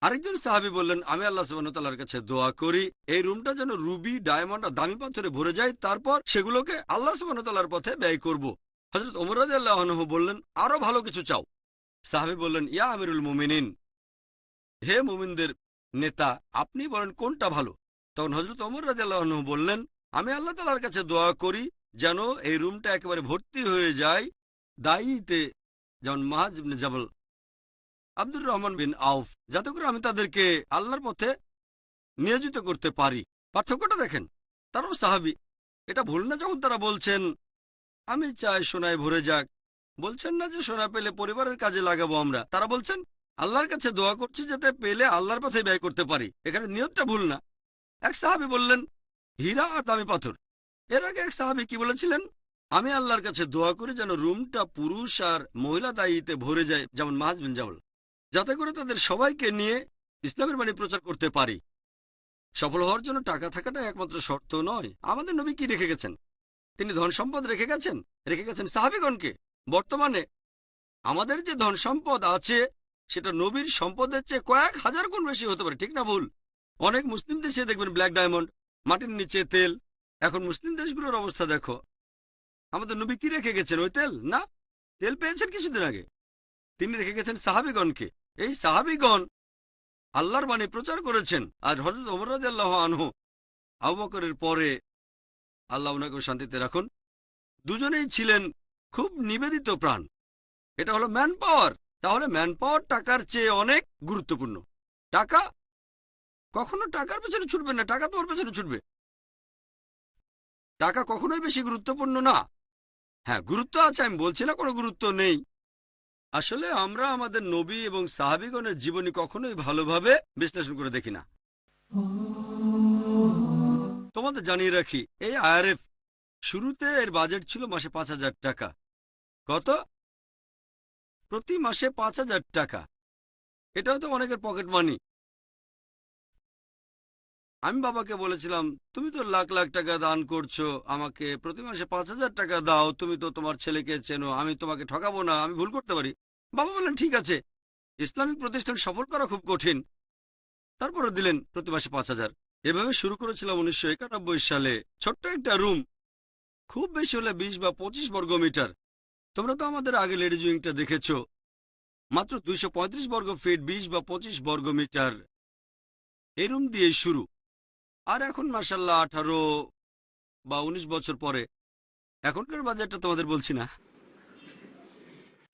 আরেকজন সাহাবী বললেন, আমি আল্লাহ সুবহানাহু ওয়া তাআলার কাছে দোয়া করি এই রুমটা যেন রুবি, ডায়মন্ড আর দামি পাথরে ভরে যায়, তারপর সেগুলোকে আল্লাহ সুবহানাহু ওয়া তাআলার পথে ব্যয় করব। হযরত ওমর রাদিয়াল্লাহু আনহু বললেন, আরো ভালো কিছু চাও। সাহাবী বললেন, ইয়া আমিরুল মুমিনিন, হে মুমিনদের নেতা, আপনি বলেন কোনটা ভালো? তখন হযরত ওমর রাদিয়াল্লাহু আনহু বললেন, আমি আল্লাহ তাআলার কাছে দোয়া করি যেন এই রুমটা একেবারে ভর্তি হয়ে যায় দায়ীতে, যেমন মাহাজ ইবনে জাবাল, আব্দুর রহমান বিন আউফ, যাতে করে আমি তাদেরকে আল্লাহর পথে নিয়োজিত করতে পারি। পার্থক্যটা দেখেন, তারাও সাহাবী। এটা ভুল না যখন তারা বলছেন আমি চাই সোনায় ভরে যাক। বলছেন না যে সোনা পেলে পরিবারের কাজে লাগাবো আমরা, তারা বলছেন আল্লাহর কাছে দোয়া করছি যাতে পেলে আল্লাহর পথে ব্যয় করতে পারি। এখানে নিয়তটা ভুল না। এক সাহাবী বললেন হীরা আর দামি পাথর। এর আগে এক সাহাবী কি বলেছিলেন, আমি আল্লাহর কাছে দোয়া করি যেন রুমটা পুরুষ আর মহিলা দায়ীতে ভরে যায়, যেমন মাহাজ বিন জাবাল, যাতে করে তাদের সবাইকে নিয়ে ইসলামের বাণী প্রচার করতে পারি। সফল হওয়ার জন্য টাকা থাকাটা একমাত্র শর্ত নয়। আমাদের নবী কি রেখে গেছেন? তিনি ধন সম্পদ রেখে গেছেন সাহাবীগণকে। বর্তমানে আমাদের যে ধন সম্পদ আছে সেটা নবীর সম্পদের চেয়ে কয়েক হাজার গুণ বেশি হতে পারে, ঠিক না ভুল? অনেক মুসলিম দেশে দেখবেন ব্ল্যাক ডায়মন্ড, মাটির নিচে তেল। এখন মুসলিম দেশগুলোর অবস্থা দেখো। আমাদের নবী কি রেখে গেছেন? ওই তেল না, তেল পেয়েছেন কিছুদিন আগে। তিনি রেখে গেছেন সাহাবীগণকে। এই সাহাবীগণ আল্লাহর বাণী প্রচার করেছেন। আর হযরত ওমর রাদিয়াল্লাহু আনহু, আবু বকরের পরে, আল্লাহ ওনাকে শান্তিতে রাখুন, দুজনেই ছিলেন খুব নিবেদিত প্রাণ। এটা হলো ম্যান পাওয়ার। তাহলে ম্যান পাওয়ার টাকার চেয়ে অনেক গুরুত্বপূর্ণ। টাকা কখনো টাকার পেছনে ছুটবে না, টাকা তোমার পেছনে ছুটবে। টাকা কখনোই বেশি গুরুত্বপূর্ণ না। হ্যাঁ, গুরুত্ব আছে, আমি বলছি না কোনো গুরুত্ব নেই। আসলে আমরা আমাদের নবী এবং সাহাবীগণের জীবনী কখনোই ভালোভাবে বিশ্লেষণ করে দেখি না। তোমাদের জানিয়ে রাখি, এই আইআরএফ শুরুতে এর বাজেট ছিল মাসে 5,000 টাকা। কত? প্রতি মাসে 5,000 টাকা। এটাও তো অনেকের পকেট মানি। আমি বাবাকে বলেছিলাম, তুমি তো লাখ লাখ টাকা দান করছো, আমাকে প্রতি মাসে 5,000 টাকা দাও, তুমি তো তোমার ছেলেকে চেনো, আমি তোমাকে ঠকাবো না, আমি ভুল করতে পারি। বাবা বললেন, ঠিক আছে, ইসলামিক প্রতিষ্ঠান সফল করা খুব কঠিন। তারপরে দিলেন প্রতি মাসে 5,000। এভাবে শুরু করেছিলাম 1991 সালে। ছোট্ট একটা রুম, খুব বেশি হলে 20 বা 25 বর্গমিটার। তোমরা তো আমাদের আগে লেডিজ উইংটা দেখেছো, মাত্র 235 বর্গ ফিট, 20 বা 25 বর্গমিটার। এই রুম দিয়ে শুরু। আর এখন মাশাআল্লাহ বা ১৯ বছর পরে, এখনকার বাজেটটা তোমাদের বলছি না,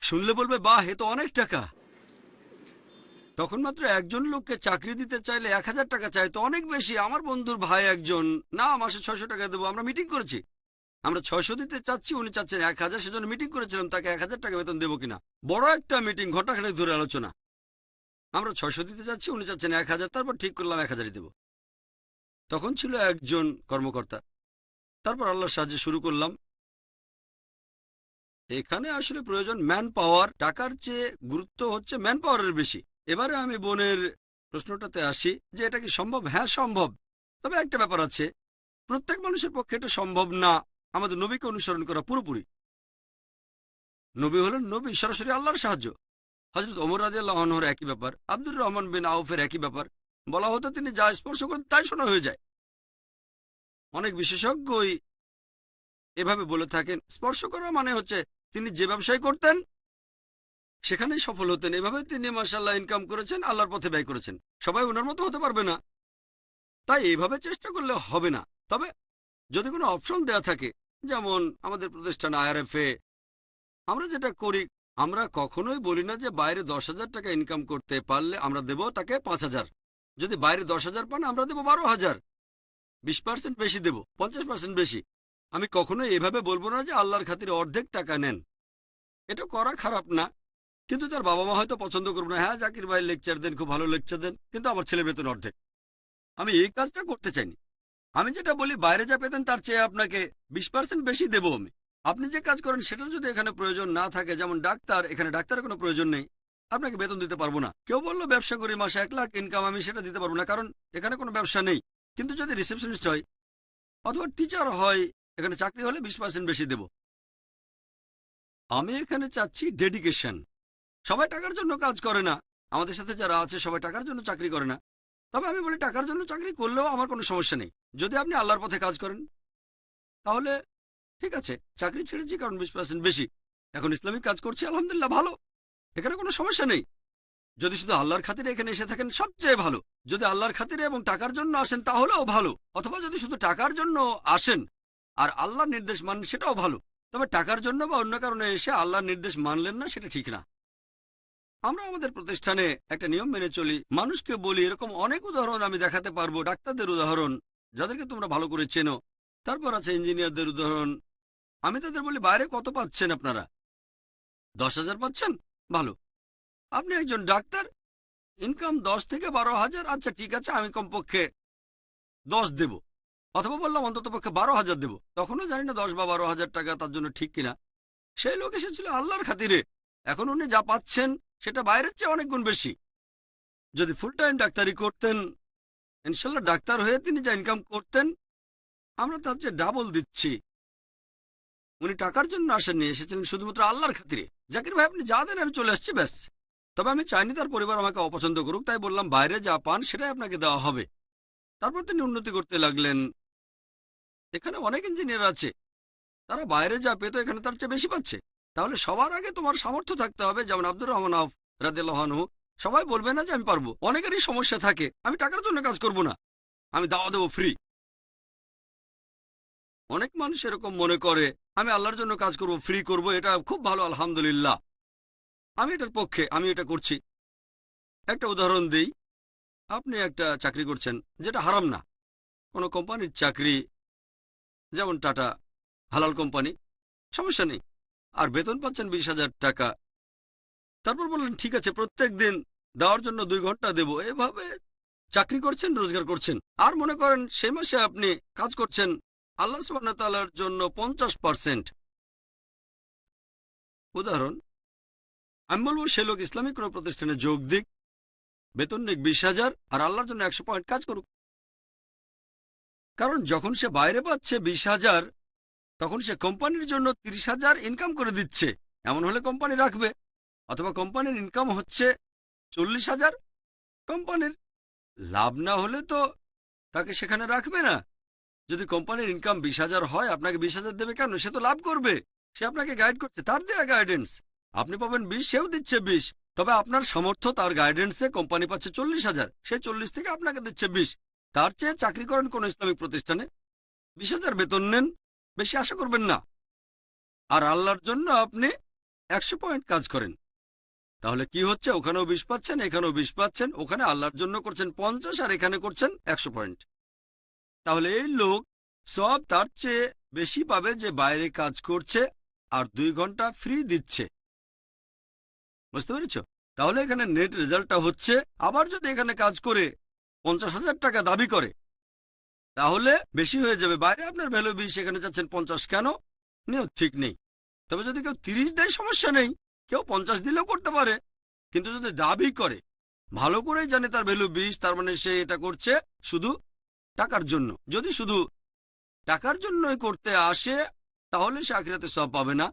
শুনলে বলবে বাহ, এ তো অনেক টাকা। তখন মাত্র একজন লোককে চাকরি দিতে চাইলে ১,০০০ টাকা চাই, তো অনেক বেশি। আমার বন্ধুর ভাই একজন, না মাসে ৬০০ টাকা দেবো, আমরা মিটিং করেছি, আমরা ৬০০ দিতে চাচ্ছি, উনি চাচ্ছেন ১,০০০, সেজন্য মিটিং করেছিলাম তাকে ১,০০০ টাকা বেতন দেবো কিনা। বড় একটা মিটিং, ঘন্টাখানেক ধরে আলোচনা। আমরা ৬০০ দিতে চাচ্ছি, উনি চাচ্ছেন ১,০০০, তারপর ঠিক করলাম ১,০০০ দেবো। তখন ছিল একজন কর্মকর্তা, তারপর আল্লাহর সাহায্যে শুরু করলাম। এখানে আসলে প্রয়োজন ম্যান পাওয়ার, টাকার চেয়ে গুরুত্ব হচ্ছে ম্যান পাওয়ারের বেশি। এবারে আমি বোনের প্রশ্নটাতে আসি যে এটা কি সম্ভব? হ্যাঁ সম্ভব, তবে একটা ব্যাপার আছে, প্রত্যেক মানুষের পক্ষে এটা সম্ভব না আমাদের নবীকে অনুসরণ করা পুরোপুরি। নবী হলেন নবী, সরাসরি আল্লাহর সাহায্য। হযরত ওমর রাদিয়াল্লাহু আনহুর একই ব্যাপার, আব্দুর রহমান বিন আউফের একই ব্যাপার। বলা হতো তিনি যা স্পর্শ করেন তাই শোনা হয়ে যায়। অনেক বিশেষজ্ঞই এভাবে বলে থাকেন, স্পর্শ করা মানে হচ্ছে তিনি যে ব্যবসায় করতেন সেখানেই সফল হতেন। এভাবে তিনি মাশাআল্লাহ ইনকাম করেছেন, আল্লাহর পথে ব্যয় করেছেন। সবাই ওনার মতো হতে পারবে না, তাই এইভাবে চেষ্টা করলে হবে না। তবে যদি কোনো অপশন দেয়া থাকে, যেমন আমাদের প্রতিষ্ঠান IRF-এ আমরা যেটা করি, আমরা কখনোই বলি না যে বাইরে ১০,০০০ টাকা ইনকাম করতে পারলে আমরা দেব তাকে ৫,০০০। যদি বাইরে ১০,০০০ পান, আমরা দেব ১২,০০০, ২০% বেশি দেব, ৫০% বেশি। আমি কখনোই এভাবে বলবো না যে আল্লাহর খাতিরে অর্ধেক টাকা নেন। এটা করা খারাপ না, কিন্তু তার বাবা মা হয়তো পছন্দ করবে না। হ্যাঁ জাকির ভাই লেকচার দেন, খুব ভালো লেকচার দেন, কিন্তু আমার ছেলে বেতন অর্ধেক। আমি এই কাজটা করতে চাইনি। আমি যেটা বলি, বাইরে যা পেতেন তার চেয়ে আপনাকে ২০% বেশি দেবো আমি। আপনি যে কাজ করেন সেটার যদি এখানে প্রয়োজন না থাকে, যেমন ডাক্তার, এখানে ডাক্তারের কোনো প্রয়োজন নেই, আপনাকে বেতন দিতে পারবো না। কেউ বললো ব্যবসা করি, মাসে ১,০০,০০০ ইনকাম, আমি সেটা দিতে পারবো না, কারণ এখানে কোনো ব্যবসা নেই। কিন্তু যদি রিসেপশনিস্ট হয় অথবা টিচার হয়, এখানে চাকরি হলে ২০% বেশি দেব। আমি এখানে চাচ্ছি ডেডিকেশন। সবাই টাকার জন্য কাজ করে না, আমাদের সাথে যারা আছে সবাই টাকার জন্য চাকরি করে না। তবে আমি বলি, টাকার জন্য চাকরি করলেও আমার কোনো সমস্যা নেই। যদি আপনি আল্লাহর পথে কাজ করেন তাহলে ঠিক আছে, চাকরি ছেড়েছি কারণ ২০% বেশি। এখন ইসলামিক কাজ করছি, আলহামদুলিল্লাহ, ভালো, এখানে কোনো সমস্যা নেই। যদি শুধু আল্লাহর খাতিরে এখানে এসে থাকেন, সবচেয়ে ভালো। যদি আল্লাহর খাতিরে এবং টাকার জন্য আসেন তাহলেও ভালো, অথবা যদি শুধু টাকার জন্য আসেন আর আল্লাহর নির্দেশ মানেন, সেটাও ভালো। তবে টাকার জন্য বা অন্য কারণে এসে আল্লাহর নির্দেশ মানলেন না, সেটা ঠিক না। আমরা আমাদের প্রতিষ্ঠানে একটা নিয়ম মেনে চলি, মানুষকে বলি, এরকম অনেক উদাহরণ আমি দেখাতে পারবো। ডাক্তারদের উদাহরণ, যাদেরকে তোমরা ভালো করে চেনো, তারপর আছে ইঞ্জিনিয়ারদের উদাহরণ। আমি তাদের বলি, বাইরে কত পাচ্ছেন আপনারা? ১০,০০০ পাচ্ছেন, ভালো। আপনি একজন ডাক্তার, ইনকাম ১০ থেকে ১২,০০০, আচ্ছা ঠিক আছে, আমি কমপক্ষে ১০ দেব, অথবা বললাম অন্তত পক্ষে ১২,০০০ দেব। তখনও জানি না ১০ বা ১২,০০০ টাকা তার জন্য ঠিক কিনা। সেই লোক এসেছিল আল্লাহর খাতিরে, এখন উনি যা পাচ্ছেন সেটা বাইরের চেয়ে অনেক গুণ বেশি। যদি ফুল টাইম ডাক্তারি করতেন, ইনশাল্লাহ ডাক্তার হয়ে তিনি যা ইনকাম করতেন আমরা তার চেয়ে ডাবল দিচ্ছি। উনি টাকার জন্য আসেননি, এসেছিলেন শুধুমাত্র আল্লাহর খাতিরে। জাকির ভাই আপনি যা দেন আমি চলে আসছি, ব্যাস। তবে আমি চাইনি তার পরিবার আমাকে অপছন্দ করুক, তাই বললাম বাইরে যা পান সেটাই আপনাকে দেওয়া হবে। তারপর তিনি উন্নতি করতে লাগলেন। এখানে অনেক ইঞ্জিনিয়ার আছে, তারা বাইরে যা পেত এখানে তার চেয়ে বেশি পাচ্ছে। তাহলে সবার আগে তোমার সামর্থ্য থাকতে হবে, যেমন আব্দুর রহমান আউফ রাদিয়াল্লাহু আনহু। সবাই বলবে না যে আমি পারবো, অনেকেরই সমস্যা থাকে, আমি টাকার জন্য কাজ করব না, আমি দাওয়া দেবো ফ্রি। অনেক মানুষ এরকম মনে করে, আমি আল্লাহর জন্য কাজ করব, ফ্রি করব, এটা খুব ভালো, আলহামদুলিল্লাহ, আমি এটার পক্ষে, আমি এটা করছি। একটা উদাহরণ দিই, আপনি একটা চাকরি করছেন যেটা হারাম না, কোনো কোম্পানির চাকরি, যেমন টাটা, হালাল কোম্পানি, সমস্যা নেই, আর বেতন পাচ্ছেন ২০,০০০ টাকা। তারপর বললেন ঠিক আছে, প্রত্যেক দিন দেওয়ার জন্য ২ ঘন্টা দেব। এভাবে চাকরি করছেন, রোজগার করছেন, আর মনে করেন সেই মাসে আপনি কাজ করছেন আল্লাহ সুবহানাহু ওয়া তাআলার জন্য ৫০%। উদাহরণ, আমি বলবো সে লোক ইসলামিক কোনো প্রতিষ্ঠানে যোগ দিক, বেতন নিক ২০,০০০, আর আল্লাহর জন্য ১০০ পয়েন্ট কাজ করুক। কারণ যখন সে বাইরে পাচ্ছে ২০,০০০, তখন সে কোম্পানির জন্য ৩০,০০০ ইনকাম করে দিচ্ছে। এমন হলে কোম্পানি রাখবে, অথবা কোম্পানির ইনকাম হচ্ছে ৪০,০০০, কোম্পানির লাভ না হলে তো তাকে সেখানে রাখবে না। যদি কোম্পানির ইনকাম ২০,০০০ হয়, আপনাকে ২০,০০০ দেবে কেন? সে তো লাভ করবে, সে আপনাকে গাইড করছে, তার দেয়া গাইডেন্স। আপনি পাবেন ২০, সেও দিচ্ছে ২০, তবে আপনার সামর্থ্য, তার গাইডেন্সে কোম্পানি পাচ্ছে ৪০,০০০, সে ৪০ থেকে আপনাকে দিচ্ছে ২০। তার চেয়ে চাকরি করেন কোন ইসলামিক প্রতিষ্ঠানে, 20,000 বেতন নেন, বেশি আশা করবেন না। আর আল্লাহর জন্য আপনি 100 পয়েন্ট কাজ করেন, তাহলে কি হচ্ছে? ওখানেও 20 পাচ্ছেন, এখানেও 20 পাচ্ছেন। ওখানে আল্লাহর জন্য করছেন 50 আর এখানে করছেন 100 পয়েন্ট। তাহলে এই লোক সব তার চেয়ে বেশি পাবে যে বাইরে কাজ করছে আর 2 ঘন্টা ফ্রি দিচ্ছে। বুঝতে পেরেছ? তাহলে এখানে নেট রেজাল্টটা হচ্ছে, আবার যদি এখানে কাজ করে 50,000 টাকা দাবি করে তাহলে বেশি হয়ে যাবে। বাইরে আপনার ভ্যালু 20, এখানে যাচ্ছেন 50। কেন? নিয়ত ঠিক নেই। তবে যদি কেউ 30 দেয় সমস্যা নেই, কেউ 50 দিলেও করতে পারে। কিন্তু যদি দাবি করে, ভালো করেই জানে তার ভ্যালু 20, তার মানে সে এটা করছে শুধু টাকার জন্য। যদি শুধু টাকার জন্যই করতে আসে তাহলে সে আখিরাতে সওয়াব পাবে না।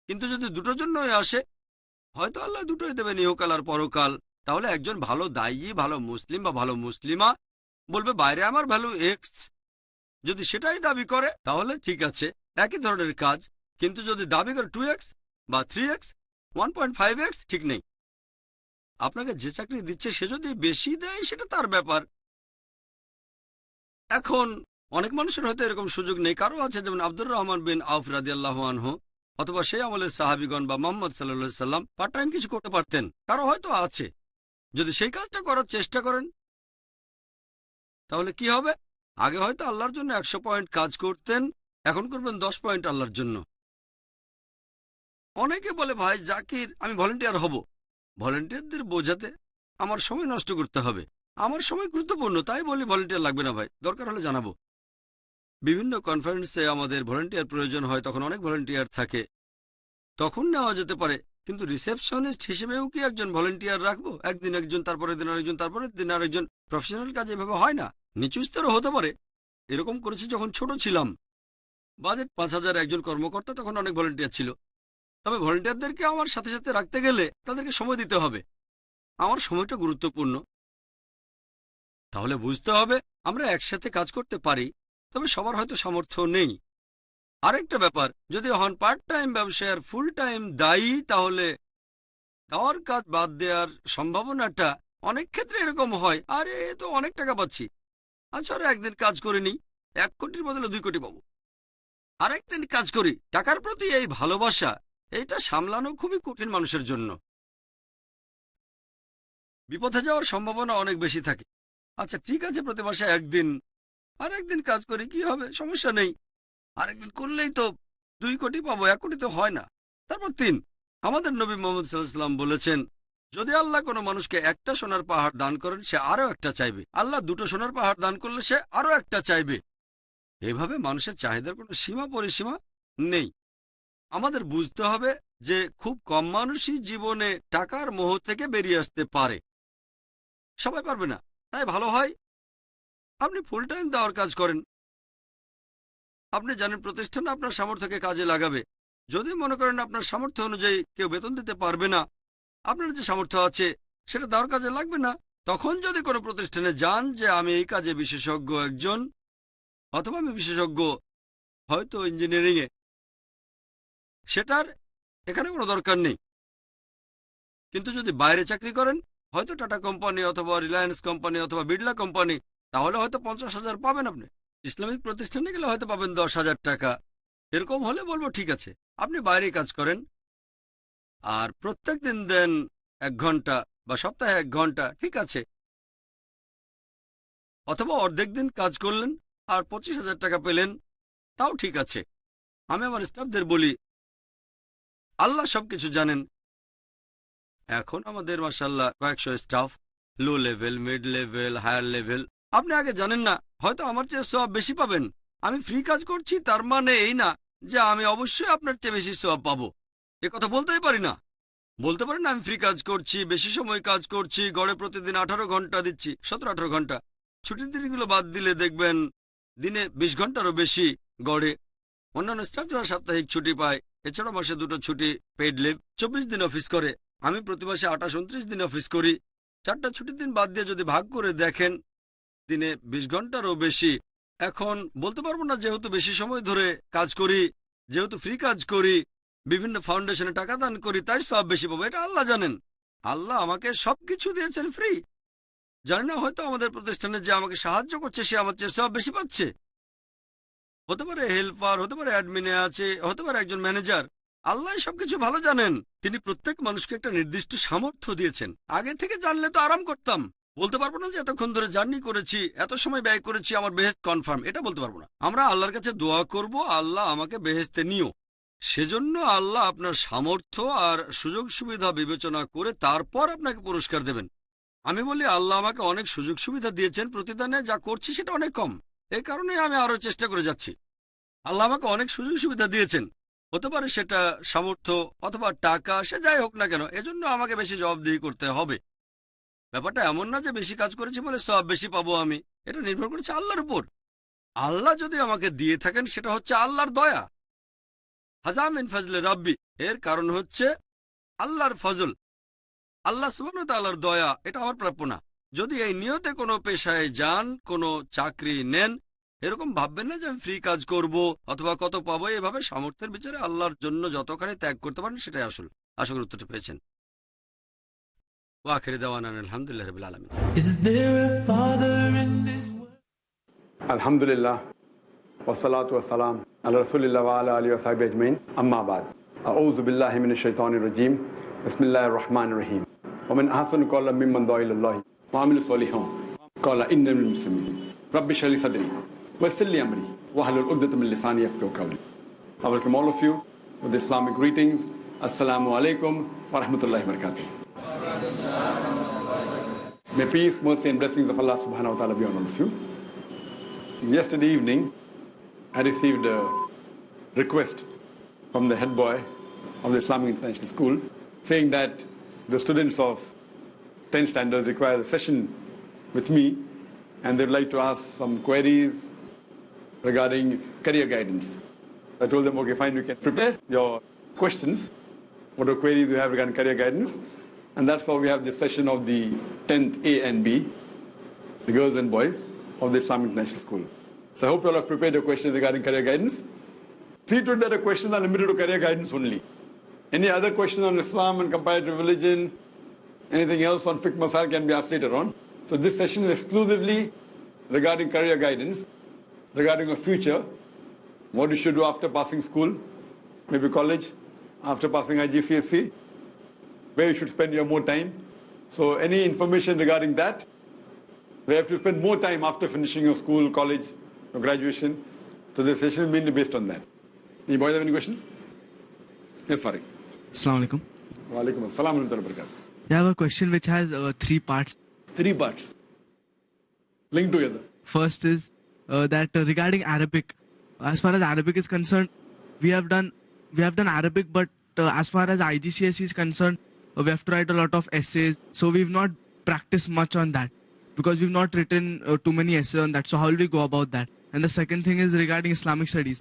কিন্তু যদি দুটোর জন্যই আসে, হয়তো আল্লাহ দুটোই দেবেন, ইহকাল আর পরকাল। তাহলে একজন ভালো দায়ী, ভালো মুসলিম বা ভালো মুসলিমা বলবে বাইরে আমার ভ্যালু এক্স। যদি সেটাই দাবি করে তাহলে ঠিক আছে, একই ধরনের কাজ। কিন্তু যদি দাবি করে 2x বা 3x, 1.5x, ঠিক নেই। আপনাকে যে চাকরি দিচ্ছে সে যদি বেশি দেয় সেটা তার ব্যাপার। এখন অনেক মানুষের হয়তো এরকম সুযোগ নেই। কারো আছে, যেমন আব্দুর রহমান বিন আউফ রাদিয়াল্লাহু আনহু, অথবা সেই আমলের সাহাবীগণ বা মুহাম্মদ সাল্লাল্লাহু আলাইহি সাল্লাম পার্ট টাইম কিছু করতে পারতেন। কারো হয়তো আছে। যদি সেই কাজটা করার চেষ্টা করেন তাহলে কি হবে? আগে হয়তো আল্লাহর জন্য 100 পয়েন্ট কাজ করতেন, এখন করবেন 10 পয়েন্ট আল্লাহর জন্য। অনেকে বলে, ভাই জাকির, আমি ভলেন্টিয়ার হব। ভলেন্টিয়ারদের বোঝাতে আমার সময় নষ্ট করতে হবে। আমার সময় গুরুত্বপূর্ণ, তাই বলি ভলেন্টিয়ার লাগবে না ভাই, দরকার হলে জানাবো। বিভিন্ন কনফারেন্সে আমাদের ভলেন্টিয়ার প্রয়োজন হয়, তখন অনেক ভলেন্টিয়ার থাকে, তখন নেওয়া যেতে পারে। কিন্তু রিসেপশনিস্ট হিসেবেও কি একজন ভলেন্টিয়ার রাখবো? একদিন একজন, তারপরের দিন আরেকজন, তারপরের দিন আরেকজন। প্রফেশনাল কাজ এভাবে হয় না। নিচু স্তরও হতে পারে। এরকম করেছি যখন ছোট ছিলাম। বাজেট 5,000, একজন কর্মকর্তা, তখন অনেক ভলেন্টিয়ার ছিল। তবে ভলেন্টিয়ারদেরকে আমার সাথে সাথে রাখতে গেলে তাদেরকে সময় দিতে হবে। আমার সময়টা গুরুত্বপূর্ণ। তাহলে বুঝতে হবে আমরা একসাথে কাজ করতে পারি, তবে সবার হয়তো সামর্থ্য নেই। আরেকটা ব্যাপার, যদি হন পার্ট টাইম ব্যবসায় আর ফুল টাইম দায়ী, তাহলে দেওয়ার কাজ বাদ দেওয়ার সম্ভাবনাটা অনেক ক্ষেত্রে এরকম হয়, আরে এ তো অনেক টাকা পাচ্ছি, আচ্ছা আর একদিন কাজ করে নিই, 1 কোটির বদলে 2 কোটি পাবো। আরেকদিন কাজ করি। টাকার প্রতি এই ভালোবাসা, এইটা সামলানো খুবই কঠিন মানুষের জন্য। বিপথে যাওয়ার সম্ভাবনা অনেক বেশি থাকে। আচ্ছা ঠিক আছে, প্রতি মাসে একদিন, আর একদিন কাজ করি, কি হবে, সমস্যা নেই। আরেকদিন করলেই তো 2 কোটি পাবো, 1 কোটি তো হয় না। তারপর 3। আমাদের নবী মুহাম্মদ সাল্লাল্লাহু আলাইহি ওয়াসাল্লাম বলেছেন, যদি আল্লাহ কোনো মানুষকে একটা সোনার পাহাড় দান করেন সে আরো একটা চাইবে। আল্লাহ 2টো সোনার পাহাড় দান করলে সে আরো একটা চাইবে। এভাবে মানুষের চাহিদার কোনো সীমা পরিসীমা নেই। আমাদের বুঝতে হবে যে খুব কম মানুষই জীবনে টাকার মোহ থেকে বেরিয়ে আসতে পারে। সবাই পারবে না। তাই ভালো হয় আপনি ফুল টাইম দেওয়ার কাজ করেন। আপনি জানেন প্রতিষ্ঠান আপনার সামর্থ্যকে কাজে লাগাবে। যদি মনে করেন আপনার সামর্থ্য অনুযায়ী কেউ বেতন দিতে পারবে না, আপনার যে সামর্থ্য আছে সেটা দেওয়ার কাজে লাগবে না, তখন যদি কোনো প্রতিষ্ঠানে যান যে আমি এই কাজে বিশেষজ্ঞ একজন, অথবা আমি বিশেষজ্ঞ হয়তো ইঞ্জিনিয়ারিংয়ে, সেটার এখানে কোনো দরকার নেই। কিন্তু যদি বাইরে চাকরি করেন, হয়তো টাটা কোম্পানি অথবা রিলায়েন্স কোম্পানি অথবা বিড়লা কোম্পানি, তাহলে হয়তো 50,000 পাবেন আপনি। ইসলামিক প্রতিষ্ঠানে গেলে হয়তো পাবেন 10,000 টাকা। এরকম হলে বলবো ঠিক আছে, আপনি বাইরে কাজ করেন আর প্রত্যেক দিন দেন 1 ঘন্টা বা সপ্তাহে 1 ঘন্টা, ঠিক আছে। অথবা অর্ধেক দিন কাজ করলেন আর 25,000 টাকা পেলেন, তাও ঠিক আছে। আমি আমার স্টাফদের বলি, আল্লাহ সবকিছু জানেন। এখন আমাদের মাশাআল্লাহ কয়েকশো staff, low level, mid level, higher level. আপনি আগে জানেন না, হয়তো আমার চেয়ে সওয়াব বেশি পাবেন। আমি ফ্রি কাজ করছি তার মানে এই না যে আমি অবশ্যই আপনার চেয়ে বেশি সওয়াব পাবো। এ কথা বলতেই পারি না। বলতে পারেন আমি ফ্রি কাজ করছি, বেশি সময় কাজ করছি, গড়ে প্রতিদিন 18 ঘন্টা দিচ্ছি, 17-18 ঘন্টা। ছুটির দিনগুলো বাদ দিলে দেখবেন দিনে 20 ঘন্টারও বেশি গড়ে। অন্যান্য স্টাফরা সাপ্তাহিক ছুটি পায়, এছাড়া মাসে 2টো ছুটি পেইড লিভ, 24 দিন অফিস করে। আমি প্রতি মাসে 28-29 দিন অফিস করি। 4টা ছুটির দিন বাদ দিয়ে যদি ভাগ করে দেখেন, দিনে 20 ঘন্টারও বেশি। এখন বলতে পারবো না, যেহেতু বেশি সময় ধরে কাজ করি, যেহেতু ফ্রি কাজ করি, বিভিন্ন ফাউন্ডেশনে টাকা দান করি, তাই সব বেশি পাবো, এটা আল্লাহ জানেন। আল্লাহ আমাকে সবকিছু দিয়েছেন ফ্রি। জানি না, হয়তো আমাদের প্রতিষ্ঠানে যে আমাকে সাহায্য করছে সে আমার চেয়ে সব বেশি পাচ্ছে। হতে পারে হেল্পার, হতে পারে অ্যাডমিনে আছে, হতে পারে একজন ম্যানেজার। আল্লাহ সবকিছু ভালো জানেন। তিনি প্রত্যেক মানুষকে একটা নির্দিষ্ট সামর্থ্য দিয়েছেন। আগে থেকে জানলে তো আরাম করতাম। বলতে পারবো না যে এতক্ষণ ধরে জার্নি করেছি, এত সময় ব্যয় করেছি, আমার বেহেশত কনফার্ম, এটা বলতে পারবো না। আমরা আল্লাহর কাছে দোয়া করব, আল্লাহ আমাকে বেহেশতে নিও। সেজন্য আল্লাহ আপনার সামর্থ্য আর সুযোগ সুবিধা বিবেচনা করে তারপর আপনাকে পুরস্কার দেবেন। আমি বলি আল্লাহ আমাকে অনেক সুযোগ সুবিধা দিয়েছেন, প্রতিদানে যা করছি সেটা অনেক কম। এই কারণে আমি আরো চেষ্টা করে যাচ্ছি। আল্লাহ আমাকে অনেক সুযোগ সুবিধা দিয়েছেন, হতে পারে সেটা সামর্থ্য অথবা টাকা, সে যাই হোক না কেন, এজন্য আমাকে বেশি জবাবদিহি করতে হবে। ব্যাপারটা এমন না যে বেশি কাজ করেছি বলে সব বেশি পাবো আমি। এটা নির্ভর করছে আল্লাহর উপর। আল্লাহ যদি আমাকে দিয়ে থাকেন সেটা হচ্ছে আল্লাহর দয়া। হাজা মিন ফজলে রাব্বি, এর কারণ হচ্ছে আল্লাহর ফজল, আল্লাহ সুবহানাহু ওয়া তাআলার দয়া। এটা আমার প্রাপ্য না। যদি এই নিয়তে কোনো পেশায় যান, কোনো চাকরি নেন, এরকম ভাববেন না যে আমি ফ্রি কাজ করব অথবা কত পাবো। এভাবে সামর্থ্যের বিচারে আল্লাহর জন্য যতখানি ত্যাগ করতে পারেন সেটাই আসল। আশা করি উত্তরটা পেয়েছেন। ওয়া আখিরি দাওয়ানা আলহামদুলিল্লাহি রাব্বিল আলামিন। Is there a father in this world? Alhamdulillah, wassalatu wassalam ala rasulillah wa ala alihi wa sahbihi ajmain, amma ba'd. A'udhu billahi minash shaitanir rajim. Bismillahir rahmanir rahim. Wa min ahsani qawlan mimman da'a ila Allah wa amila salihan qala innani minal muslimin. Rabbi shrah li sadri wa yassir li amri wahlul 'uqdatam min lisani yafqahu qawli. I welcome all of you with Islamic greetings. Assalamu alaikum wa rahmatullahi wa barakatuh. May peace, mercy and blessings of Allah subhanahu wa ta'ala be on all of you. Yesterday evening, I received a request from the head boy of the Islamic International School saying that the students of 10th standard require a session with me and they'd like to ask some queries regarding career guidance. I told them, okay, fine, you can prepare your questions, whatever queries you have regarding career guidance. And that's how we have this session of the 10th A and B, the girls and boys of the Islamic International School. So I hope you all have prepared your questions regarding career guidance. See to it that the questions are limited to career guidance only. Any other questions on Islam and comparative religion, anything else on fiqh masal can be asked later on. So this session is exclusively regarding career guidance, regarding your future, what you should do after passing school, maybe college, after passing IGCSE, where you should spend your more time. So any information regarding that, we have to spend more time after finishing your school, college, or graduation. So the session is mainly based on that. Any boys have any questions? Yes, Farid. Assalamu alaikum. Wa alaikum assalam wa rahmatullahi wa barakatuh. I have a question which has 3 parts. 3 parts linked together. First is that regarding Arabic, as far as Arabic is concerned, we have done Arabic, but as far as IGCSE is concerned, we have to write a lot of essays. So we've not practiced much on that because we've not written too many essays on that. So how will we go about that? And the second thing is regarding Islamic studies.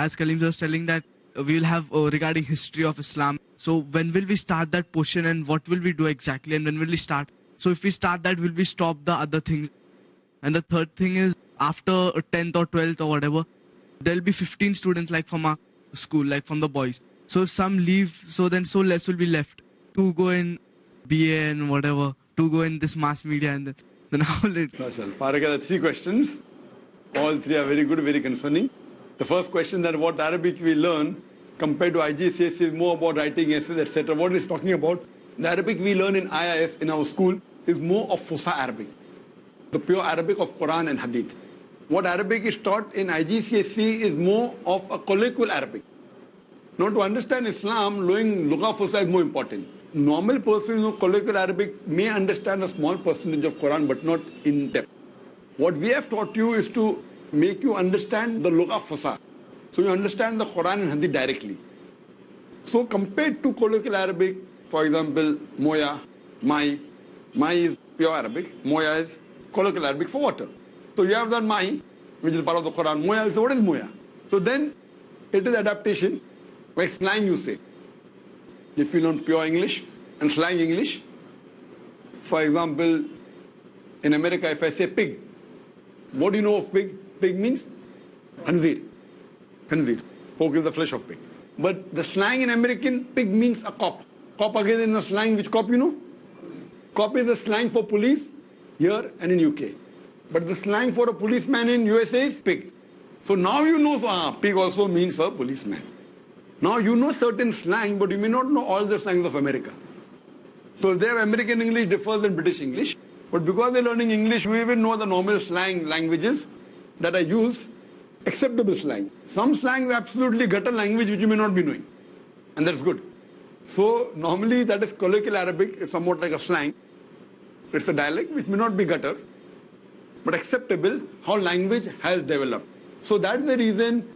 As Kalim was telling that we will have regarding history of Islam. So when will we start that portion and what will we do exactly and when will we start? So if we start that, will we stop the other things? And the third thing is after 10th or 12th or whatever, there'll be 15 students like from our school, like from the boys. So if some leave, so then so less will be left to go in BA and whatever, to go in this mass media and then how will it? Farag had 3 questions. All 3 are very good, very concerning. The first question that what Arabic we learn compared to IGCSE is more about writing essays, etc. What it's talking about, the Arabic we learn in IIS in our school is more of Fusa Arabic, the pure Arabic of Quran and Hadith. What Arabic is taught in IGCSE is more of a colloquial Arabic. Now to understand Islam, knowing Lugha Fusa is more important. Normal person who knows colloquial Arabic may understand a small percentage of Quran but not in depth. What we have taught you is to make you understand the Lugha Fusa. So you understand the Quran and Hadith directly. So compared to colloquial Arabic, for example, Moya, Mai is pure Arabic, Moya is colloquial Arabic for water. So you have done Mai, which is part of the Quran. Moya, so what is Moya? So then it is adaptation, like slang you say. If you learn pure English and slang English, for example, in America, if I say pig, what do you know of pig? Pig means khanzir. Khanzir. Pork is the flesh of pig. But the slang in American, pig means a cop. Cop again is the slang, which cop you know? Cop is the slang for police here and in UK. But the slang for a policeman in USA is pig. So now you know pig also means a policeman. Now you know certain slang, but you may not know all the slangs of America. So their American English differs than British English. But because they're learning English, you even know the normal slang languages that are used, acceptable slang. Some slang is absolutely gutter language which you may not be knowing. And that's good. So normally that is colloquial Arabic, is somewhat like a slang. It's a dialect which may not be gutter, but acceptable how language has developed. So that's the reason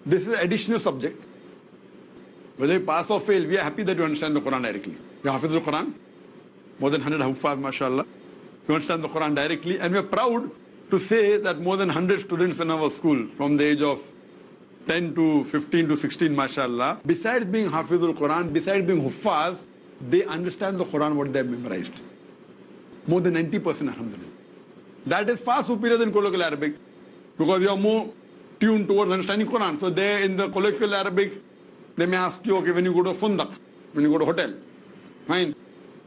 this is an additional subject. Whether you pass or fail, we are happy that you understand the Quran directly. You hafiz the Quran, more than 100 Huffaz, mashallah. You understand the Quran directly, and we are proud to say that more than 100 students in our school, from the age of 10 to 15 to 16, mashallah, besides being Hafizul Quran, besides being Huffaz, they understand the Quran, what they have memorized. More than 90%, alhamdulillah. That is far superior than colloquial Arabic, because you are more tuned towards understanding Quran. So there in the colloquial Arabic, they may ask you, okay, when you go to a fundak, when you go to a hotel, fine,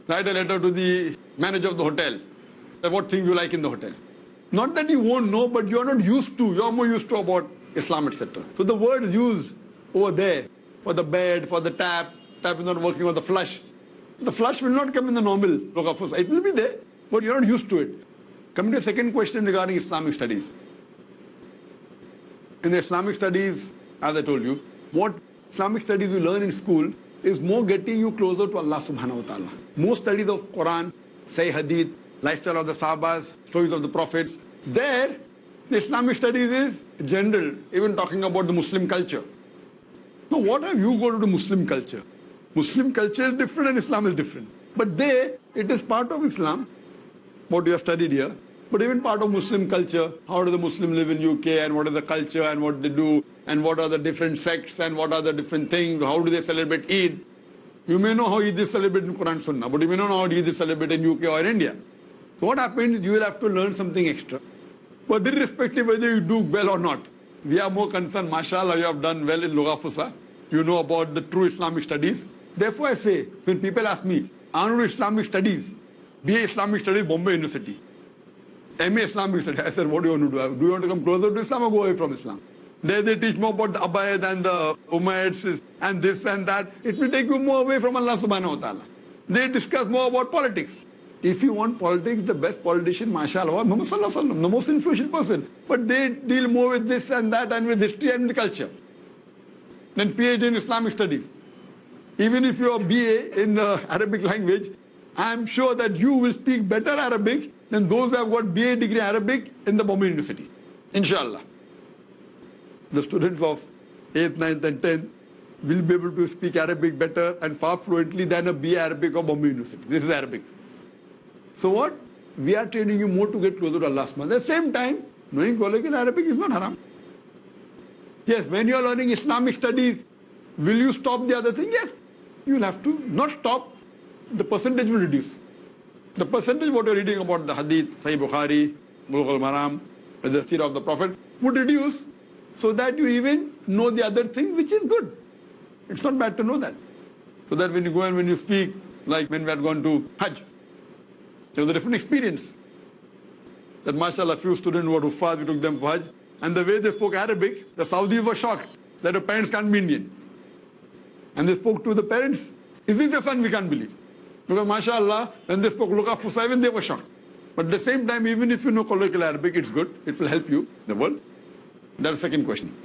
write a letter to the manager of the hotel, what things you like in the hotel. Not that you won't know, but you are not used to, you are more used to about Islam, etc. So the words used over there for the bed, for the tap is not working, or the flush will not come in the normal Lugha. It will be there, but you're not used to it. Coming to the second question regarding Islamic studies. In the Islamic studies, as I told you, what Islamic studies we learn in school is more getting you closer to Allah subhanahu wa ta'ala. Most studies of Quran, say Hadith, lifestyle of the Sahabas, stories of the Prophets. There, the Islamic studies is general, even talking about the Muslim culture. Now, what have you got to do Muslim culture? Muslim culture is different and Islam is different. But there, it is part of Islam, what you have studied here, but even part of Muslim culture. How do the Muslims live in UK, and what is the culture, and what they do, and what are the different sects, and what are the different things, how do they celebrate Eid? You may know how Eid is celebrated in Quran Sunnah, but you may not know how Eid is celebrated in UK or India. So what happens, you will have to learn something extra. But irrespective whether you do well or not, we are more concerned, mashallah, you have done well in Lugha Fusa. You know about the true Islamic studies. Therefore I say, when people ask me, I want to do Islamic studies, BA Islamic Studies, Bombay University, MA Islamic Studies, I said, what do you want to do? Do you want to come closer to Islam or go away from Islam? There they teach more about the Abayad and the Umayyads and this and that. It will take you more away from Allah subhanahu wa ta'ala. They discuss more about politics. If you want politics, the best politician, mashallah, Muhammad sallallahu alaihi wasallam, the most influential person. But they deal more with this and that and with history and with culture. Then PhD in Islamic studies. Even if you are BA in Arabic language, I am sure that you will speak better Arabic than those who have got BA degree Arabic in the Bombay University. Inshallah. The students of 8th, 9th and 10th will be able to speak Arabic better and far fluently than a BA Arabic of Bombay University. This is Arabic. So what? We are training you more to get closer to Allah. At the same time, knowing colloquial Arabic is not haram. Yes, when you are learning Islamic studies, will you stop the other thing? Yes. You will have to not stop. The percentage will reduce. The percentage what you are reading about the Hadith, Sahih Bukhari, Bulugh al-Maram, the Seerah of the Prophet would reduce, so that you even know the other thing, which is good. It's not bad to know that. So that when you go and when you speak, like when we had gone to Hajj, there was a different experience. That mashallah, few students who were Huffaz, we took them for Hajj, and the way they spoke Arabic, the Saudis were shocked that the parents can't be Indian. And they spoke to the parents, is this your son? We can't believe. Because mashallah, when they spoke Lugha Fusa, even they were shocked. But at the same time, even if you know colloquial Arabic, it's good. It will help you in the world. That's the second question.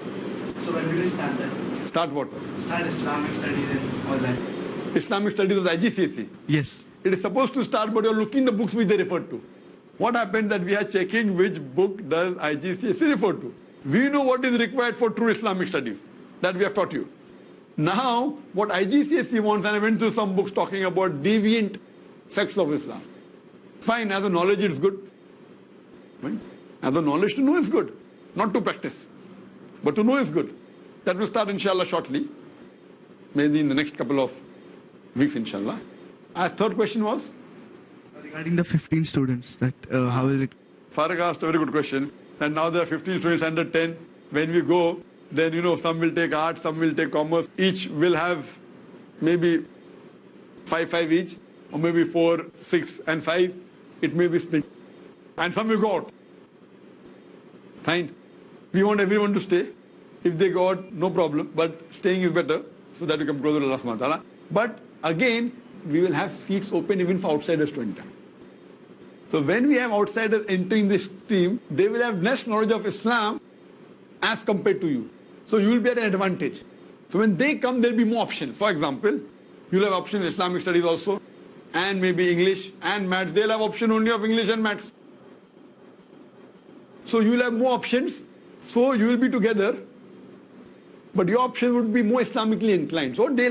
So when will you start that? Start what? Start Islamic studies and all that. Islamic studies is IGCSE. Yes. It is supposed to start, but you're looking the books which they refer to. What happened that we are checking which book does IGCSE refer to. We know what is required for true Islamic studies. That we have taught you. Now, what IGCSE wants, and I went through some books talking about deviant sects of Islam. Fine, as a knowledge it's good. Fine. As a knowledge to know is good. Not to practice. But to know is good. That will start inshallah shortly. Maybe in the next couple of weeks inshallah. Our third question was? Regarding the 15 students, that how is it? Farag asked a very good question. And now there are 15 students under 10. When we go, then you know, some will take art, some will take commerce. Each will have maybe 5 each, or maybe 4, 6 and 5. It may be split. And some will go out. Fine. We want everyone to stay. If they got, no problem, but staying is better so that we come closer to Allah subhanahu wa ta'ala. But again, we will have seats open even for outsiders to enter. So when we have outsiders entering this stream, they will have less knowledge of Islam as compared to you. So you will be at an advantage. So when they come, there will be more options. For example, you will have options in Islamic studies also, and maybe English and maths. They will have option only of English and maths. So you will have more options. So you will be together. But your option would be more Islamically inclined. So they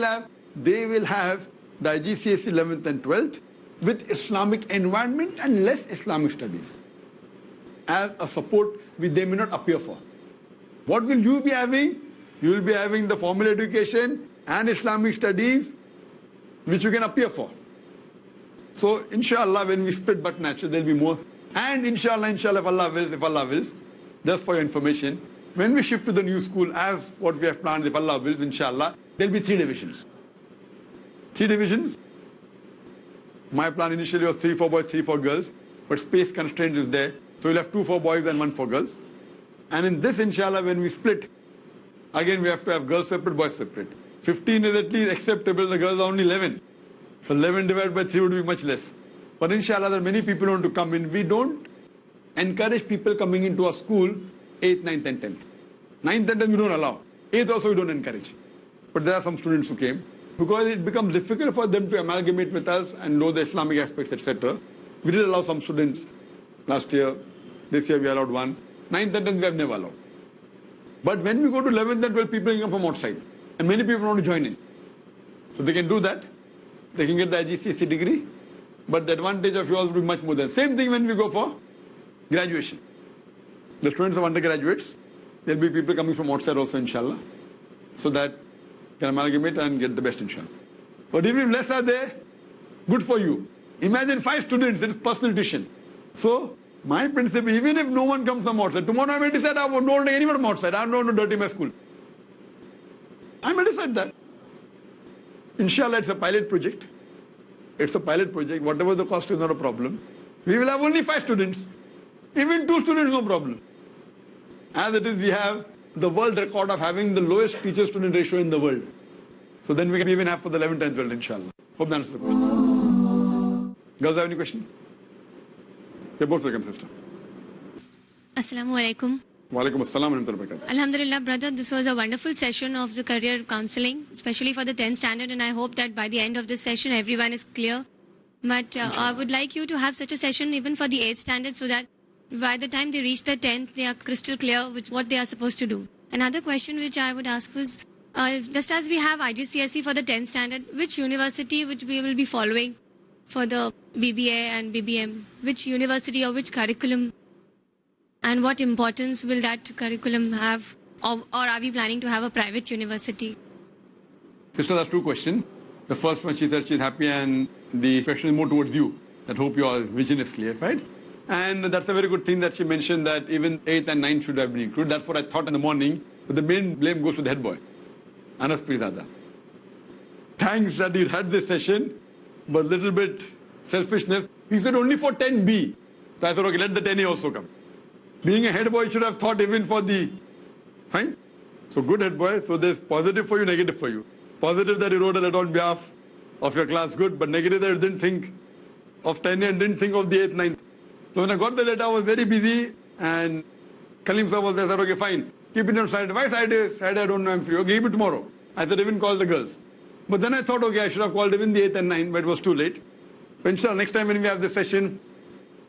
will have the IGCSE 11th and 12th with Islamic environment and less Islamic studies as a support which they may not appear for. What will you be having? You will be having the formal education and Islamic studies which you can appear for. So inshallah, when we split but natural, there will be more. And inshallah, if Allah wills, just for your information, when we shift to the new school, as what we have planned, if Allah wills, inshallah, there will be 3 divisions. 3 divisions. My plan initially was 3 for boys, 3 for girls, but space constraint is there. So we'll have 2 for boys and 1 for girls. And in this, inshallah, when we split, again we have to have girls separate, boys separate. 15 is at least acceptable, the girls are only 11. So 11 divided by 3 would be much less. But inshallah, there are many people who want to come in. We don't encourage people coming into our school 8th, 9th and 10th. 9th and 10th we don't allow. 8th also we don't encourage. But there are some students who came. Because it becomes difficult for them to amalgamate with us and know the Islamic aspects, etc. We did allow some students last year. This year we allowed 1. 9th and 10th we have never allowed. But when we go to 11th and 12th, people come from outside. And many people want to join in. So they can do that. They can get the IGCSE degree. But the advantage of yours will be much more than. Same thing when we go for graduation. The students of undergraduates, there will be people coming from outside also, inshallah. So that can amalgamate and get the best, inshallah. But even if less are there, good for you. Imagine 5 students, it is personal tuition. So, my principle, even if no one comes from outside, tomorrow I may decide I don't want anyone from outside. I don't want to dirty my school. I may decide that. Inshallah, it's a pilot project. It's a pilot project. Whatever the cost is not a problem. We will have only 5 students. Even 2 students, no problem. As it is, we have the world record of having the lowest teacher-student ratio in the world. So then we can even have for the 11th and 12th, inshallah. Hope that answers the question. Girls, have any question? You're both welcome, sister. Assalamu alaikum. Wa alaikum assalam wa rahmatullahi wa barakatuh. Alhamdulillah, brother, this was a wonderful session of the career counseling, especially for the 10th standard, and I hope that by the end of this session, everyone is clear. But I would like you to have such a session even for the 8th standard so that by the time they reach the 10th, they are crystal clear with what they are supposed to do. Another question which I would ask was, just as we have IGCSE for the 10th standard, which university which we will be following for the BBA and BBM? Which university or which curriculum? And what importance will that curriculum have? Or are we planning to have a private university? Sister, that's 2 questions. The first one, she said she's happy, and the question is more towards you. That hope your vision is clear, right? And that's a very good thing that she mentioned that even 8th and 9th should have been included. That's what I thought in the morning. But the main blame goes to the head boy, Anas Pirzada. Thanks that he had this session, but little bit selfishness. He said only for 10B. So I thought, okay, let the 10A also come. Being a head boy, should have thought even for the... Fine? So good head boy. So there's positive for you, negative for you. Positive that you wrote a letter on behalf of your class, good. But negative that you didn't think of 10A and didn't think of the 8th, 9th. So when I got the letter, I was very busy, and Kalim sir was there. I said, okay, fine. Keep it on Saturday. Why Saturday? Saturday, I don't know, I'm free. Okay, keep it tomorrow. I said, even call the girls. But then I thought, okay, I should have called even the 8th and 9th, but it was too late. So inshallah, next time when we have the session,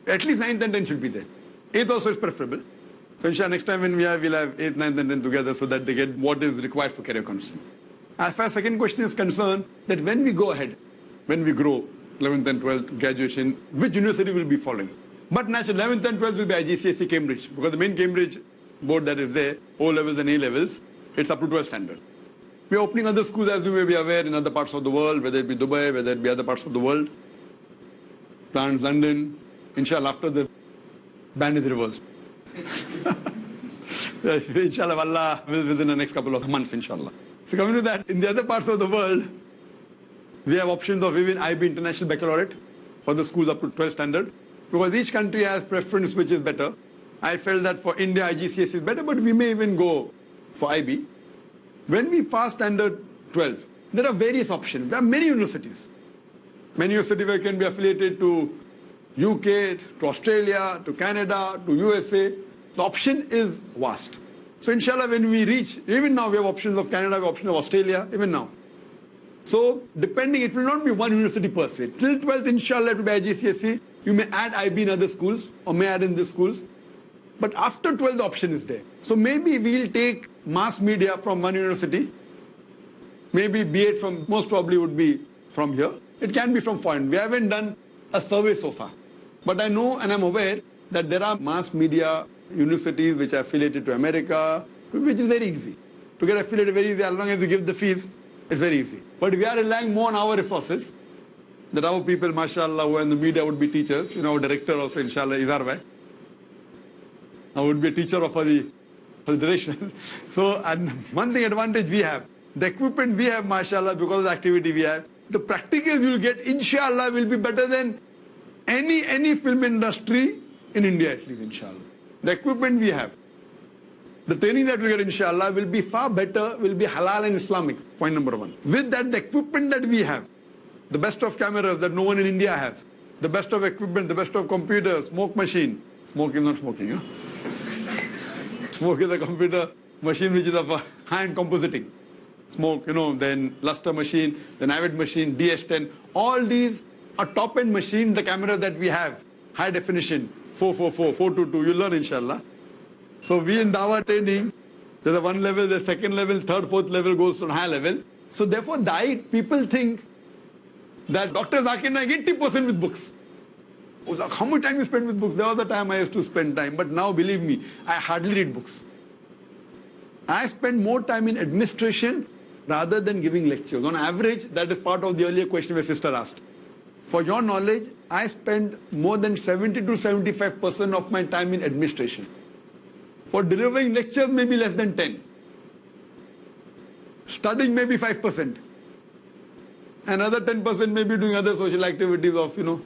at least 9th and 10th should be there. 8th also is preferable. So inshallah, next time when we have, we'll have 8th, 9th and 10th together so that they get what is required for career counseling. As far as second question is concerned, that when we go ahead, when we grow, 11th and 12th, graduation, which university will be following? But naturally, 11th and 12th will be IGCSE Cambridge, because the main Cambridge board that is there, O levels and A levels, it's up to 12th standard. We are opening other schools, as you may be aware, in other parts of the world, whether it be Dubai, whether it be other parts of the world. Plans London, inshallah, after the ban is reversed. Inshallah, Allah will within the next couple of months, inshallah. So coming to that, in the other parts of the world, we have options of even IB International Baccalaureate for the schools up to 12th standard, because each country has preference which is better. I felt that for India, IGCSE is better, but we may even go for IB. When we pass standard 12, there are various options. There are many universities. Many universities can be affiliated to UK, to Australia, to Canada, to USA. The option is vast. So inshallah, when we reach, even now we have options of Canada, we have options of Australia, even now. So depending, it will not be one university per se. Till 12th, inshallah, it will be IGCSE. You may add IB in other schools, or may add in these schools. But after 12, the option is there. So maybe we'll take mass media from one university. Maybe B.Ed from, most probably would be from here. It can be from foreign. We haven't done a survey so far. But I know and I'm aware that there are mass media universities which are affiliated to America, which is very easy. To get affiliated very easy, as long as you give the fees, it's very easy. But we are relying more on our resources. That our people, mashallah, who are in the media would be teachers. You know, our director also, inshallah, is our way. I would be a teacher of the direction. So, and one thing advantage we have, the equipment we have, mashallah, because of the activity we have, the practicals you'll get, inshallah, will be better than any film industry in India, at least, inshallah. The equipment we have, the training that we get, inshallah, will be far better, will be halal and Islamic, point number one. With that, the equipment that we have, the best of cameras that no one in India has, the best of equipment, the best of computers, smoke machine. Smoke is not smoking, huh? Smoke is a computer machine which is of a high-end compositing. Smoke, then luster machine, then Avid machine, DS10. All these are top-end machines, the cameras that we have. High definition, 444, 422, you learn inshallah. So we in Dawa training, there's a one level, the second level, third, fourth level goes to a high level. So therefore, people think that Dr. Zakir Naik 80% with books. How much time you spend with books? There was the time I used to spend time, but now believe me, I hardly read books. I spend more time in administration rather than giving lectures. On average, that is part of the earlier question my sister asked. For your knowledge, I spend more than 70 to 75% of my time in administration. For delivering lectures, maybe less than 10. Studying maybe 5%. Another 10% maybe doing other social activities of,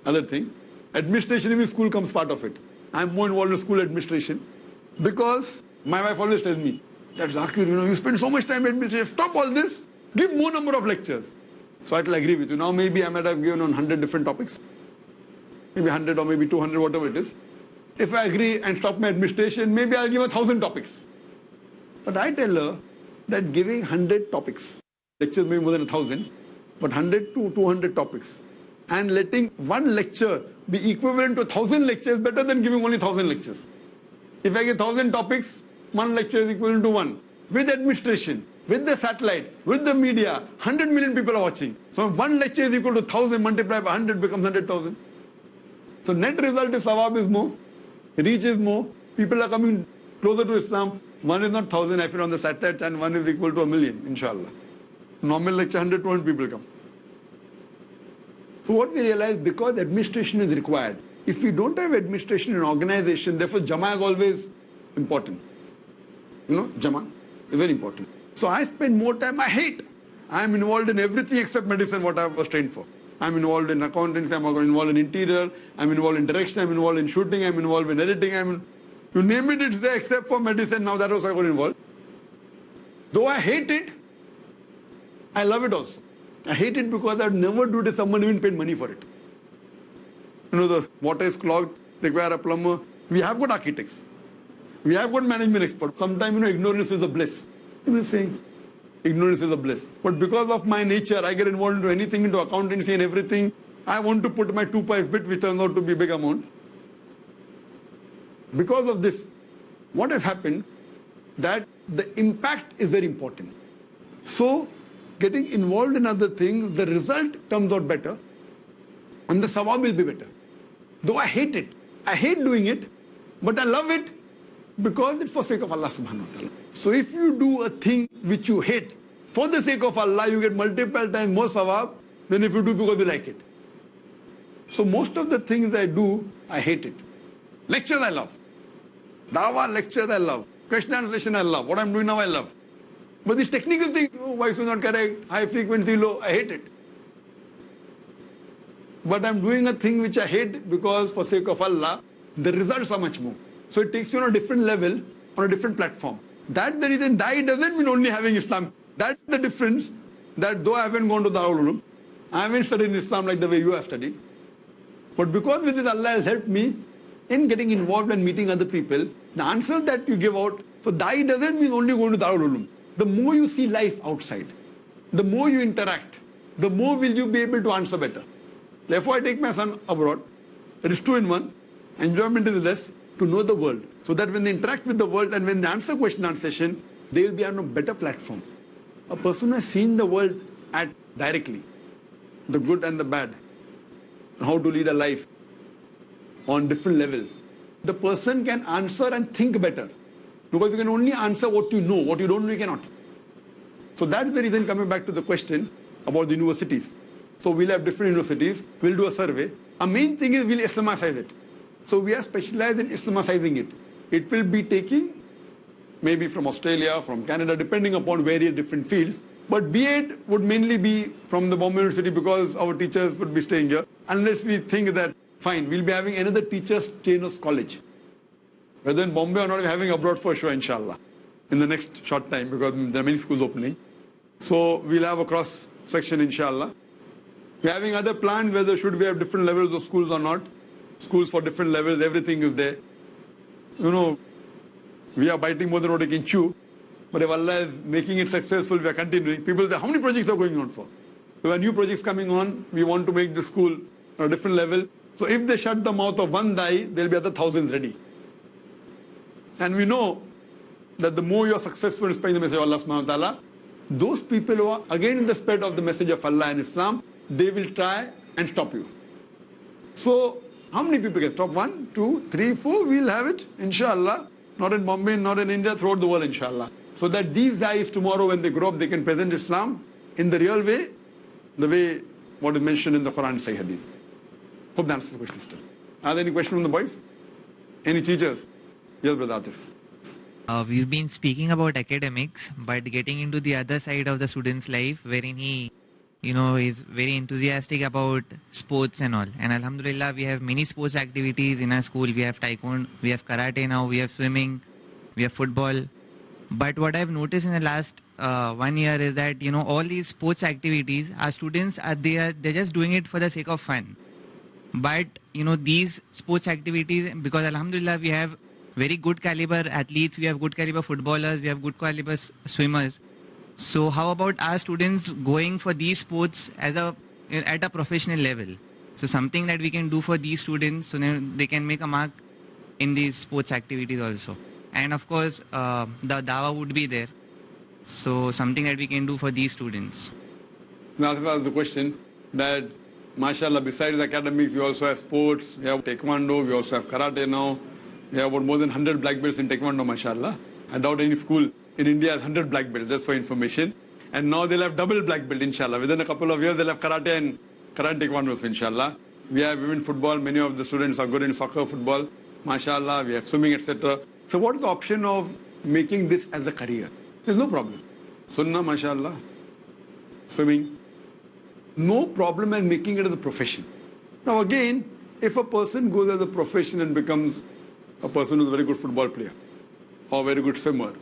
other thing. Administration in school comes part of it. I'm more involved in school administration because my wife always tells me that Zakir, you spend so much time in administration, stop all this, give more number of lectures. So I will agree with you. Now maybe I might have given on 100 different topics. Maybe 100 or maybe 200, whatever it is. If I agree and stop my administration, maybe I'll give 1,000 topics. But I tell her that giving 100 topics, lectures maybe more than 1,000, but 100 to 200 topics, and letting one lecture be equivalent to 1,000 lectures better than giving only 1,000 lectures. If I give 1,000 topics, one lecture is equivalent to one. With administration, with the satellite, with the media, 100 million people are watching. So if one lecture is equal to 1,000 multiplied by 100 becomes 100,000. So net result is sawab is more, reach is more, people are coming closer to Islam. One is not 1,000 if you're on the satellite and one is equal to 1,000,000, inshallah. Normal lecture 100, 200 people come. So what we realize, because administration is required, if we don't have administration in organization, therefore Jama is always important. Jama is very important. So I spend more time, I am involved in everything except medicine, what I was trained for. I'm involved in accountancy, I'm involved in interior, I'm involved in direction, I'm involved in shooting, I'm involved in editing, you name it, it's there except for medicine, now that also I got involved. Though I hate it, I love it also. I hate it because I would never do it if someone even paid money for it. The water is clogged, require a plumber. We have got architects. We have got management experts. Sometimes, ignorance is a bliss. Saying ignorance is a bliss. But because of my nature, I get involved into anything, into accountancy and everything. I want to put my 2 pice bit, which turns out to be a big amount. Because of this, what has happened, that the impact is very important. So, getting involved in other things, the result comes out better and the sawab will be better. Though I hate it. I hate doing it, but I love it because it's for sake of Allah subhanahu wa ta'ala. So if you do a thing which you hate, for the sake of Allah, you get multiple times more sawab than if you do because you like it. So most of the things I do, I hate it. Lectures I love. Dawah lectures I love. Question and answer session I love. What I'm doing now I love. But this technical thing, voice is not correct, high frequency, low, I hate it. But I'm doing a thing which I hate because for sake of Allah, the results are much more. So it takes you on a different level, on a different platform. That's the reason Dai doesn't mean only having Islam. That's the difference, that though I haven't gone to Darul Ulum, I haven't studied Islam like the way you have studied. But because with this Allah has helped me in getting involved and meeting other people, the answers that you give out, so Dai doesn't mean only going to Darul Ulum. The more you see life outside, the more you interact, the more will you be able to answer better. Therefore, I take my son abroad. It is 2 in 1. Enjoyment is less, to know the world. So that when they interact with the world and when they answer question and answer session, they will be on a better platform. A person who has seen the world at directly, the good and the bad, how to lead a life on different levels. The person can answer and think better. Because you can only answer what you know. What you don't know, you cannot. So that's the reason, coming back to the question about the universities. So we'll have different universities. We'll do a survey. Our main thing is we'll Islamicize it. So we are specialized in Islamicizing it. It will be taking maybe from Australia, from Canada, depending upon various different fields. But B.Ed would mainly be from the Bombay University because our teachers would be staying here. Unless we think that, fine, we'll be having another teachers trainers college. Whether in Bombay or not, we're having abroad for sure, inshallah, in the next short time, because there are many schools opening. So we'll have a cross section, inshallah. We're having other plans whether should we have different levels of schools or not. Schools for different levels, everything is there. You know, we are biting more than what we can chew. But if Allah is making it successful, we are continuing. People say, how many projects are going on for? There are new projects coming on. We want to make the school on a different level. So if they shut the mouth of one Dai, there will be other thousands ready. And we know that the more you are successful in spreading the message of Allah subhanahu wa ta'ala, those people who are again in the spread of the message of Allah and Islam, they will try and stop you. So how many people can stop? 1, 2, 3, 4, we'll have it, inshallah. Not in Bombay, not in India, throughout the world, inshallah. So that these guys tomorrow when they grow up, they can present Islam in the real way, the way what is mentioned in the Quran and Sahih Hadith. Hope that answers the question still. Are there any questions from the boys? Any teachers? Yes, Brother Atif. We've been speaking about academics, but getting into the other side of the student's life, wherein he, is very enthusiastic about sports and all. And Alhamdulillah, we have many sports activities in our school. We have taekwondo, we have karate now, we have swimming, we have football. But what I've noticed in the last 1 year is that, all these sports activities, our students, they're just doing it for the sake of fun. But, these sports activities, because Alhamdulillah, we have very good caliber athletes, we have good caliber footballers, we have good caliber swimmers. So how about our students going for these sports at a professional level? So something that we can do for these students so then they can make a mark in these sports activities also. And of course, the dawa would be there. So something that we can do for these students. Now, that was the question that, mashallah, besides academics, we also have sports, we have taekwondo, we also have karate now. We have about more than 100 black belts in taekwondo, mashallah. I doubt any school in India has 100 black belts, just for information. And now they'll have double black belt, inshallah. Within a couple of years, they'll have karate and taekwondo, inshallah. We have women football. Many of the students are good in soccer, football, mashallah. We have swimming, etc. So what is the option of making this as a career? There's no problem. Sunnah, mashallah. Swimming. No problem in making it as a profession. Now again, if a person goes as a profession and becomes a person who's a very good football player, or very good swimmer,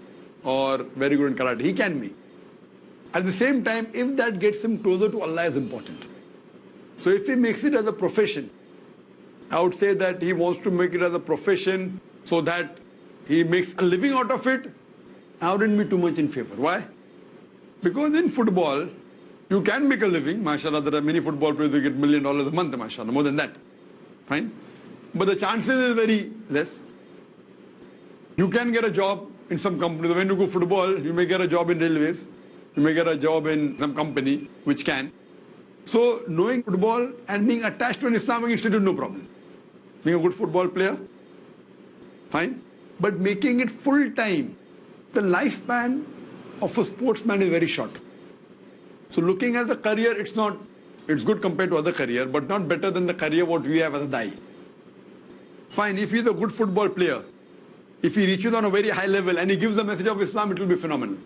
or very good in karate, he can be. At the same time, if that gets him closer to Allah is important. So if he makes it as a profession, I would say that he wants to make it as a profession so that he makes a living out of it, I wouldn't be too much in favor. Why? Because in football, you can make a living. MashaAllah, there are many football players who get $1 million a month, MashaAllah, more than that. Fine. But the chances is very less. You can get a job in some company. When you go football, you may get a job in railways. You may get a job in some company, which can. So knowing football and being attached to an Islamic institute, no problem. Being a good football player, fine. But making it full-time, the lifespan of a sportsman is very short. So looking at the career, it's good compared to other career, but not better than the career what we have as a Dai. Fine, if he's a good football player, if he reaches on a very high level and he gives the message of Islam, it will be phenomenal.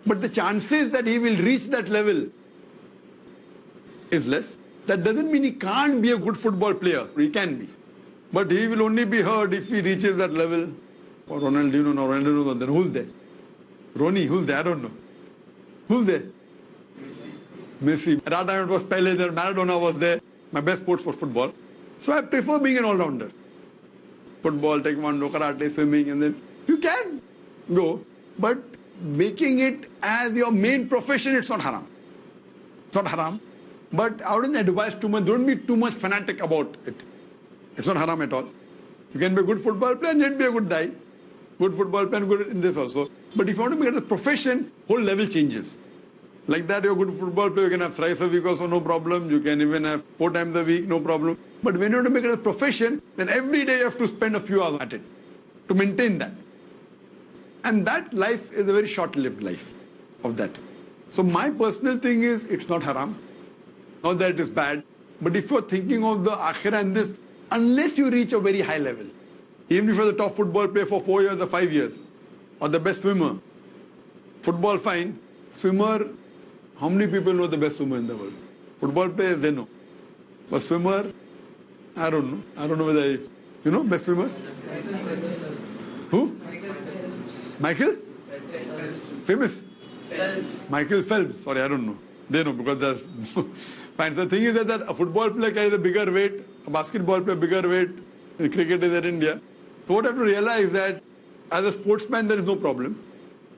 But the chances that he will reach that level is less. That doesn't mean he can't be a good football player. He can be. But he will only be heard if he reaches that level. Or Ronaldinho, no Ronaldinho, then who's there? Ronnie, who's there? I don't know. Who's there? Messi. At that time it was Pele there, Maradona was there. My best sport was football. So I prefer being an all-rounder. Football, taekwondo, karate, swimming, and then you can go. But making it as your main profession, it's not haram. It's not haram. But I wouldn't advise too much. Don't be too much fanatic about it. It's not haram at all. You can be a good football player and yet be a good guy. Good football player and good in this also. But if you want to make it a profession, whole level changes. Like that, you're a good football player, you can have thrice a week also, no problem. You can even have 4 times a week, no problem. But when you want to make it a profession, then every day you have to spend a few hours at it to maintain that. And that life is a very short-lived life of that. So my personal thing is, it's not haram. Not that it is bad. But if you're thinking of the akhirah and this, unless you reach a very high level, even if you're the top football player for 4 years or 5 years, or the best swimmer, football fine, swimmer, how many people know the best swimmer in the world? Football players, they know. But swimmer, I don't know. I don't know whether you know best swimmer? Who? Michael? Famous? Michael Phelps. Sorry, I don't know. They know because there's fine. So the thing is that a football player carries a bigger weight, a basketball player bigger weight, and cricket is in India. So what I have to realize that as a sportsman there is no problem.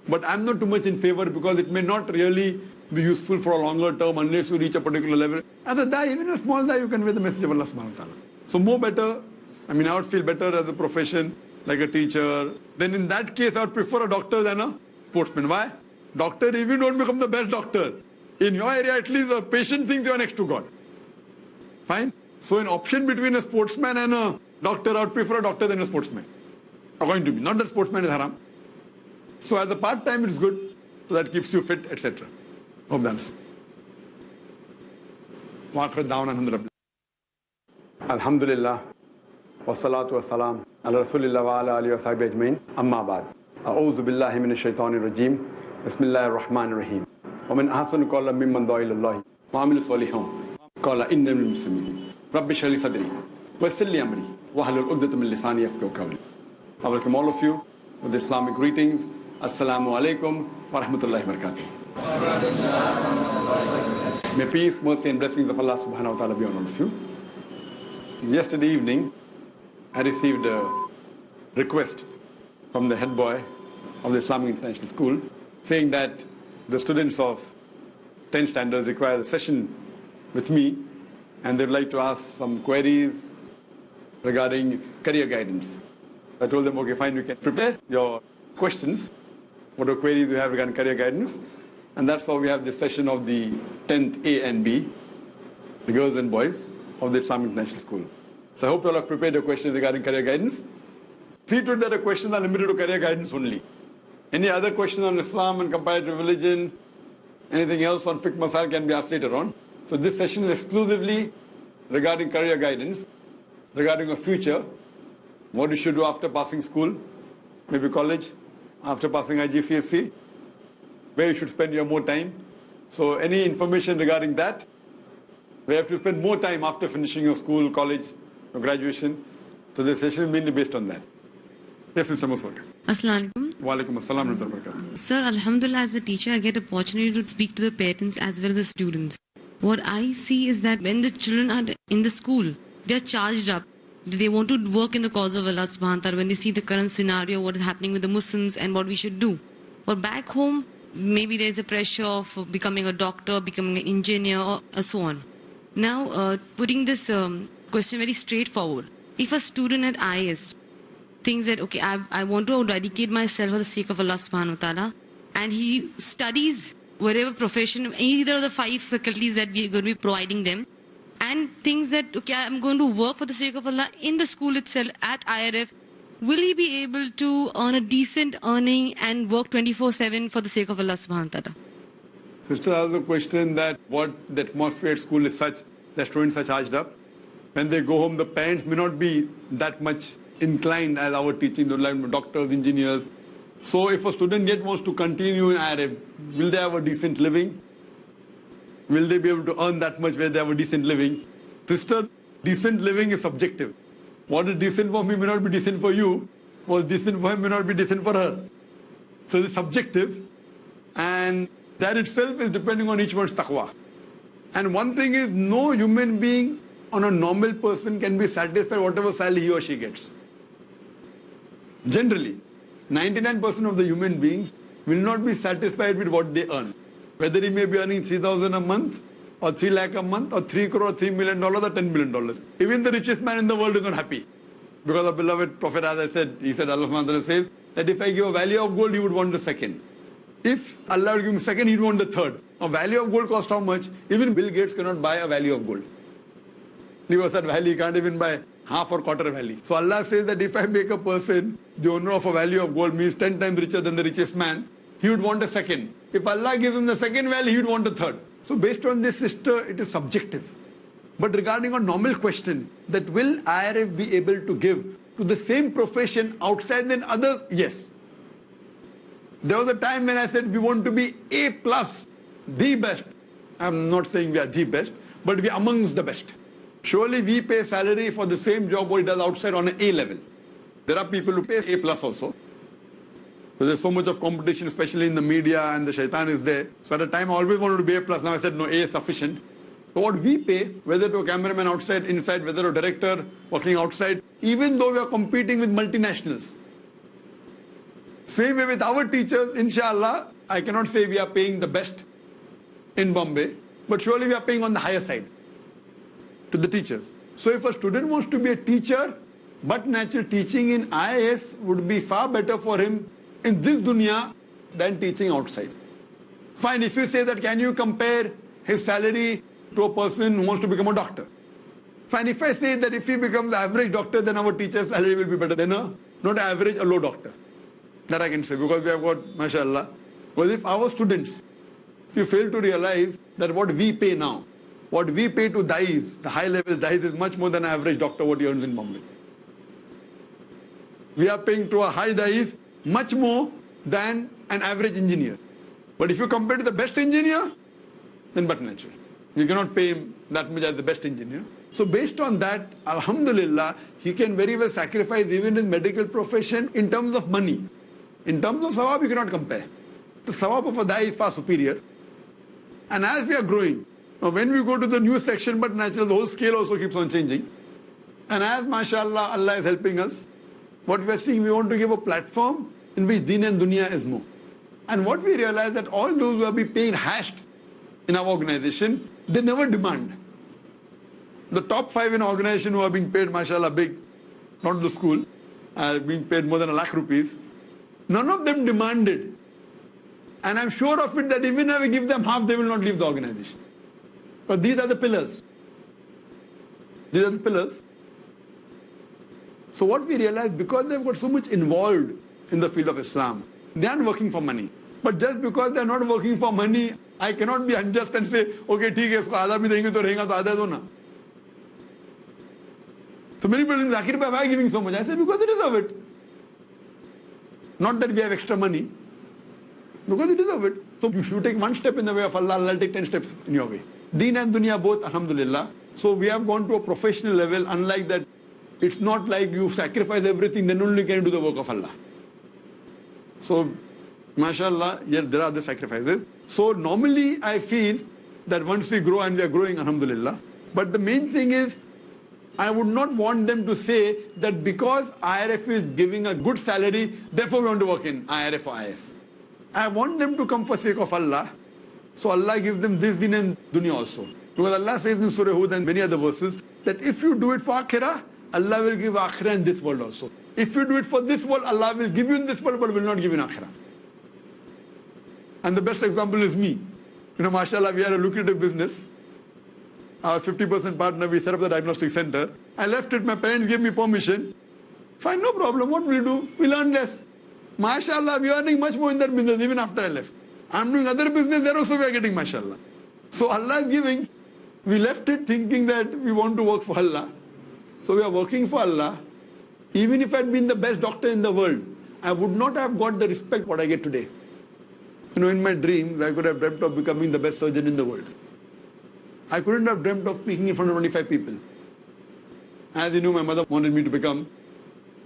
But I'm not too much in favor because it may not really be useful for a longer term unless you reach a particular level. As a die, even a small die, you can convey the message of Allah subhanahu wa ta'ala. So more better, I mean I would feel better as a profession, like a teacher. Then in that case I would prefer a doctor than a sportsman. Why? Doctor, if you don't become the best doctor, in your area at least the patient thinks you are next to God. Fine? So an option between a sportsman and a doctor, I would prefer a doctor than a sportsman. According to me. Not that sportsman is haram. So as a part-time it's good, so that keeps you fit, etc. Hope that's. Alhamdulillah. Wassalatu wassalam. Ala Rasulillah wa ala alihi wa sahbihi ajmain. Amma ba'd. A'udhu billahi minash shaitanir rajim. Bismillahir rahmanir rahim. Wa min ahsanu qawlan mimman da'a ila Allah wa amila salihan. Qala innal muslimin. Rabbi shrah li sadri wa yassir li amri wa hlul 'uqdatam min lisani yafqahu qawli. I welcome all of you with Islamic greetings. Assalamu alaikum wa rahmatullahi wa barakatuh. May peace, mercy and blessings of Allah subhanahu wa ta'ala be on all of you. Yesterday evening, I received a request from the head boy of the Islamic International School saying that the students of 10 standards require a session with me and they'd like to ask some queries regarding career guidance. I told them, okay, fine, you can prepare your questions, whatever queries you have regarding career guidance. And that's how we have this session of the 10th A and B, the girls and boys of the Islamic International School. So I hope you all have prepared your questions regarding career guidance. See to it that the questions are limited to career guidance only. Any other questions on Islam and comparative religion, anything else on fiqh masail can be asked later on. So this session is exclusively regarding career guidance, regarding your future, what you should do after passing school, maybe college, after passing IGCSE, where you should spend your more time. So any information regarding that, where you have to spend more time after finishing your school, college, or graduation. So the session is mainly based on that. Yes, Mr. Muswak. Assalamu alaikum. Wa alaikum assalam wa rahmatullahi wa barakatuh. Sir, Alhamdulillah, as a teacher, I get opportunity to speak to the parents as well as the students. What I see is that when the children are in the school, they are charged up. They want to work in the cause of Allah subhanahu wa ta'ala when they see the current scenario, what is happening with the Muslims and what we should do. But back home, maybe there's a pressure of becoming a doctor, becoming an engineer, or so on. Now, putting this question very straightforward. If a student at IS thinks that, okay, I want to dedicate myself for the sake of Allah subhanahu wa ta'ala, and he studies whatever profession, either of the 5 faculties that we are going to be providing them, and thinks that, okay, I'm going to work for the sake of Allah in the school itself at IRF, will he be able to earn a decent earning and work 24/7 for the sake of Allah subhanahu wa ta'ala? Sister has a question that what the atmosphere at school is such that students are charged up. When they go home, the parents may not be that much inclined as our teaching, like doctors, engineers. So if a student yet wants to continue in IRF, will they have a decent living? Will they be able to earn that much where they have a decent living? Sister, decent living is subjective. What is decent for me may not be decent for you. What's decent for him may not be decent for her. So it's subjective, and that itself is depending on each one's taqwa. And one thing is, no human being on a normal person can be satisfied whatever salary he or she gets. Generally, 99% of the human beings will not be satisfied with what they earn. Whether he may be earning 3,000 a month, or 3 lakh a month, or 3 crore, $3 million, or $10 million. Even the richest man in the world is not happy. Because the beloved Prophet, as I said, he said, Allah subhanahu wa ta'ala says, that if I give a value of gold, he would want the second. If Allah would give him a second, he'd want the third. A value of gold costs how much? Even Bill Gates cannot buy a value of gold. He was at Valley, he can't even buy half or quarter Valley. So Allah says that if I make a person the owner of a value of gold, means 10 times richer than the richest man, he would want a second. If Allah gives him the second value, he would want a third. So based on this, sister, it is subjective. But regarding a normal question, that will IRF be able to give to the same profession outside than others? Yes. There was a time when I said we want to be A+, the best. I'm not saying we are the best, but we are amongst the best. Surely we pay salary for the same job what he does outside on an A level. There are people who pay A+ also. So there's so much of competition, especially in the media, and the shaitan is there. So at a time I always wanted to be A+. Now I said no, A is sufficient. So what we pay, whether to a cameraman outside, inside, whether a director working outside, even though we are competing with multinationals. Same way with our teachers, inshallah, I cannot say we are paying the best in Bombay, but surely we are paying on the higher side to the teachers. So if a student wants to be a teacher, but natural teaching in IAS would be far better for him in this dunya than teaching outside. Fine, if you say that, can you compare his salary to a person who wants to become a doctor? Fine, if I say that if he becomes the average doctor, then our teacher's salary will be better than a, not average, a low doctor. That I can say, because we have got, mashallah. Because if our students, if you fail to realize that what we pay now, what we pay to dais, the high level dais, is much more than an average doctor what he earns in Bombay. We are paying to a high dais much more than an average engineer. But if you compare to the best engineer, then but natural. You cannot pay him that much as the best engineer. So based on that, alhamdulillah, he can very well sacrifice even his medical profession in terms of money. In terms of sawab, you cannot compare. The sawab of a dai is far superior. And as we are growing, now when we go to the new section, but natural, the whole scale also keeps on changing. And as mashallah, Allah is helping us, what we are seeing, we want to give a platform in which deen and dunya is more. And what we realize that all those who are being paid hashed in our organization, they never demand. The top 5 in our organization who are being paid, mashallah, big, not the school, being paid more than ₹1,00,000, none of them demanded. And I'm sure of it that even if we give them half, they will not leave the organization. But these are the pillars. These are the pillars. So what we realize, because they've got so much involved in the field of Islam, they aren't working for money. But just because they're not working for money, I cannot be unjust and say, okay, theek hai, isko आधा भी देंगे तो रहेगा तो आधा दो ना. So many people say, Zakir, why are you giving so much? I say, because they deserve it. Not that we have extra money, because they deserve it. So if you take one step in the way of Allah, Allah will take 10 steps in your way. Deen and dunya both, alhamdulillah. So we have gone to a professional level, unlike that. It's not like you sacrifice everything, then only can you do the work of Allah. So, mashallah, yeah, there are the sacrifices. So normally I feel that once we grow, and we are growing, alhamdulillah. But the main thing is, I would not want them to say that because IRF is giving a good salary, therefore we want to work in IRF or IS. I want them to come for sake of Allah. So Allah gives them this deen and dunya also. Because Allah says in Surah Hud and many other verses that if you do it for akhirah, Allah will give akhirah in this world also. If you do it for this world, Allah will give you in this world but will not give you in akhirah. And the best example is me. You know, mashallah, we had a lucrative business. Our 50% partner, we set up the diagnostic center. I left it, my parents gave me permission. Fine, no problem, what will you do? We'll earn less. Mashallah, we are earning much more in that business even after I left. I'm doing other business, there also we are getting mashallah. So Allah is giving. We left it thinking that we want to work for Allah. So we are working for Allah. Even if I had been the best doctor in the world, I would not have got the respect what I get today. You know, in my dreams, I could have dreamt of becoming the best surgeon in the world. I couldn't have dreamt of speaking in front of 25 people. As you know, my mother wanted me to become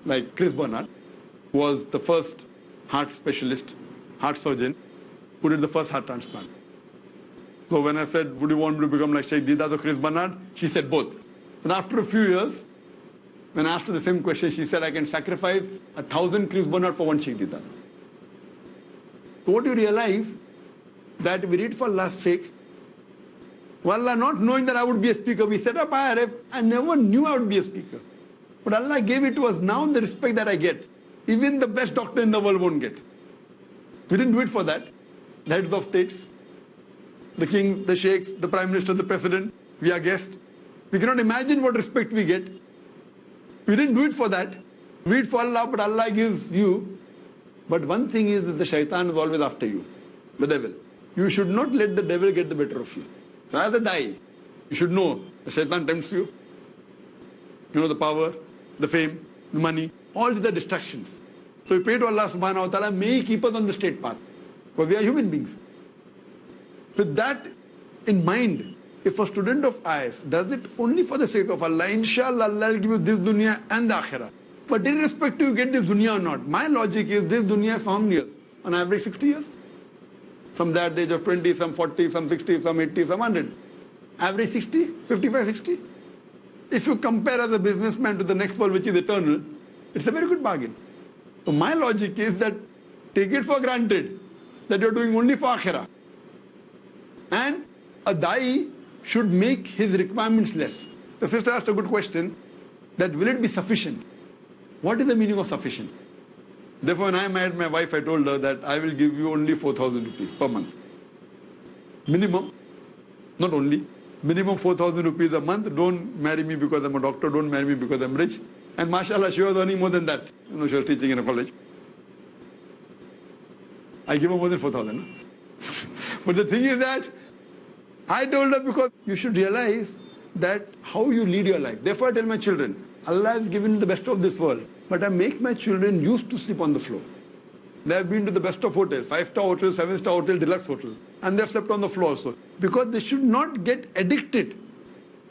like Chris Bernard, who was the first heart specialist, heart surgeon, who did the first heart transplant. So when I said, would you want me to become like Sheikh Deedat or Chris Bernard? She said both. And after a few years, when I asked her the same question, she said, I can sacrifice 1,000 Chris Bernard for one Sheikh Deedat. So what you realize, that we read for Allah's sake, Wallah, not knowing that I would be a speaker, we set up IRF. I never knew I would be a speaker. But Allah gave it to us now in the respect that I get. Even the best doctor in the world won't get. We didn't do it for that. The heads of states, the kings, the sheikhs, the prime minister, the president, we are guests. We cannot imagine what respect we get. We didn't do it for that. We do it for Allah, but Allah gives you. But one thing is that the shaitan is always after you, the devil. You should not let the devil get the better of you. So as a dai, you should know the shaitan tempts you. You know, the power, the fame, the money, all these are distractions. So we pray to Allah subhanahu wa ta'ala, may He keep us on the straight path. Because we are human beings. With that in mind, if a student of IS does it only for the sake of Allah, inshallah Allah will give you this dunya and the akhirah. But irrespective you get this dunya or not, my logic is this dunya is for how many years? On average 60 years. Some at the age of 20, some 40, some 60, some 80, some 100. Average 60, 55, 60. If you compare as a businessman to the next world, which is eternal, it's a very good bargain. So my logic is that take it for granted that you're doing only for akhirah. And a da'i should make his requirements less. The sister asked a good question, that will it be sufficient? What is the meaning of sufficient? Therefore, when I married my wife, I told her that I will give you only 4,000 rupees per month. Minimum, not only, minimum 4,000 rupees a month. Don't marry me because I'm a doctor, don't marry me because I'm rich. And mashallah, she was earning more than that. You know, she was teaching in a college. I give her more than 4,000. But the thing is that I told her because you should realize that how you lead your life. Therefore I tell my children, Allah has given the best of this world, but I make my children used to sleep on the floor. They have been to the best of hotels, 5-star hotel, 7-star hotel, deluxe hotel, and they have slept on the floor also. Because they should not get addicted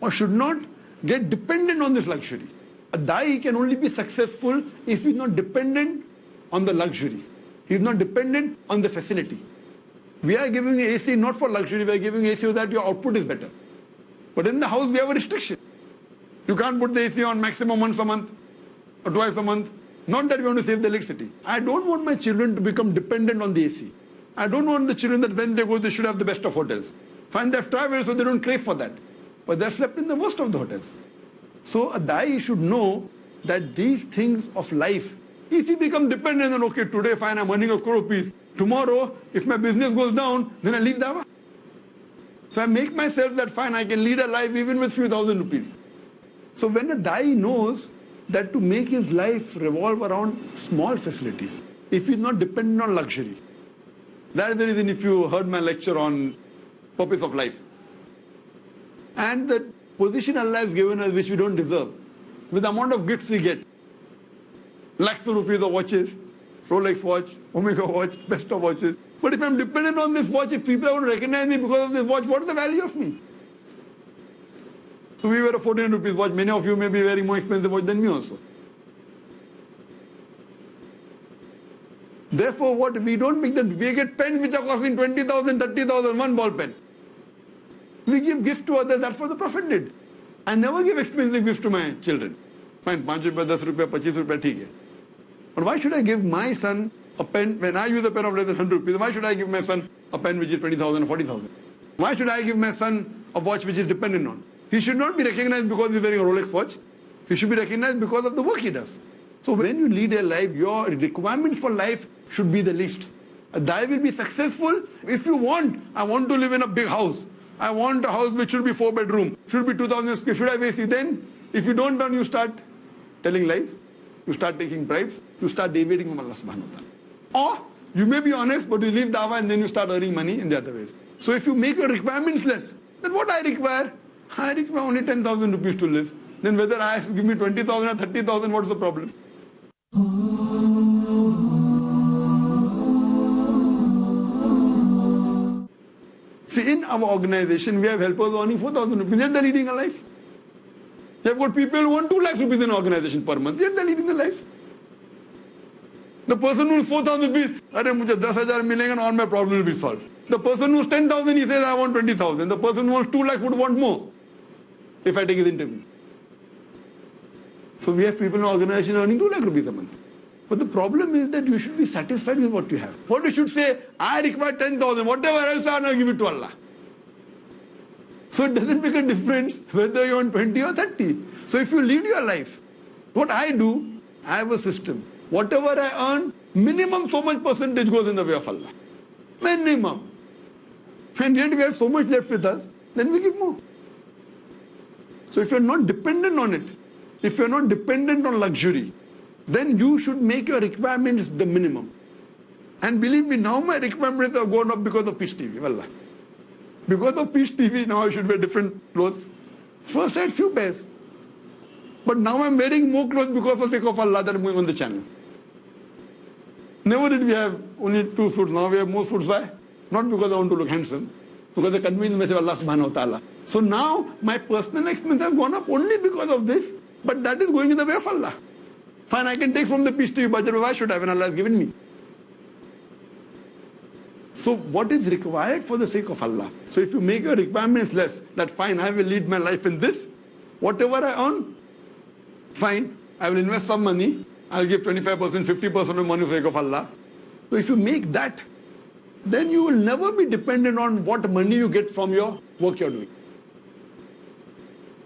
or should not get dependent on this luxury. A da'i can only be successful if he's not dependent on the luxury. He's not dependent on the facility. We are giving AC not for luxury, we are giving AC so that your output is better. But in the house we have a restriction. You can't put the AC on maximum once a month or twice a month. Not that we want to save the electricity. I don't want my children to become dependent on the AC. I don't want the children that when they go they should have the best of hotels. Fine, they've traveled so they don't crave for that. But they've slept in the worst of the hotels. So a da'i should know that these things of life, if he becomes dependent on, okay, today fine, I'm earning 1 crore rupees. Tomorrow, if my business goes down, then I leave dawah. So I make myself that fine, I can lead a life even with few thousand rupees. So when a da'i knows that to make his life revolve around small facilities, if he's not dependent on luxury, that is the reason if you heard my lecture on purpose of life. And the position Allah has given us which we don't deserve, with the amount of gifts we get, lakhs of rupees of watches, Rolex watch, Omega watch, best of watches. But if I'm dependent on this watch, if people don't recognize me because of this watch, what is the value of me? So we wear a 14 rupees watch. Many of you may be wearing more expensive watch than me also. Therefore, what we don't make that we get pens which are costing 20,000, 30,000, one ball pen. We give gifts to others. That's what the Prophet did. I never give expensive gifts to my children. Fine, 5 rupees, 10 rupees, 25 rupees, theek hai. But why should I give my son a pen when I use a pen of less than 100 rupees? Why should I give my son a pen which is 20,000 or 40,000? Why should I give my son a watch which is dependent on? He should not be recognized because he's wearing a Rolex watch. He should be recognized because of the work he does. So when you lead a life, your requirements for life should be the least. A da'i will be successful if you want. I want to live in a big house. I want a house which should be 4 bedroom, should be 2,000 square. Should I waste it? Then, if you don't, then you start telling lies. You start taking bribes. You start deviating from Allah subhanahu wa ta'ala. Or you may be honest, but you leave dawah and then you start earning money in the other ways. So if you make your requirements less, then what I require only 10,000 rupees to live. Then whether I give me 20,000 or 30,000, what is the problem? See, in our organization, we have helpers earning 4,000 rupees. They're leading a life. You have got people who earn 2 lakhs rupees in an organization per month, yet they're leading the life. The person who is 4,000 rupees, "Arey, mujhe 10,000 milega and all my problem will be solved." The person who's 10,000, he says, "I want 20,000." The person who wants 2 lakhs would want more if I take his interview. So we have people in an organization earning 2 lakh rupees a month. But the problem is that you should be satisfied with what you have. What you should say, "I require 10,000, whatever else I will give it to Allah." So it doesn't make a difference whether you're on 20 or 30. So if you lead your life, what I do, I have a system. Whatever I earn, minimum so much percentage goes in the way of Allah. Minimum. And yet we have so much left with us, then we give more. So if you're not dependent on it, if you're not dependent on luxury, then you should make your requirements the minimum. And believe me, now my requirements have gone up because of Peace TV. Wallah. Because of Peace TV, now I should wear different clothes. First I had few pairs. But now I'm wearing more clothes because for the sake of Allah that I'm going on the channel. Never did we have only 2 suits. Now we have more suits. Why? Not because I want to look handsome. Because I convince the message of Allah subhanahu wa ta'ala. So now my personal expense has gone up only because of this. But that is going in the way of Allah. Fine, I can take from the Peace TV budget. Why should I when Allah has given me? So what is required for the sake of Allah? So if you make your requirements less, that fine, I will lead my life in this. Whatever I earn, fine, I will invest some money. I'll give 25%, 50% of money for the sake of Allah. So if you make that, then you will never be dependent on what money you get from your work you're doing.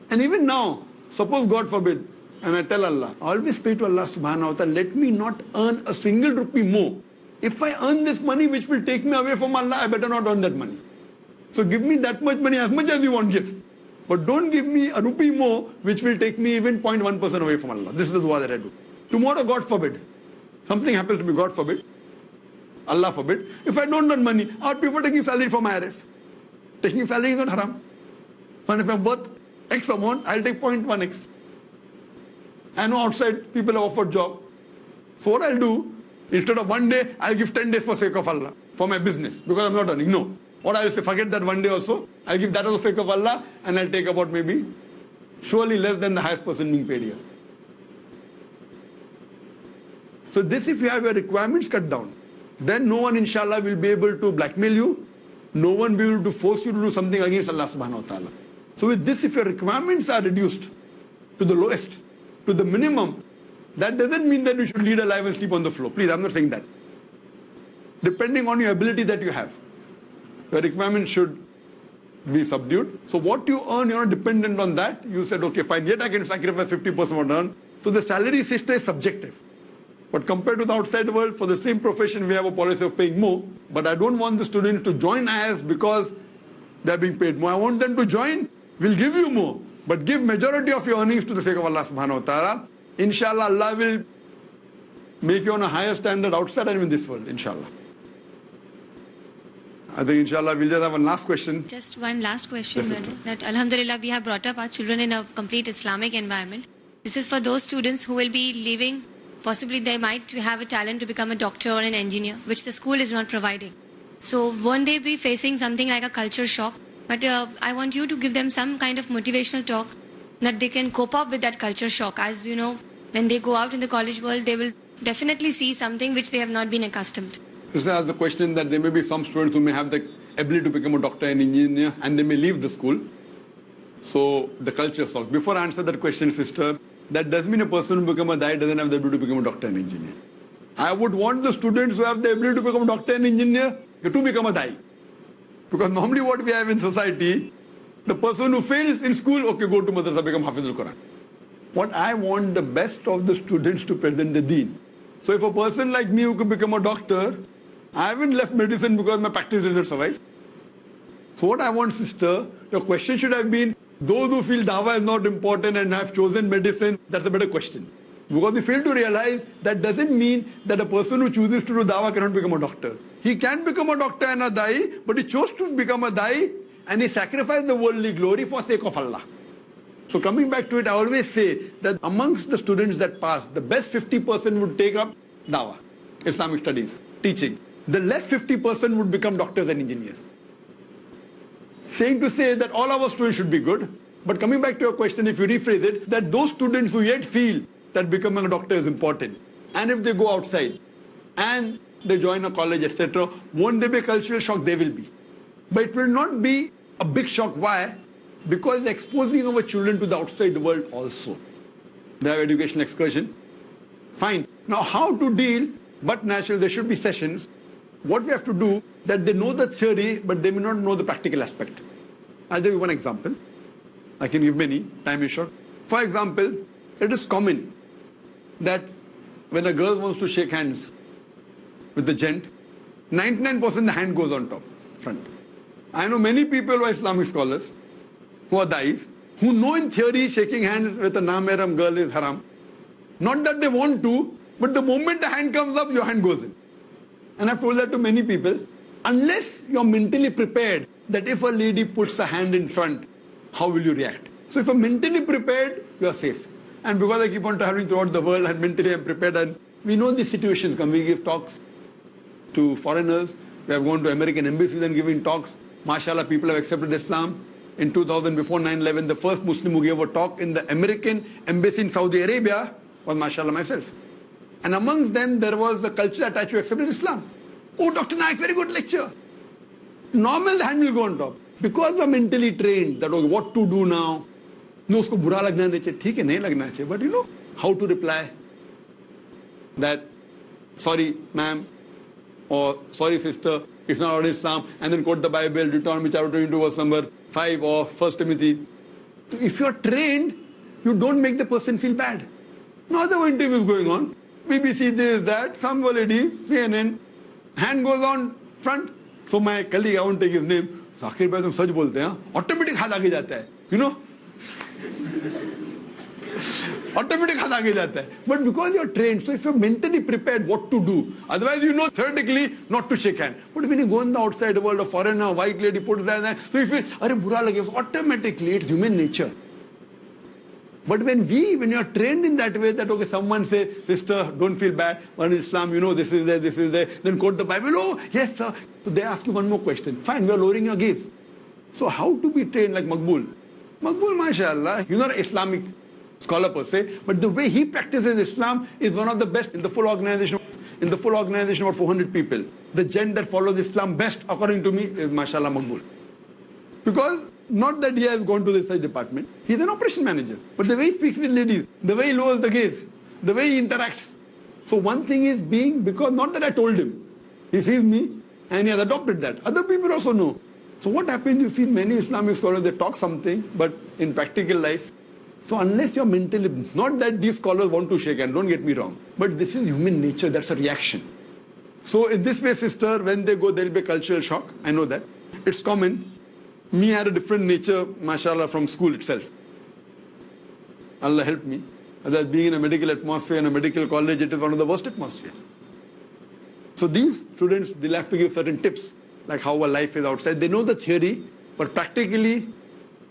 And even now, suppose God forbid, and I tell Allah, I always pray to Allah subhanahu wa ta'ala, let me not earn a single rupee more. If I earn this money which will take me away from Allah, I better not earn that money. So give me that much money, as much as you want give. But don't give me a rupee more which will take me even 0.1% away from Allah. This is the dua that I do. Tomorrow, God forbid, something happens to me, God forbid, Allah forbid. If I don't earn money, I would prefer taking salary from IRS. Taking salary is not haram. And if I'm worth X amount, I'll take 0.1x. I know outside people have offered job. So what I'll do, instead of 1 day, I'll give 10 days for sake of Allah, for my business, because I'm not earning. No. What I'll say, forget that 1 day also, I'll give that for the sake of Allah, and I'll take about maybe, surely less than the highest person being paid here. So this, if you have your requirements cut down, then no one inshallah will be able to blackmail you, no one will be able to force you to do something against Allah subhanahu wa ta'ala. So with this, if your requirements are reduced to the lowest, to the minimum, that doesn't mean that you should lead a life and sleep on the floor. Please, I'm not saying that. Depending on your ability that you have, your requirements should be subdued. So what you earn, you're not dependent on that. You said, okay, fine, yet I can sacrifice 50% what I earn. So the salary system is subjective. But compared to the outside world, for the same profession, we have a policy of paying more. But I don't want the students to join IS because they're being paid more. I want them to join, we'll give you more. But give majority of your earnings to the sake of Allah subhanahu wa ta'ala. Inshallah, Allah will make you on a higher standard outside and in this world, inshallah. I think inshallah we'll just have one last question. Just one last question. Yes, sister. That Alhamdulillah, we have brought up our children in a complete Islamic environment. This is for those students who will be leaving. Possibly they might have a talent to become a doctor or an engineer, which the school is not providing. So won't they be facing something like a culture shock? But I want you to give them some kind of motivational talk that they can cope up with that culture shock. As you know, when they go out in the college world, they will definitely see something which they have not been accustomed. This has the question that there may be some students who may have the ability to become a doctor and engineer and they may leave the school. So the culture shock. Before I answer that question, sister, that doesn't mean a person who becomes a dai doesn't have the ability to become a doctor and engineer. I would want the students who have the ability to become a doctor and engineer to become a dai. Because normally what we have in society, the person who fails in school, okay, go to madrasa, become Hafizul Quran. What I want the best of the students to present the deen. So if a person like me who could become a doctor, I haven't left medicine because my practice did not survive. So what I want, sister, your question should have been, those who feel dawah is not important and have chosen medicine, that's a better question. Because we fail to realize that doesn't mean that a person who chooses to do dawah cannot become a doctor. He can become a doctor and a dai, but he chose to become a dai and he sacrificed the worldly glory for sake of Allah. So coming back to it, I always say that amongst the students that pass, the best 50% would take up dawah, Islamic studies, teaching. The less 50% would become doctors and engineers. Saying to say that all our students should be good, But coming back to your question, if you rephrase it, that those students who yet feel that becoming a doctor is important, and if they go outside and they join a college, etc., won't there be a cultural shock? They will be. But it will not be a big shock. Why? Because they're exposing our children to the outside world also. They have educational excursion. Fine. Now how to deal, but naturally there should be sessions. What we have to do, that they know the theory, but they may not know the practical aspect. I'll give you one example. I can give many, time is short. For example, it is common that when a girl wants to shake hands with the gent, 99% the hand goes on top, front. I know many people who are Islamic scholars, who are dais, who know in theory shaking hands with a non-mahram girl is haram. Not that they want to, but the moment the hand comes up, your hand goes in. And I've told that to many people. Unless you're mentally prepared that if a lady puts a hand in front, how will you react? So if you're mentally prepared, you're safe. And because I keep on traveling throughout the world, and mentally I'm prepared, and we know these situations come. We give talks to foreigners. We have gone to American embassies and giving talks. MashaAllah, people have accepted Islam. In 2000, before 9/11, the first Muslim who gave a talk in the American embassy in Saudi Arabia was MashaAllah myself. And amongst them, there was a cultural attached to accepted Islam. Oh, Dr. Naik, very good lecture. Normal, the hand will go on top. Because we're mentally trained that, okay, what to do now? No, usko bura lagna nahi chahiye. Theek hai, nahi lagna chahiye. But you know how to reply. That, sorry, ma'am, or sorry, sister, it's not allowed in Islam. And then quote the Bible, Deuteronomy chapter 22, verse number 5, or 1 Timothy. So if you're trained, you don't make the person feel bad. No other interviews going on. BBC this, that, some ladies, CNN, hand goes on front. So my colleague, I won't take his name, Zakir bhai tum sach bolte hain, automatic हाथ आगे जाता है, you know. Automatic हाथ आगे जाता है. But because you're trained, so if you're mentally prepared what to do, otherwise you know theoretically not to shake hand. But when you go in the outside world, a foreigner, white lady puts that, so you feel, अरे बुरा लगे, automatically it's human nature. But when you're trained in that way, that okay, someone says, sister, don't feel bad, one in Islam, you know, this is there, then quote the Bible, oh, yes, sir. So they ask you one more question. Fine, we are lowering your gaze. So how to be trained like Maqbul? Maqbul, mashallah, he's not an Islamic scholar per se, but the way he practices Islam is one of the best in the full organization. In the full organization, about 400 people. The gent that follows Islam best, according to me, is mashallah Maqbul. Because not that he has gone to the research department. He's an operation manager. But the way he speaks with ladies, the way he lowers the gaze, the way he interacts. So one thing is being, because not that I told him. He sees me and he has adopted that. Other people also know. So what happens, you feel many Islamic scholars, they talk something, but in practical life. So unless you're mentally, not that these scholars want to shake hand, don't get me wrong. But this is human nature, that's a reaction. So in this way, sister, when they go, there'll be a cultural shock. I know that. It's common. Me had a different nature, mashallah, from school itself. Allah help me. That being in a medical atmosphere, in a medical college, it is one of the worst atmosphere. So these students, they'll have to give certain tips, like how a life is outside. They know the theory, but practically,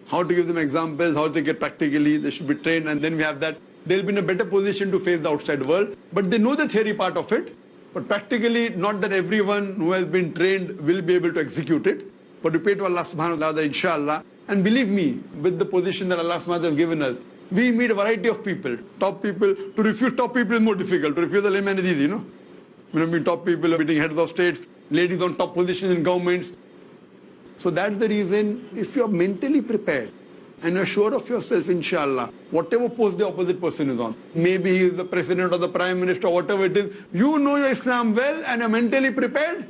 how to give them examples, how to get practically, they should be trained, and then we have that. They'll be in a better position to face the outside world, but they know the theory part of it, but practically, not that everyone who has been trained will be able to execute it. But we pray to Allah subhanahu wa ta'ala, inshallah. And believe me, with the position that Allah subhanahu wa ta'ala has given us, we meet a variety of people. Top people, to refuse top people is more difficult. To refuse the layman is easy, you know. When I meet top people, meeting heads of states, ladies on top positions in governments. So that's the reason, if you're mentally prepared and you're sure of yourself, inshallah, whatever post the opposite person is on, maybe he is the president or the prime minister or whatever it is, you know your Islam well and you're mentally prepared,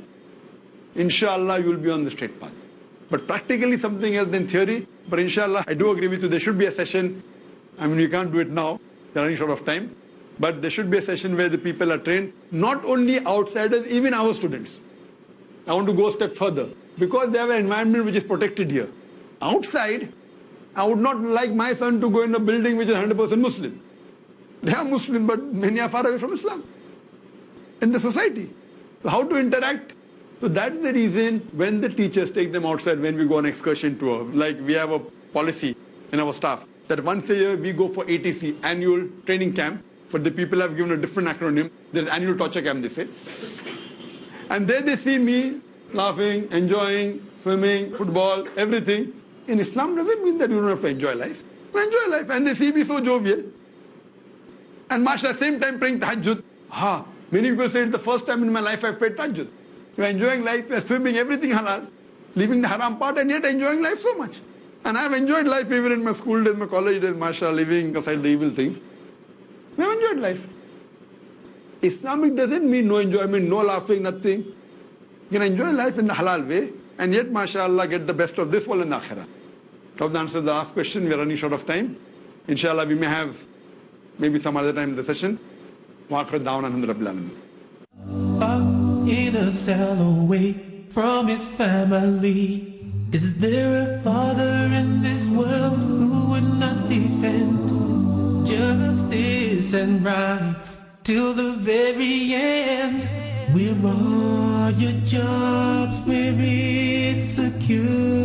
inshallah, you will be on the straight path. But practically something else than theory. But inshallah, I do agree with you, there should be a session. I mean, we can't do it now, we're running short of time. But there should be a session where the people are trained, not only outsiders, even our students. I want to go a step further. Because they have an environment which is protected here. Outside, I would not like my son to go in a building which is 100% Muslim. They are Muslim, but many are far away from Islam in the society. So how to interact? So that's the reason when the teachers take them outside, when we go on excursion tour, like we have a policy in our staff, that once a year we go for ATC, annual training camp, but the people have given a different acronym. There's annual torture camp, they say. And there they see me laughing, enjoying, swimming, football, everything. in Islam doesn't mean that you don't have to enjoy life. You enjoy life, and they see me so jovial. And mashallah, same time praying tahajjud. Many people say it's the first time in my life I've prayed tahajjud. You're enjoying life, you're swimming everything halal, leaving the haram part, and yet enjoying life so much. And I've enjoyed life even in my school days, my college days, mashallah, living aside the evil things. I've enjoyed life. Islamic doesn't mean no enjoyment, no laughing, nothing. You can enjoy life in the halal way, and yet, mashallah, get the best of this world and the akhirah. Hope that answers the last question. We are running short of time. Inshallah, we may have maybe some other time in the session. Waqra down alhamdulillah. Up in a cell away from his family. Is there a father in this world who would not defend justice and rights till the very end? Where are your jobs? Where is security?